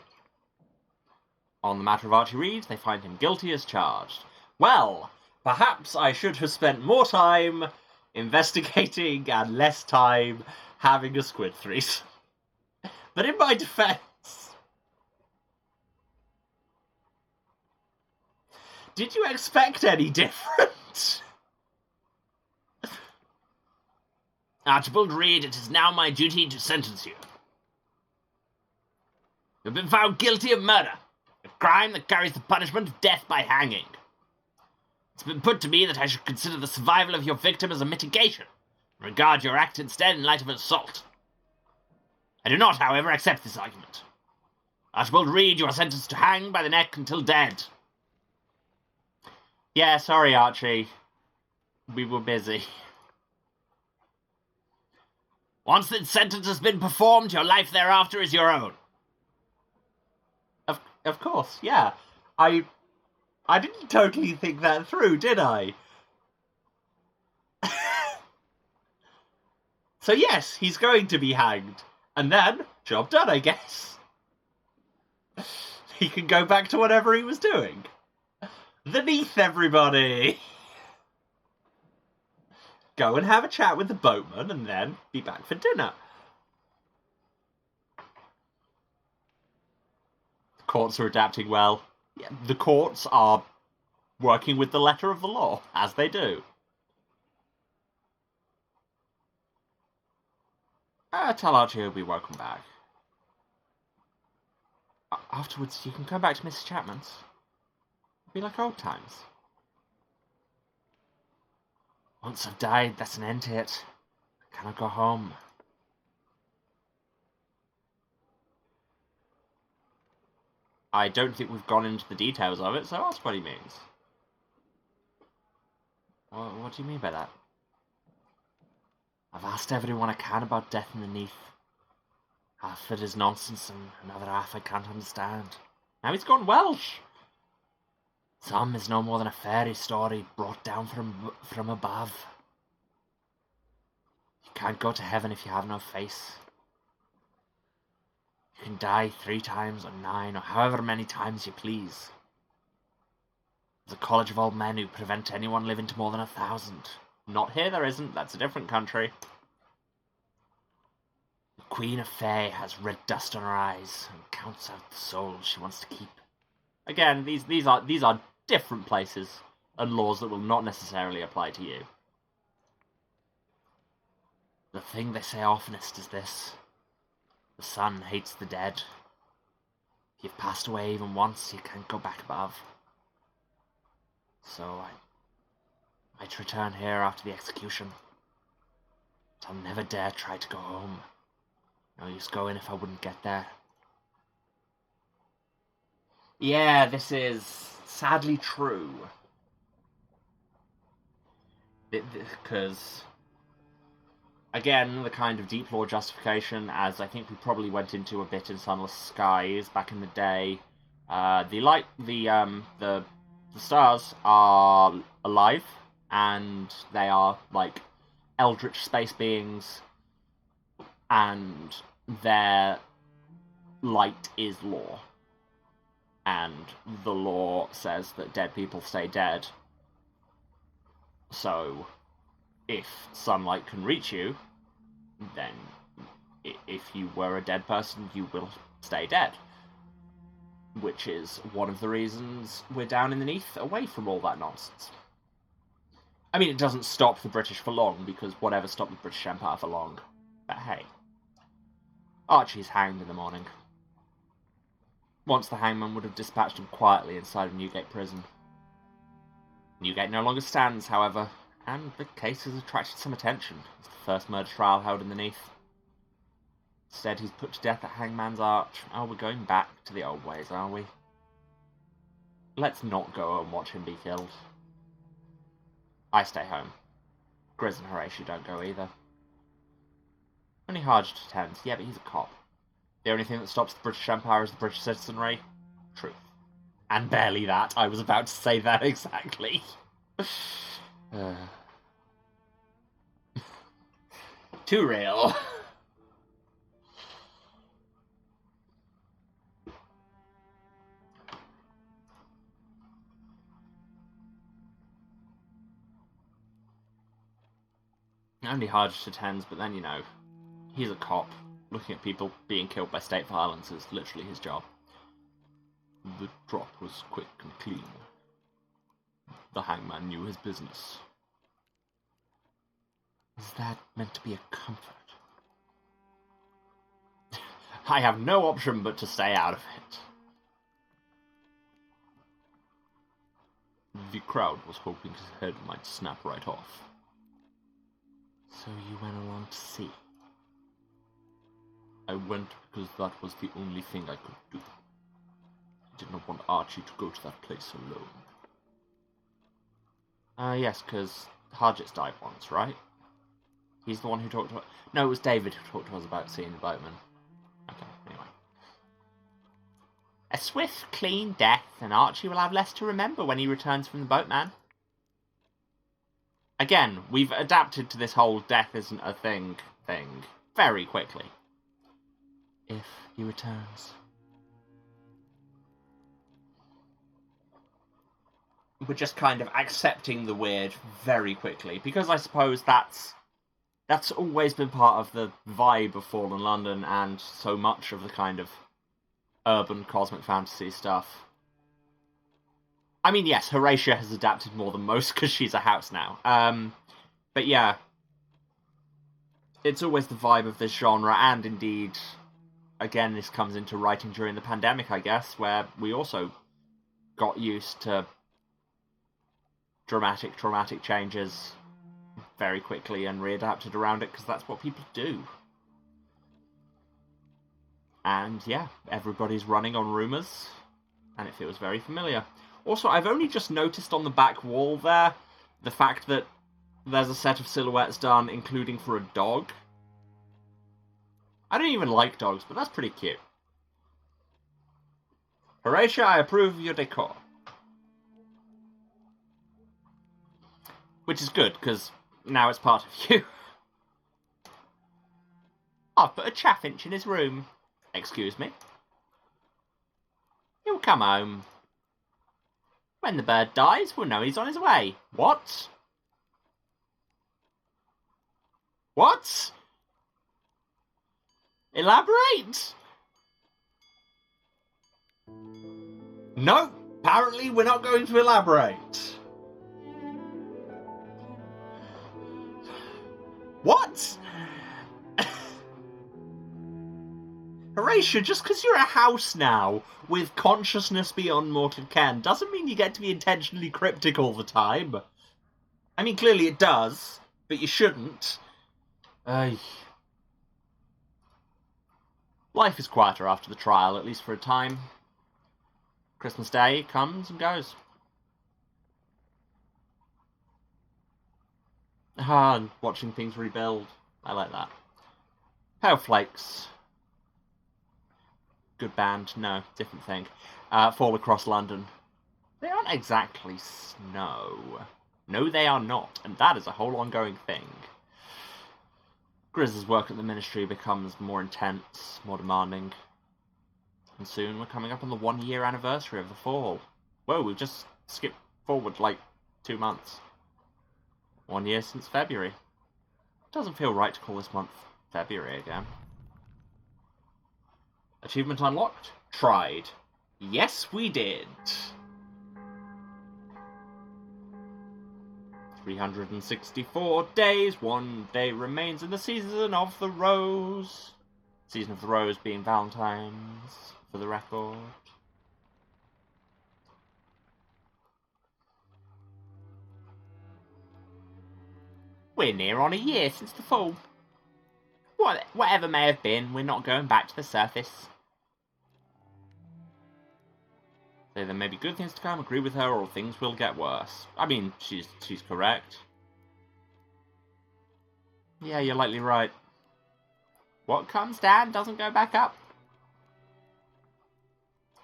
On the matter of Archie Reed, they find him guilty as charged. Well, perhaps I should have spent more time investigating and less time having a squid threesome. But in my defense, did you expect any different? Archibald Reed, it is now my duty to sentence you. You have been found guilty of murder, a crime that carries the punishment of death by hanging. It's been put to me that I should consider the survival of your victim as a mitigation, and regard your act instead in light of an assault. I do not, however, accept this argument. Archibald Reed, you are sentenced to hang by the neck until dead. Yeah, sorry, Archie. We were busy. Once the sentence has been performed, your life thereafter is your own. Of course, yeah. I didn't totally think that through, did I? So yes, he's going to be hanged. And then, job done, I guess. He can go back to whatever he was doing. The Neath, everybody! Go and have a chat with the boatman and then be back for dinner. The courts are adapting well. Yeah, the courts are working with the letter of the law, as they do. Tell Archie he'll be welcome back. Afterwards, you can come back to Mrs. Chapman's. It'll be like old times. Once I've died, that's an end to it. I cannot go home. I don't think we've gone into the details of it, so ask what he means. What do you mean by that? I've asked everyone I can about death and the Neath. Half of it is nonsense, and another half I can't understand. Now he's gone Welsh! Some is no more than a fairy story brought down from above. You can't go to heaven if you have no face. You can die 3 times or 9 or however many times you please. There's a college of old men who prevent anyone living to more than 1,000. Not here there isn't, that's a different country. The Queen of Fae has red dust on her eyes and counts out the souls she wants to keep. Again, these are different places and laws that will not necessarily apply to you. The thing they say oftenest is this: the sun hates the dead. If you've passed away even once, you can't go back above. So I might return here after the execution, but I'll never dare try to go home. No use going if I wouldn't get there. Yeah, this is sadly true. Because, again, the kind of deep lore justification, as I think we probably went into a bit in Sunless Skies back in the day, the stars are alive, and they are, like, eldritch space beings, and their light is law. and the law says that dead people stay dead. So, if sunlight can reach you, then if you were a dead person, you will stay dead. Which is one of the reasons we're down in the Neath, away from all that nonsense. I mean, it doesn't stop the British for long, because whatever stopped the British Empire for long. But hey. Archie's hanged in the morning. Once the hangman would have dispatched him quietly inside of Newgate prison. Newgate no longer stands, however, and the case has attracted some attention. It's the first murder trial held in the Neath. Instead, he's put to death at Hangman's Arch. Oh, we're going back to the old ways, are we? Let's not go and watch him be killed. I stay home. Grizz and Horatio don't go either. Only Harge attends. Yeah, but he's a cop. The only thing that stops the British Empire is the British citizenry. Truth. And barely that. I was about to say that exactly. Too real. Only Harge attends, but then, you know, he's a cop. Looking at people being killed by state violence is literally his job. The drop was quick and clean. The hangman knew his business. Is that meant to be a comfort? I have no option but to stay out of it. The crowd was hoping his head might snap right off. So you went along to see? I went because that was the only thing I could do. I did not want Archie to go to that place alone. Yes, because Hargett's died once, right? He's the one who talked to us. No, it was David who talked to us about seeing the boatman. Okay, anyway. A swift, clean death, and Archie will have less to remember when he returns from the boatman. Again, we've adapted to this whole death isn't a thing very quickly. If he returns. We're just kind of accepting the weird very quickly, because I suppose that's always been part of the vibe of Fallen London and so much of the kind of urban cosmic fantasy stuff. I mean, yes, Horatia has adapted more than most because she's a house now. But yeah, it's always the vibe of this genre, and indeed, again, this comes into writing during the pandemic, I guess, where we also got used to dramatic, traumatic changes very quickly and readapted around it, because that's what people do. And yeah, everybody's running on rumours, and it feels very familiar. Also, I've only just noticed on the back wall there the fact that there's a set of silhouettes done, including for a dog. I don't even like dogs, but that's pretty cute. Horatia, I approve of your decor. Which is good, because now it's part of you. I've put a chaffinch in his room. Excuse me. He'll come home. When the bird dies, we'll know he's on his way. What? What? Elaborate? No, apparently we're not going to elaborate. What? Horatio, just because you're a house now with consciousness beyond mortal ken doesn't mean you get to be intentionally cryptic all the time. I mean, clearly it does, but you shouldn't. Life is quieter after the trial, at least for a time. Christmas Day comes and goes. And watching things rebuild. I like that. Pale Flakes. Good band. No, different thing. Fall Across London. They aren't exactly snow. No, they are not. And that is a whole ongoing thing. Grizz's work at the Ministry becomes more intense, more demanding. And soon we're coming up on the 1-year anniversary of the fall. Whoa, we've just skipped forward like 2 months. 1 year since February. Doesn't feel right to call this month February again. Achievement unlocked? Tried. Yes, we did. 364 days, 1 day remains in the season of the rose. Season of the rose being Valentine's, for the record. We're near on a year since the fall. Whatever may have been, we're not going back to the surface. So there may be good things to come, agree with her, or things will get worse. I mean, she's correct. Yeah, you're likely right. What comes down doesn't go back up.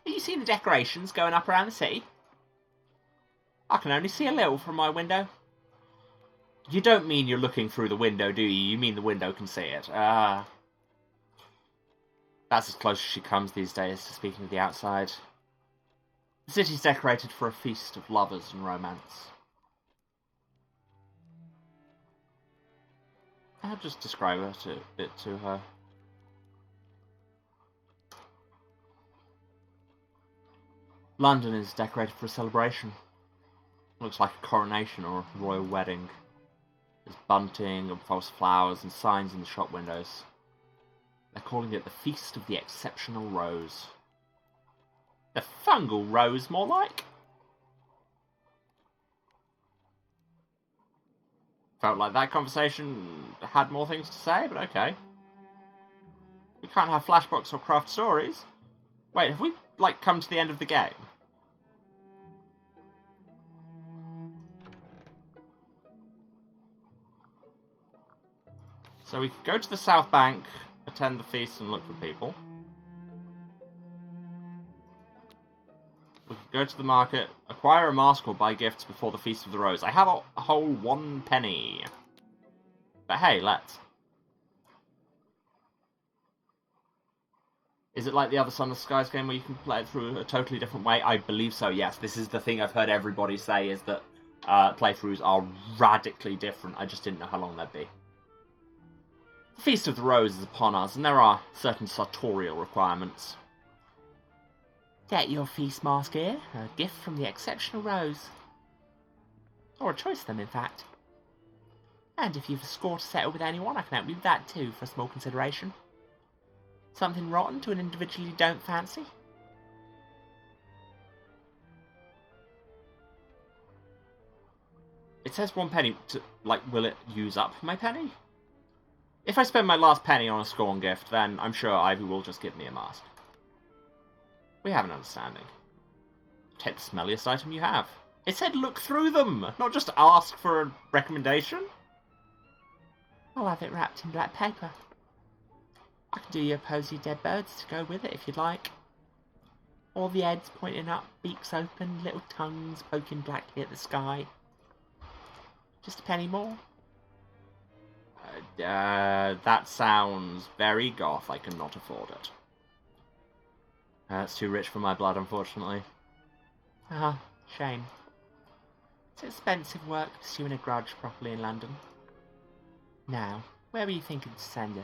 Have you seen the decorations going up around the city? I can only see a little from my window. You don't mean you're looking through the window, do you? You mean the window can see it. That's as close as she comes these days to speaking of the outside. The city's decorated for a feast of lovers and romance. I'll just describe it to her. London is decorated for a celebration. Looks like a coronation or a royal wedding. There's bunting and false flowers and signs in the shop windows. They're calling it the Feast of the Exceptional Rose. The fungal rose, more like. Felt like that conversation had more things to say, but okay. We can't have flashbacks or craft stories. Wait, have we, come to the end of the game? So we could go to the South Bank, attend the feast and look for people. We could go to the market, acquire a mask or buy gifts before the Feast of the Rose. I have a whole 1 penny. But hey, let's. Is it like the other Son of Skies game where you can play it through a totally different way? I believe so, yes. This is the thing I've heard everybody say, is that playthroughs are radically different. I just didn't know how long they'd be. The Feast of the Rose is upon us, and there are certain sartorial requirements. Get your feast mask here, a gift from the Exceptional Rose. Or a choice of them, in fact. And if you've a score to settle with anyone, I can help you with that too, for a small consideration. Something rotten to an individual you don't fancy? It says 1 penny. Will it use up my penny? If I spend my last penny on a scorn gift, then I'm sure Ivy will just give me a mask. We have an understanding. Take the smelliest item you have. It said look through them, not just ask for a recommendation. I'll have it wrapped in black paper. I can do you a posy dead birds to go with it if you'd like. All the heads pointing up, beaks open, little tongues poking blackly at the sky. Just a penny more. That sounds very goth. I cannot afford it. It's too rich for my blood, unfortunately. Ah, shame. It's expensive work pursuing a grudge properly in London. Now, where were you thinking to send it?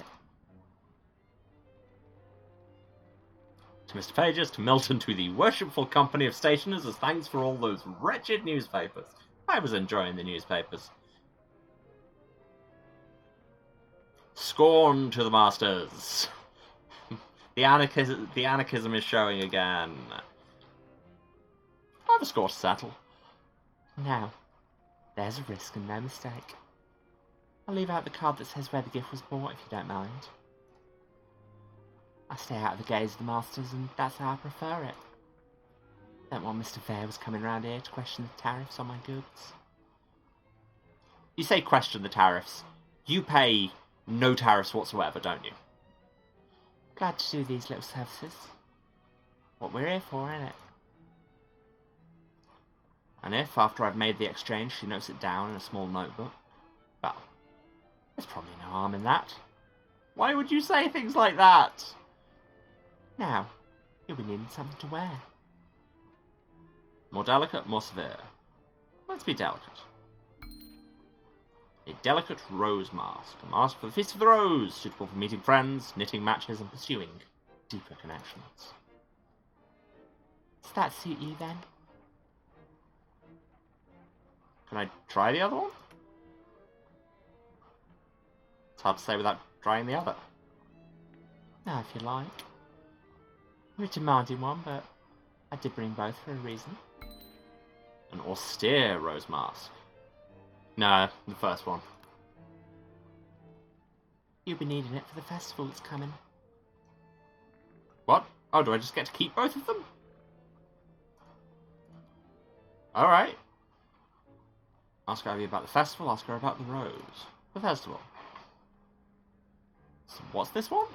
To Mr. Pages, to Milton, to the worshipful company of stationers, as thanks for all those wretched newspapers. I was enjoying the newspapers. Scorn to the masters. The anarchism is showing again. I have a score to settle. Now, there's a risk and no mistake. I'll leave out the card that says where the gift was bought, if you don't mind. I stay out of the gaze of the masters, and that's how I prefer it. Don't want Mr. Fair was coming round here to question the tariffs on my goods. You say question the tariffs. You pay no tariffs whatsoever, don't you? Glad to do these little services. What we're here for, ain't it? And if, after I've made the exchange, she notes it down in a small notebook, well, there's probably no harm in that. Why would you say things like that? Now, You'll be needing something to wear. More delicate, more severe. Let's be delicate. A delicate rose mask. A mask for the Feast of the Rose, suitable for meeting friends, knitting matches, and pursuing deeper connections. Does that suit you, then? Can I try the other one? It's hard to say without trying the other. Now, if you like. You're a demanding one, but I did bring both for a reason. An austere rose mask. No, the first one. You'll be needing it for the festival that's coming. What? Oh, do I just get to keep both of them? Alright. Ask Ivy about the festival, ask her about the rose. The festival. So what's this one?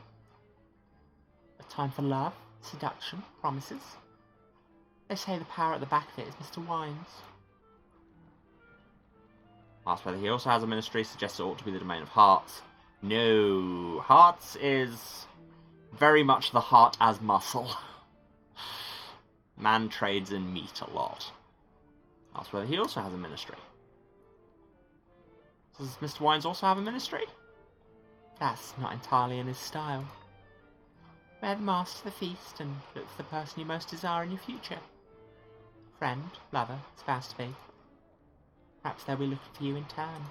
A time for love, seduction, promises. They say the power at the back of it is Mr. Wines. Ask whether he also has a ministry, suggests it ought to be the domain of hearts. No. Hearts is very much the heart as muscle. Man trades in meat a lot. Ask whether he also has a ministry. Does Mr. Wines also have a ministry? That's not entirely in his style. Wear the mask to the feast and look for the person you most desire in your future. Friend, lover, spouse-to-be. Perhaps they'll be looking for you in turn.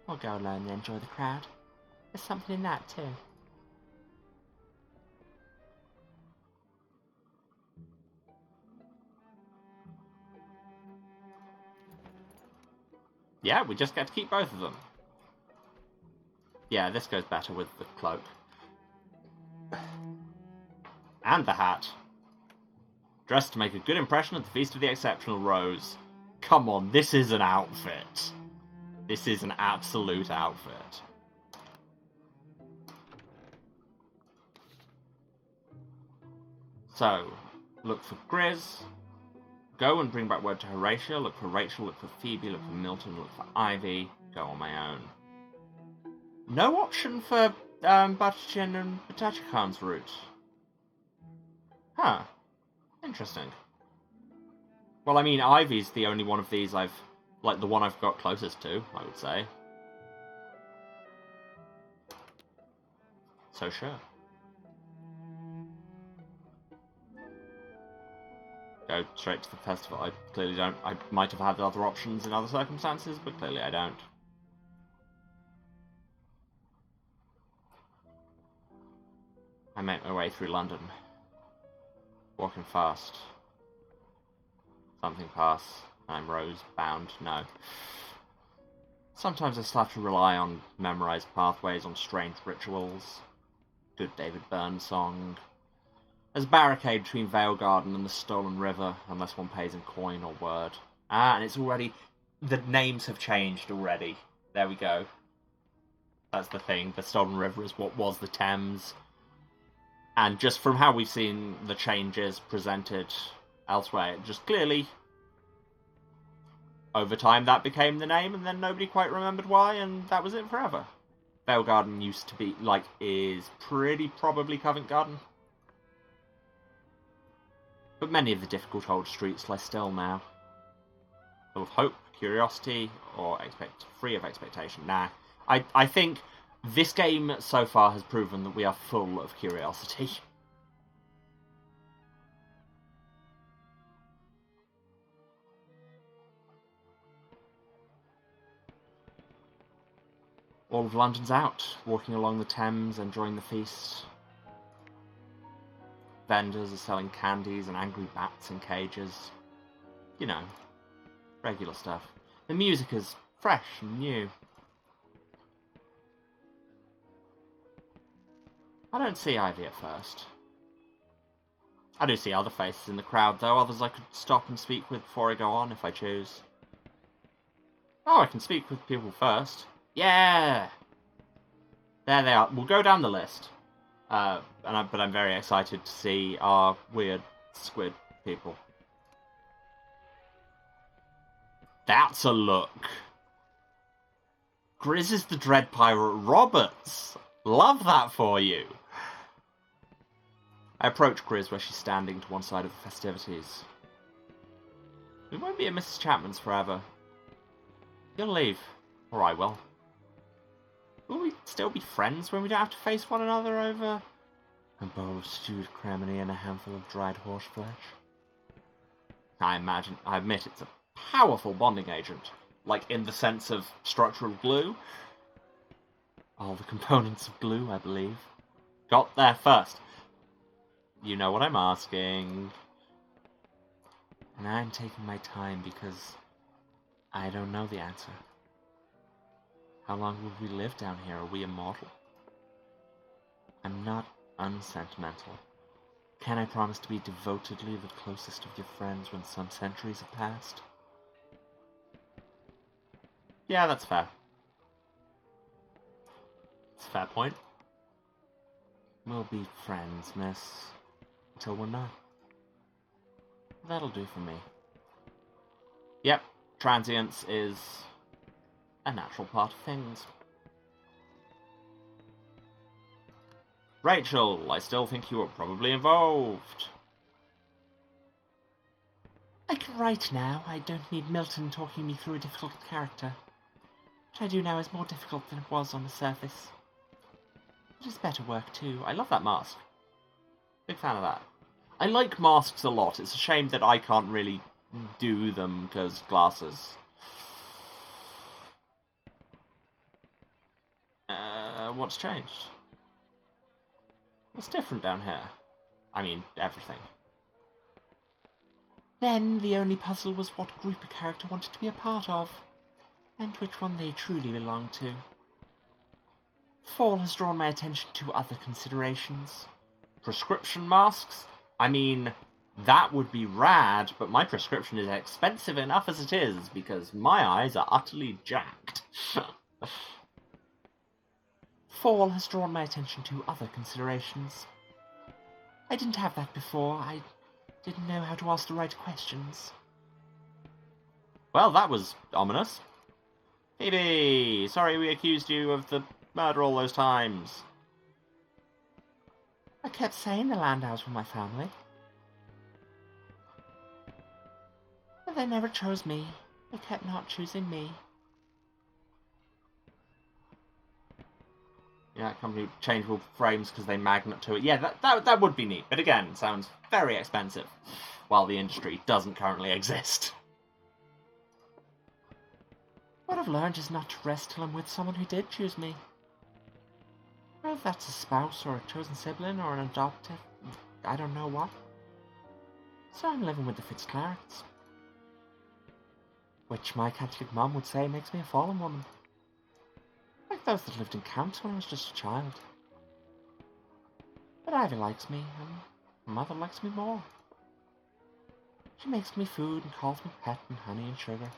Or go alone and enjoy the crowd. There's something in that too. Yeah, we just get to keep both of them. Yeah, this goes better with the cloak. And the hat. Dressed to make a good impression at the Feast of the Exceptional Rose. Come on, this is an outfit. This is an absolute outfit. So, look for Grizz. Go and bring back word to Horatio. Look for Rachel, look for Phoebe, look for Milton, look for Ivy. Go on my own. No option for Butterchin and Batachikan's route. Huh. Interesting. Well, I mean, Ivy's the only one of these I've... like, the one I've got closest to, I would say. So, sure. Go straight to the festival. I clearly don't. I might have had other options in other circumstances, but clearly I don't. I make my way through London. Walking fast. Something pass. I'm rose-bound. No. Sometimes I still have to rely on memorised pathways, on strange rituals. Good David Byrne song. There's a barricade between Vale Garden and the Stolen River, unless one pays in coin or word. Ah, and it's already... the names have changed already. There we go. That's the thing. The Stolen River is what was the Thames. And just from how we've seen the changes presented elsewhere, just clearly, over time that became the name, and then nobody quite remembered why, and that was it forever. Vale Garden used to be, like, is pretty probably Covent Garden. But many of the difficult old streets lie still now. Full of hope, curiosity, or free of expectation. Nah, I think this game so far has proven that we are full of curiosity. All of London's out, walking along the Thames, enjoying the feast. Vendors are selling candies and angry bats in cages. You know, regular stuff. The music is fresh and new. I don't see Ivy at first. I do see other faces in the crowd, though, others I could stop and speak with before I go on, if I choose. Oh, I can speak with people first. Yeah! There they are. We'll go down the list. But I'm very excited to see our weird squid people. That's a look. Grizz is the Dread Pirate Roberts. Love that for you. I approach Grizz where she's standing to one side of the festivities. We won't be at Mrs. Chapman's forever. You'll leave. Or I will. Will we still be friends when we don't have to face one another over a bowl of stewed cremini and a handful of dried horse flesh? I admit it's a powerful bonding agent. Like, in the sense of structural glue. All the components of glue, I believe. Got there first. You know what I'm asking. And I'm taking my time because I don't know the answer. How long will we live down here? Are we immortal? I'm not unsentimental. Can I promise to be devotedly the closest of your friends when some centuries have passed? Yeah, that's fair. It's a fair point. We'll be friends, miss. Until we're not. That'll do for me. Yep, transience is a natural part of things. Rachel, I still think you were probably involved. I can write now. I don't need Milton talking me through a difficult character. What I do now is more difficult than it was on the surface. It is better work, too. I love that mask. Big fan of that. I like masks a lot. It's a shame that I can't really do them because glasses. What's changed? What's different down here? I mean, everything. Then the only puzzle was what group a character wanted to be a part of, and which one they truly belonged to. Fall has drawn my attention to other considerations. Prescription masks? I mean, that would be rad, but my prescription is expensive enough as it is, because my eyes are utterly jacked. Fall has drawn my attention to other considerations. I didn't have that before. I didn't know how to ask the right questions. Well, that was ominous. Phoebe, sorry we accused you of the murder all those times. I kept saying the Landows were my family. But they never chose me. They kept not choosing me. Yeah, company changeable frames because they magnet to it. Yeah, that would be neat. But again, sounds very expensive. While the industry doesn't currently exist. What I've learned is not to rest till I'm with someone who did choose me. Whether that's a spouse or a chosen sibling or an adoptive, I don't know what. So I'm living with the Fitzclarets. Which my Catholic mum would say makes me a fallen woman. Like those that lived in camps when I was just a child. But Ivy likes me, and Mother likes me more. She makes me food and calls me pet and honey and sugar.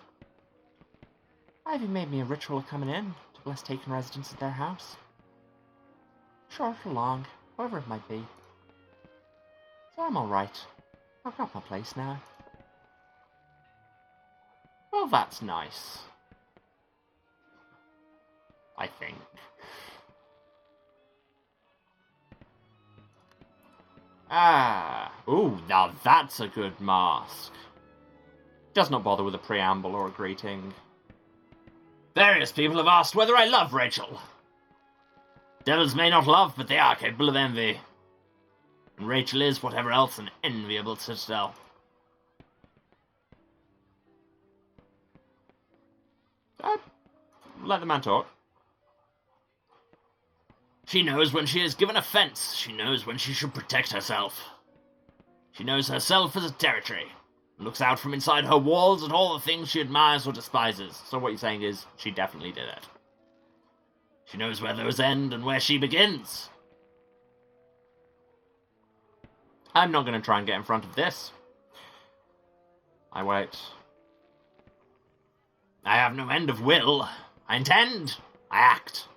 Ivy made me a ritual of coming in to bless taking residence at their house. Short or long, whatever it might be. So I'm alright. I've got my place now. Well, that's nice. I think. Ooh, now that's a good mask. Does not bother with a preamble or a greeting. Various people have asked whether I love Rachel. Devils may not love, but they are capable of envy. And Rachel is, whatever else, an enviable citadel. Let the man talk. She knows when she is given offence. She knows when she should protect herself. She knows herself as a territory, and looks out from inside her walls at all the things she admires or despises. So what you're saying is, she definitely did it. She knows where those end and where she begins. I'm not going to try and get in front of this. I wait. I have no end of will. I intend. I act.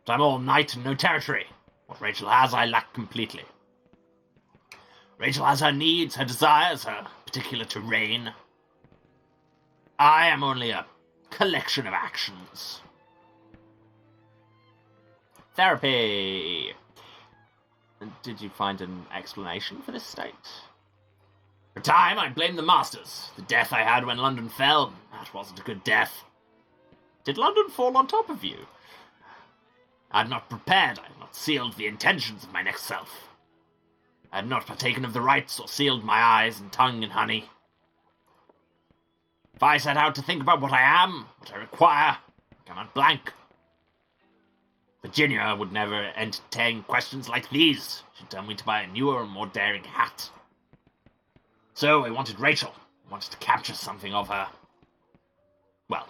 But I'm all night and no territory. What Rachel has, I lack completely. Rachel has her needs, her desires, her particular terrain. I am only a collection of actions. Therapy. And did you find an explanation for this state? For a time, I blamed the masters. The death I had when London fell, that wasn't a good death. Did London fall on top of you? I had not prepared, I had not sealed the intentions of my next self. I had not partaken of the rites or sealed my eyes and tongue in honey. If I set out to think about what I am, what I require, I cannot blank. Virginia would never entertain questions like these. She'd tell me to buy a newer and more daring hat. So I wanted Rachel. I wanted to capture something of her. Well,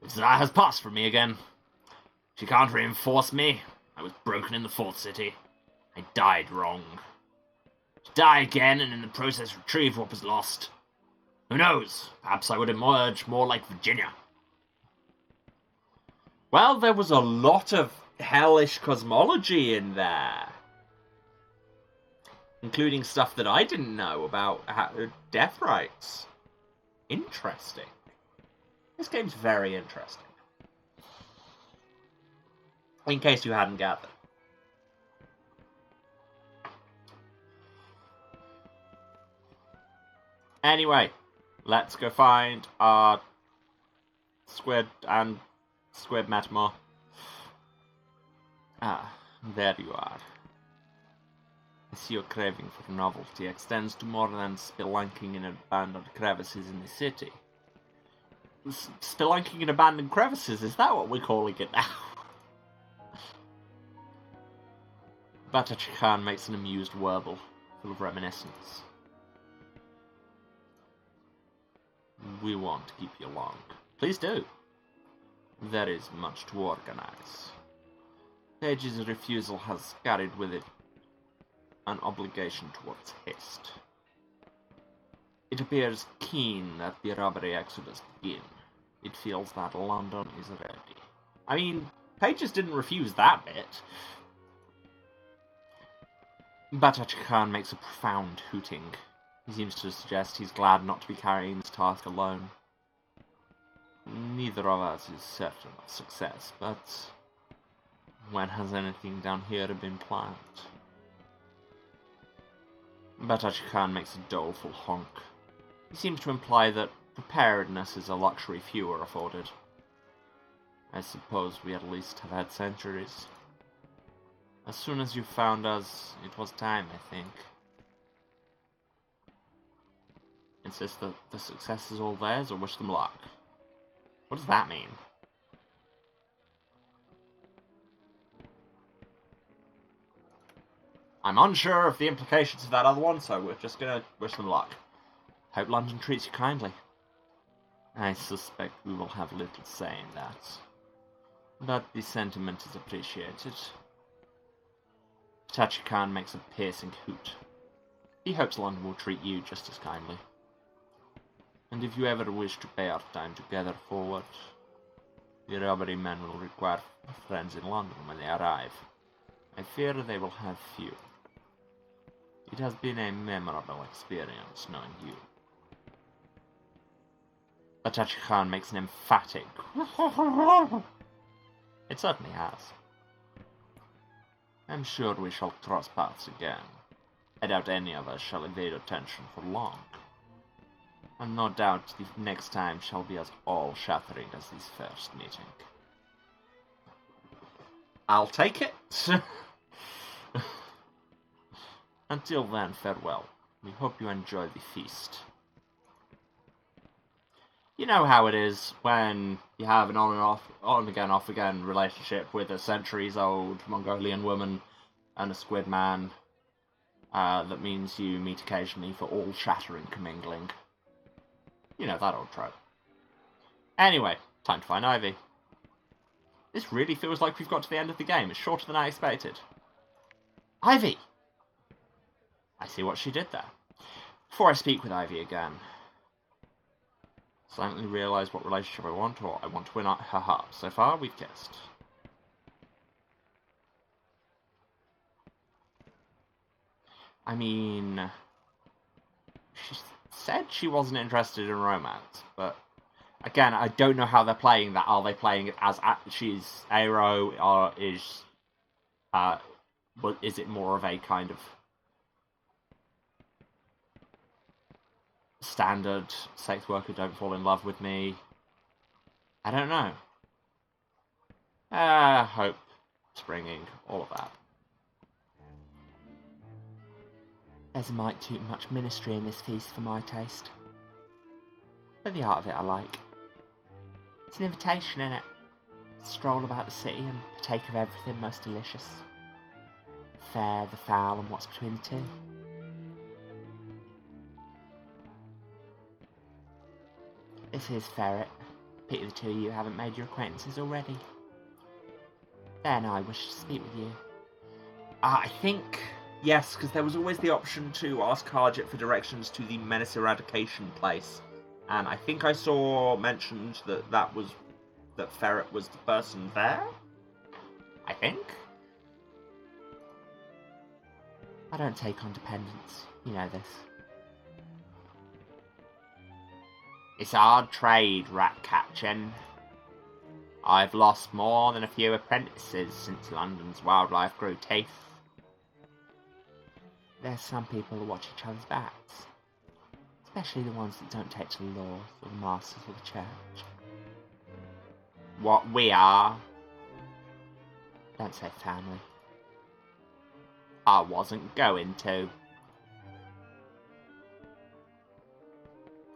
the desire has passed from me again. She can't reinforce me. I was broken in the fourth city. I died wrong. To die again and in the process retrieve what was lost. Who knows? Perhaps I would emerge more like Virginia. Well, there was a lot of hellish cosmology in there. Including stuff that I didn't know about death rites. Interesting. This game's very interesting. In case you hadn't gathered. Anyway, let's go find our squid and squid metamor. Ah, there you are. I see your craving for novelty extends to more than spelunking in abandoned crevices in the city. Spelunking in abandoned crevices, is that what we're calling it now? Batachi Khan makes an amused warble, full of reminiscence. We won't keep you long. Please do. There is much to organize. Page's refusal has carried with it an obligation towards haste. It appears keen that the robbery exodus begin. It feels that London is ready. I mean, Pages didn't refuse that bit. Batachi Khan makes a profound hooting. He seems to suggest he's glad not to be carrying this task alone. Neither of us is certain of success, but when has anything down here been planned? Batachi Khan makes a doleful honk. He seems to imply that preparedness is a luxury few are afforded. I suppose we at least have had centuries. As soon as you found us, it was time, I think. Insist that the success is all theirs, or wish them luck? What does that mean? I'm unsure of the implications of that other one, so we're just gonna wish them luck. Hope London treats you kindly. I suspect we will have little say in that. But the sentiment is appreciated. Batachi Khan makes a piercing hoot. He hopes London will treat you just as kindly. And if you ever wish to pay our time together forward, the robbery men will require friends in London when they arrive. I fear they will have few. It has been a memorable experience knowing you. Batachi Khan makes an emphatic It certainly has. I'm sure we shall cross paths again. I doubt any of us shall evade attention for long. And no doubt the next time shall be as all-shattering as this first meeting. I'll take it. Until then, farewell. We hope you enjoy the feast. You know how it is when you have an on-again, off-again relationship with a centuries-old Mongolian woman and a squid man. That means you meet occasionally for all-shattering commingling. You know, that old trope. Anyway, time to find Ivy. This really feels like we've got to the end of the game. It's shorter than I expected. Ivy! I see what she did there. Before I speak with Ivy again, silently realise what relationship I want, or I want to win her heart. So far, we've kissed. I mean, she said she wasn't interested in romance, but again, I don't know how they're playing that. Are they playing it as she's Aero, or is but is it more of a kind of standard sex worker don't fall in love with me? I don't know. Hope, springing, all of that. There's a mite too much ministry in this feast for my taste. But the art of it I like. It's an invitation, innit? Stroll about the city and partake of everything most delicious. The fair, the foul, and what's between the two. This is Ferret. Pity the two of you haven't made your acquaintances already. Then I wish to speak with you. I think yes, because there was always the option to ask Harjit for directions to the menace eradication place, and I think I saw mentioned that Ferret was the person there. I think. I don't take on dependents. You know this. It's hard trade, rat catching. I've lost more than a few apprentices since London's wildlife grew teeth. There's some people who watch each other's backs. Especially the ones that don't take to the laws or the masters or the church. What we are. Don't say family. I wasn't going to.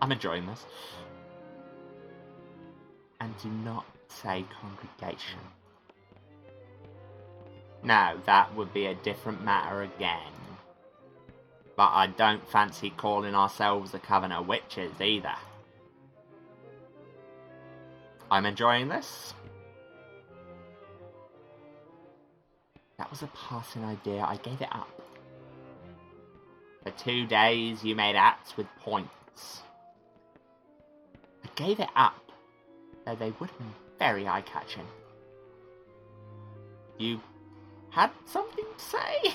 I'm enjoying this. And do not say congregation. Now, that would be a different matter again. But I don't fancy calling ourselves the Coven of Witches either. I'm enjoying this. That was a passing idea. I gave it up. For 2 days, you made acts with points. I gave it up, though they would have been very eye-catching. You had something to say?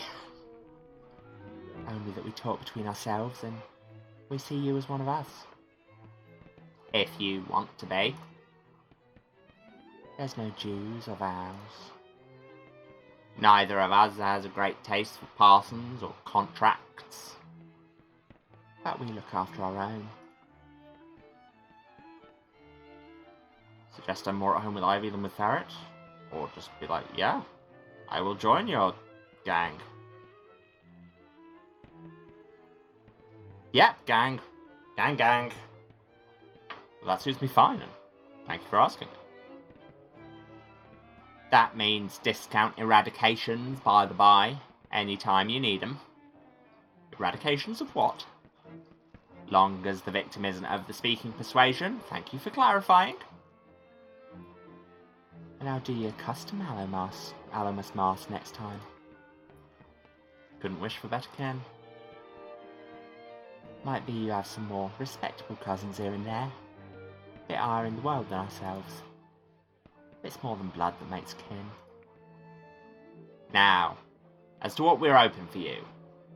Only that we talk between ourselves and we see you as one of us. If you want to be. There's no dues or vows. Neither of us has a great taste for parsons or contracts. But we look after our own. Suggest I'm more at home with Ivy than with Ferret? Or just be like, yeah, I will join your gang. Yep, gang. Gang. Well, that suits me fine, and thank you for asking. That means discount eradications, by the by, anytime you need them. Eradications of what? Long as the victim isn't of the speaking persuasion, thank you for clarifying. And I'll do your custom Alamus mask next time. Couldn't wish for better, Ken. Might be you have some more respectable cousins here and there. A bit higher in the world than ourselves. It's more than blood that makes kin. Now, as to what we're open for you.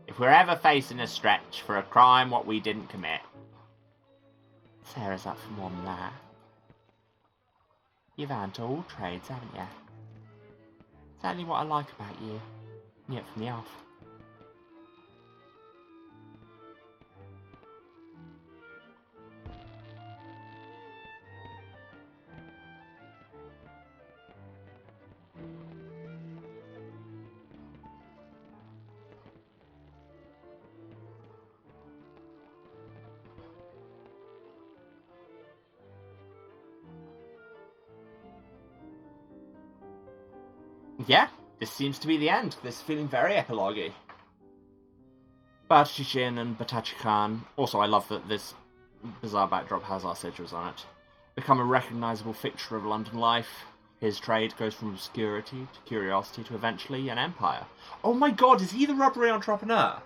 If we're ever facing a stretch for a crime what we didn't commit. Sarah's up for more than that. You've earned all trades, haven't you? Exactly what I like about you. Knew it from the off. Yeah, this seems to be the end. This is feeling very epilogue-y. Batachin and Batachan. Also, I love that this bizarre backdrop has our sigils on it. Become a recognisable fixture of London life. His trade goes from obscurity to curiosity to eventually an empire. Oh my god, is he the rubbery entrepreneur?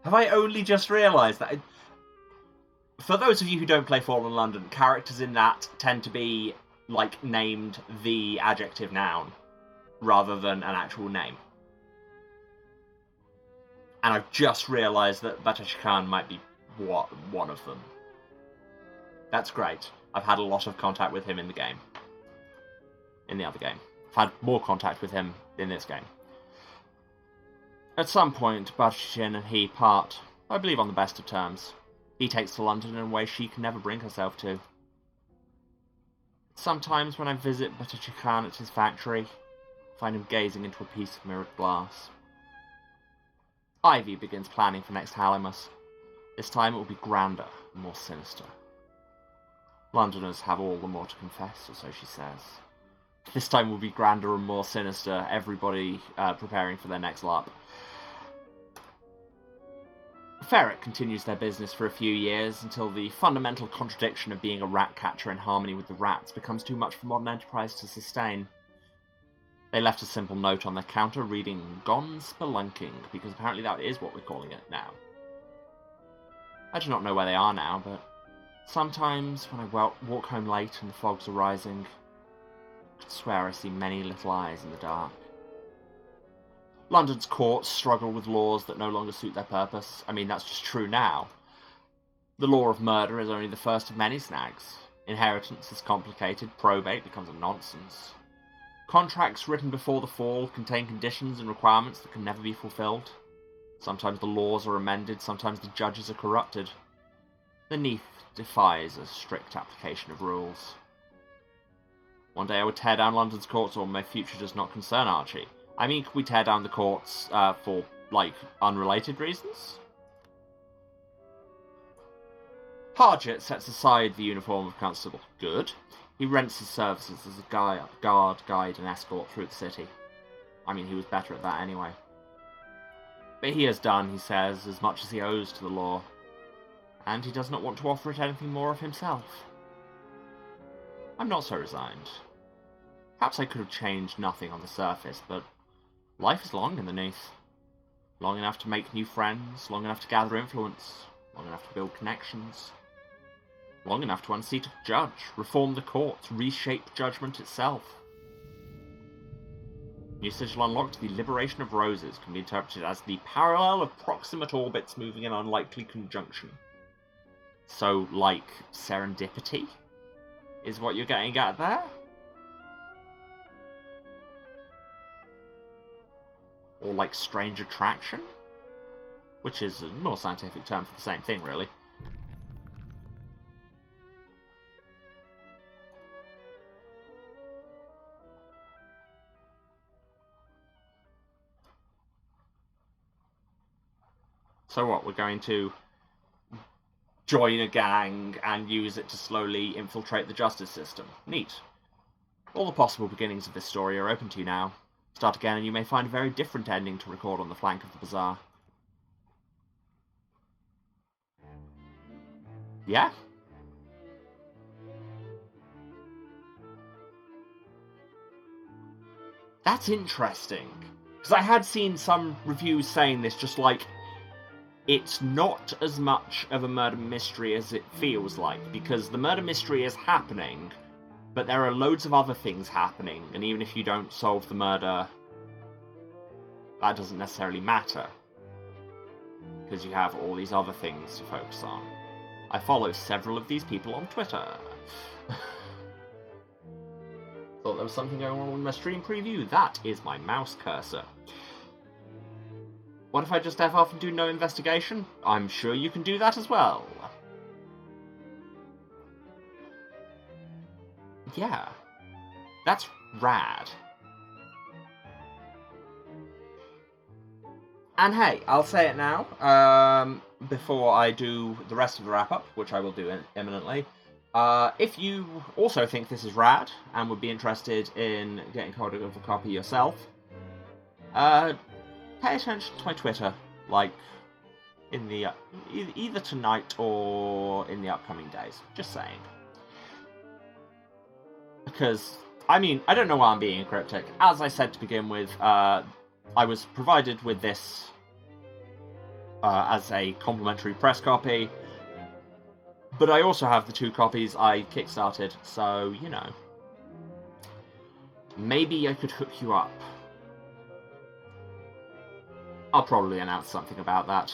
Have I only just realised that? For those of you who don't play Fallen London, characters in that tend to be like named the adjective noun rather than an actual name. And I've just realised that Batachan might be one of them. That's great. I've had a lot of contact with him in the game. In the other game. I've had more contact with him in this game. At some point, Bajin and he part, I believe on the best of terms. He takes to London in a way she can never bring herself to. Sometimes when I visit Butachi Khan at his factory, I find him gazing into a piece of mirrored glass. Ivy begins planning for next Hallowmas. This time it will be grander and more sinister. Londoners have all the more to confess, or so she says. This time will be grander and more sinister, everybody preparing for their next lap. Ferret continues their business for a few years until the fundamental contradiction of being a rat catcher in harmony with the rats becomes too much for modern enterprise to sustain. They left a simple note on their counter reading, "Gone spelunking," because apparently that is what we're calling it now. I do not know where they are now, but sometimes when I walk home late and the fogs are rising, I could swear I see many little eyes in the dark. London's courts struggle with laws that no longer suit their purpose. I mean, that's just true now. The law of murder is only the first of many snags. Inheritance is complicated, probate becomes a nonsense. Contracts written before the fall contain conditions and requirements that can never be fulfilled. Sometimes the laws are amended, sometimes the judges are corrupted. The Neath defies a strict application of rules. One day I would tear down London's courts, or my future does not concern Archie. I mean, could we tear down the courts for, like, unrelated reasons? Harjit sets aside the uniform of constable. Good. He rents his services as a guide, and escort through the city. I mean, he was better at that anyway. But he has done, he says, as much as he owes to the law. And he does not want to offer it anything more of himself. I'm not so resigned. Perhaps I could have changed nothing on the surface, but life is long in the Neath. Long enough to make new friends, long enough to gather influence, long enough to build connections. Long enough to unseat a judge, reform the courts, reshape judgment itself. New sigil unlocked, the liberation of roses can be interpreted as the parallel of proximate orbits moving in unlikely conjunction. So, like, serendipity? Is what you're getting at there? Or like strange attraction? Which is a more scientific term for the same thing, really. So what, we're going to join a gang and use it to slowly infiltrate the justice system? Neat. All the possible beginnings of this story are open to you now. Start again and you may find a very different ending to record on the flank of the bazaar. Yeah? That's interesting. Because I had seen some reviews saying this, just like, it's not as much of a murder mystery as it feels like, because the murder mystery is happening, but there are loads of other things happening, and even if you don't solve the murder, that doesn't necessarily matter, because you have all these other things to focus on. I follow several of these people on Twitter. Thought there was something going on with my stream preview. That is my mouse cursor. What if I just F off and do no investigation? I'm sure you can do that as well. Yeah. That's rad. And hey, I'll say it now, before I do the rest of the wrap-up, which I will do imminently. If you also think this is rad, and would be interested in getting hold of a copy yourself, pay attention to my Twitter, like, in the either tonight or in the upcoming days. Just saying. Because, I mean, I don't know why I'm being cryptic. As I said to begin with, I was provided with this as a complimentary press copy, but I also have the 2 copies I kickstarted, so, you know. Maybe I could hook you up. I'll probably announce something about that.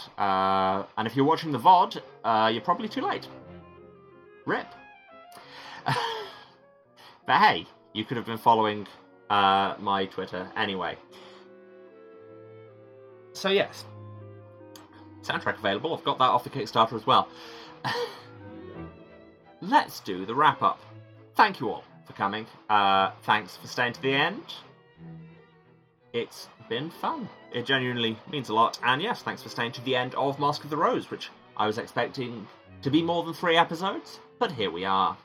And if you're watching the VOD, you're probably too late. RIP. But hey, you could have been following my Twitter anyway. So yes, soundtrack available. I've got that off the Kickstarter as well. Let's do the wrap-up. Thank you all for coming. Thanks for staying to the end. It's been fun. It genuinely means a lot. And yes, thanks for staying to the end of Mask of the Rose, which I was expecting to be more than 3 episodes, but here we are.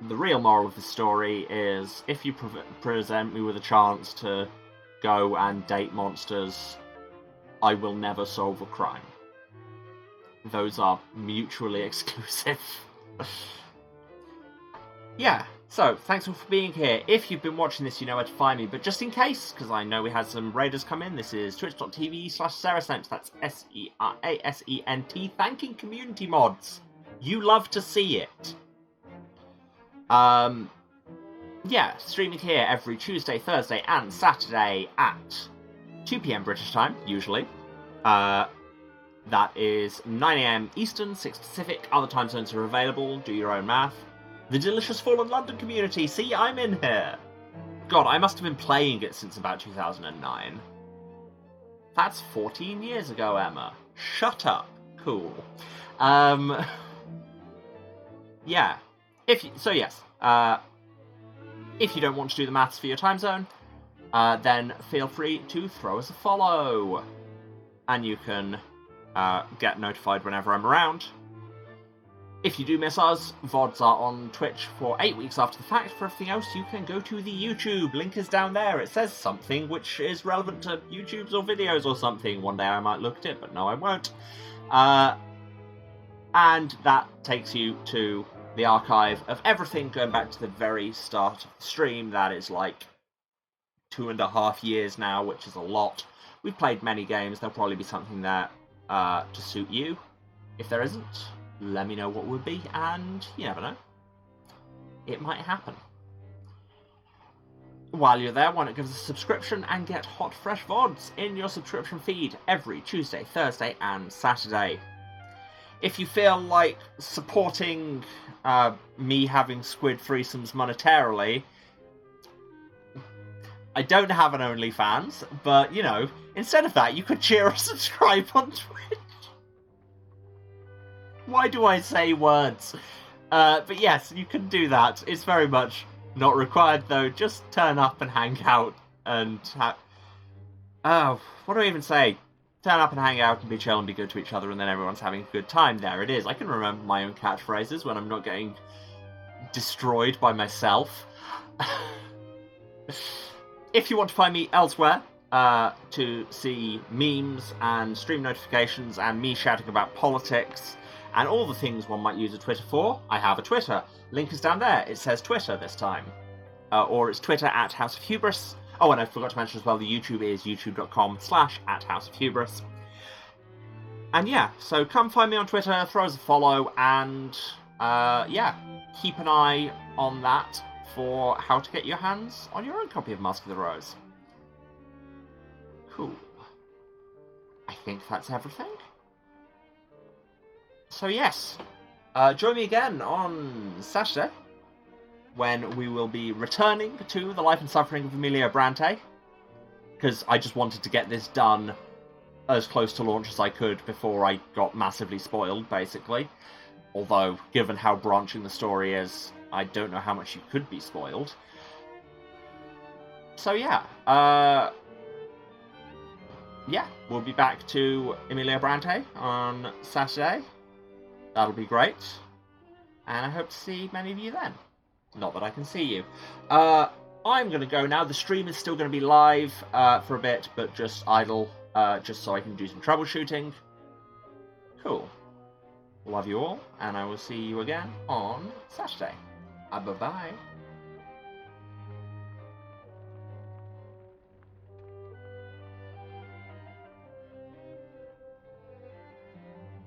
The real moral of the story is, if you present me with a chance to go and date monsters, I will never solve a crime. Those are mutually exclusive. Yeah, so, thanks all for being here. If you've been watching this, you know where to find me, but just in case, because I know we had some raiders come in, this is twitch.tv/Serasent, that's SERASENT, thanking community mods. You love to see it. Yeah, streaming here every Tuesday, Thursday, and Saturday at 2 PM British time, usually. That is 9 AM Eastern, 6 Pacific. Other time zones are available, do your own math. The Delicious Fallen London community, see, I'm in here! God, I must have been playing it since about 2009. That's 14 years ago, Emma. Shut up. Cool. Yeah. If you don't want to do the maths for your time zone, then feel free to throw us a follow. And you can get notified whenever I'm around. If you do miss us, VODs are on Twitch for 8 weeks after the fact. For everything else, you can go to the YouTube. Link is down there. It says something which is relevant to YouTubes or videos or something. One day I might look at it, but no, I won't. And that takes you to the archive of everything going back to the very start of the stream. That is like 2.5 years now, which is a lot. We've played many games. There'll probably be something there to suit you. If there isn't, let me know what would be, and you never know. It might happen. While you're there, why not give us a subscription and get hot, fresh VODs in your subscription feed every Tuesday, Thursday, and Saturday. If you feel like supporting me having squid threesomes monetarily, I don't have an OnlyFans, but, you know, instead of that, you could cheer or subscribe on Twitch. Why do I say words? But yes, you can do that. It's very much not required, though. Just turn up and hang out and oh, what do I even say? Turn up and hang out and be chill and be good to each other, and then everyone's having a good time. There it is. I can remember my own catchphrases when I'm not getting destroyed by myself. If you want to find me elsewhere, to see memes and stream notifications and me shouting about politics and all the things one might use a Twitter for, I have a Twitter. Link is down there. It says Twitter this time. Or it's Twitter at House of Hubris. Oh, and I forgot to mention as well, the YouTube is youtube.com/@House of And yeah, so come find me on Twitter, throw us a follow, and yeah, keep an eye on that for how to get your hands on your own copy of Mask of the Rose. Cool. I think that's everything. So yes, join me again on Saturday, when we will be returning to the life and suffering of Emilia Bronte, because I just wanted to get this done as close to launch as I could before I got massively spoiled, basically. Although, given how branching the story is, I don't know how much you could be spoiled. So yeah, we'll be back to Emilia Bronte on Saturday. That'll be great. And I hope to see many of you then. Not that I can see you. I'm going to go now. The stream is still going to be live for a bit, but just idle, just so I can do some troubleshooting. Cool. Love you all, and I will see you again on Saturday. Bye-bye.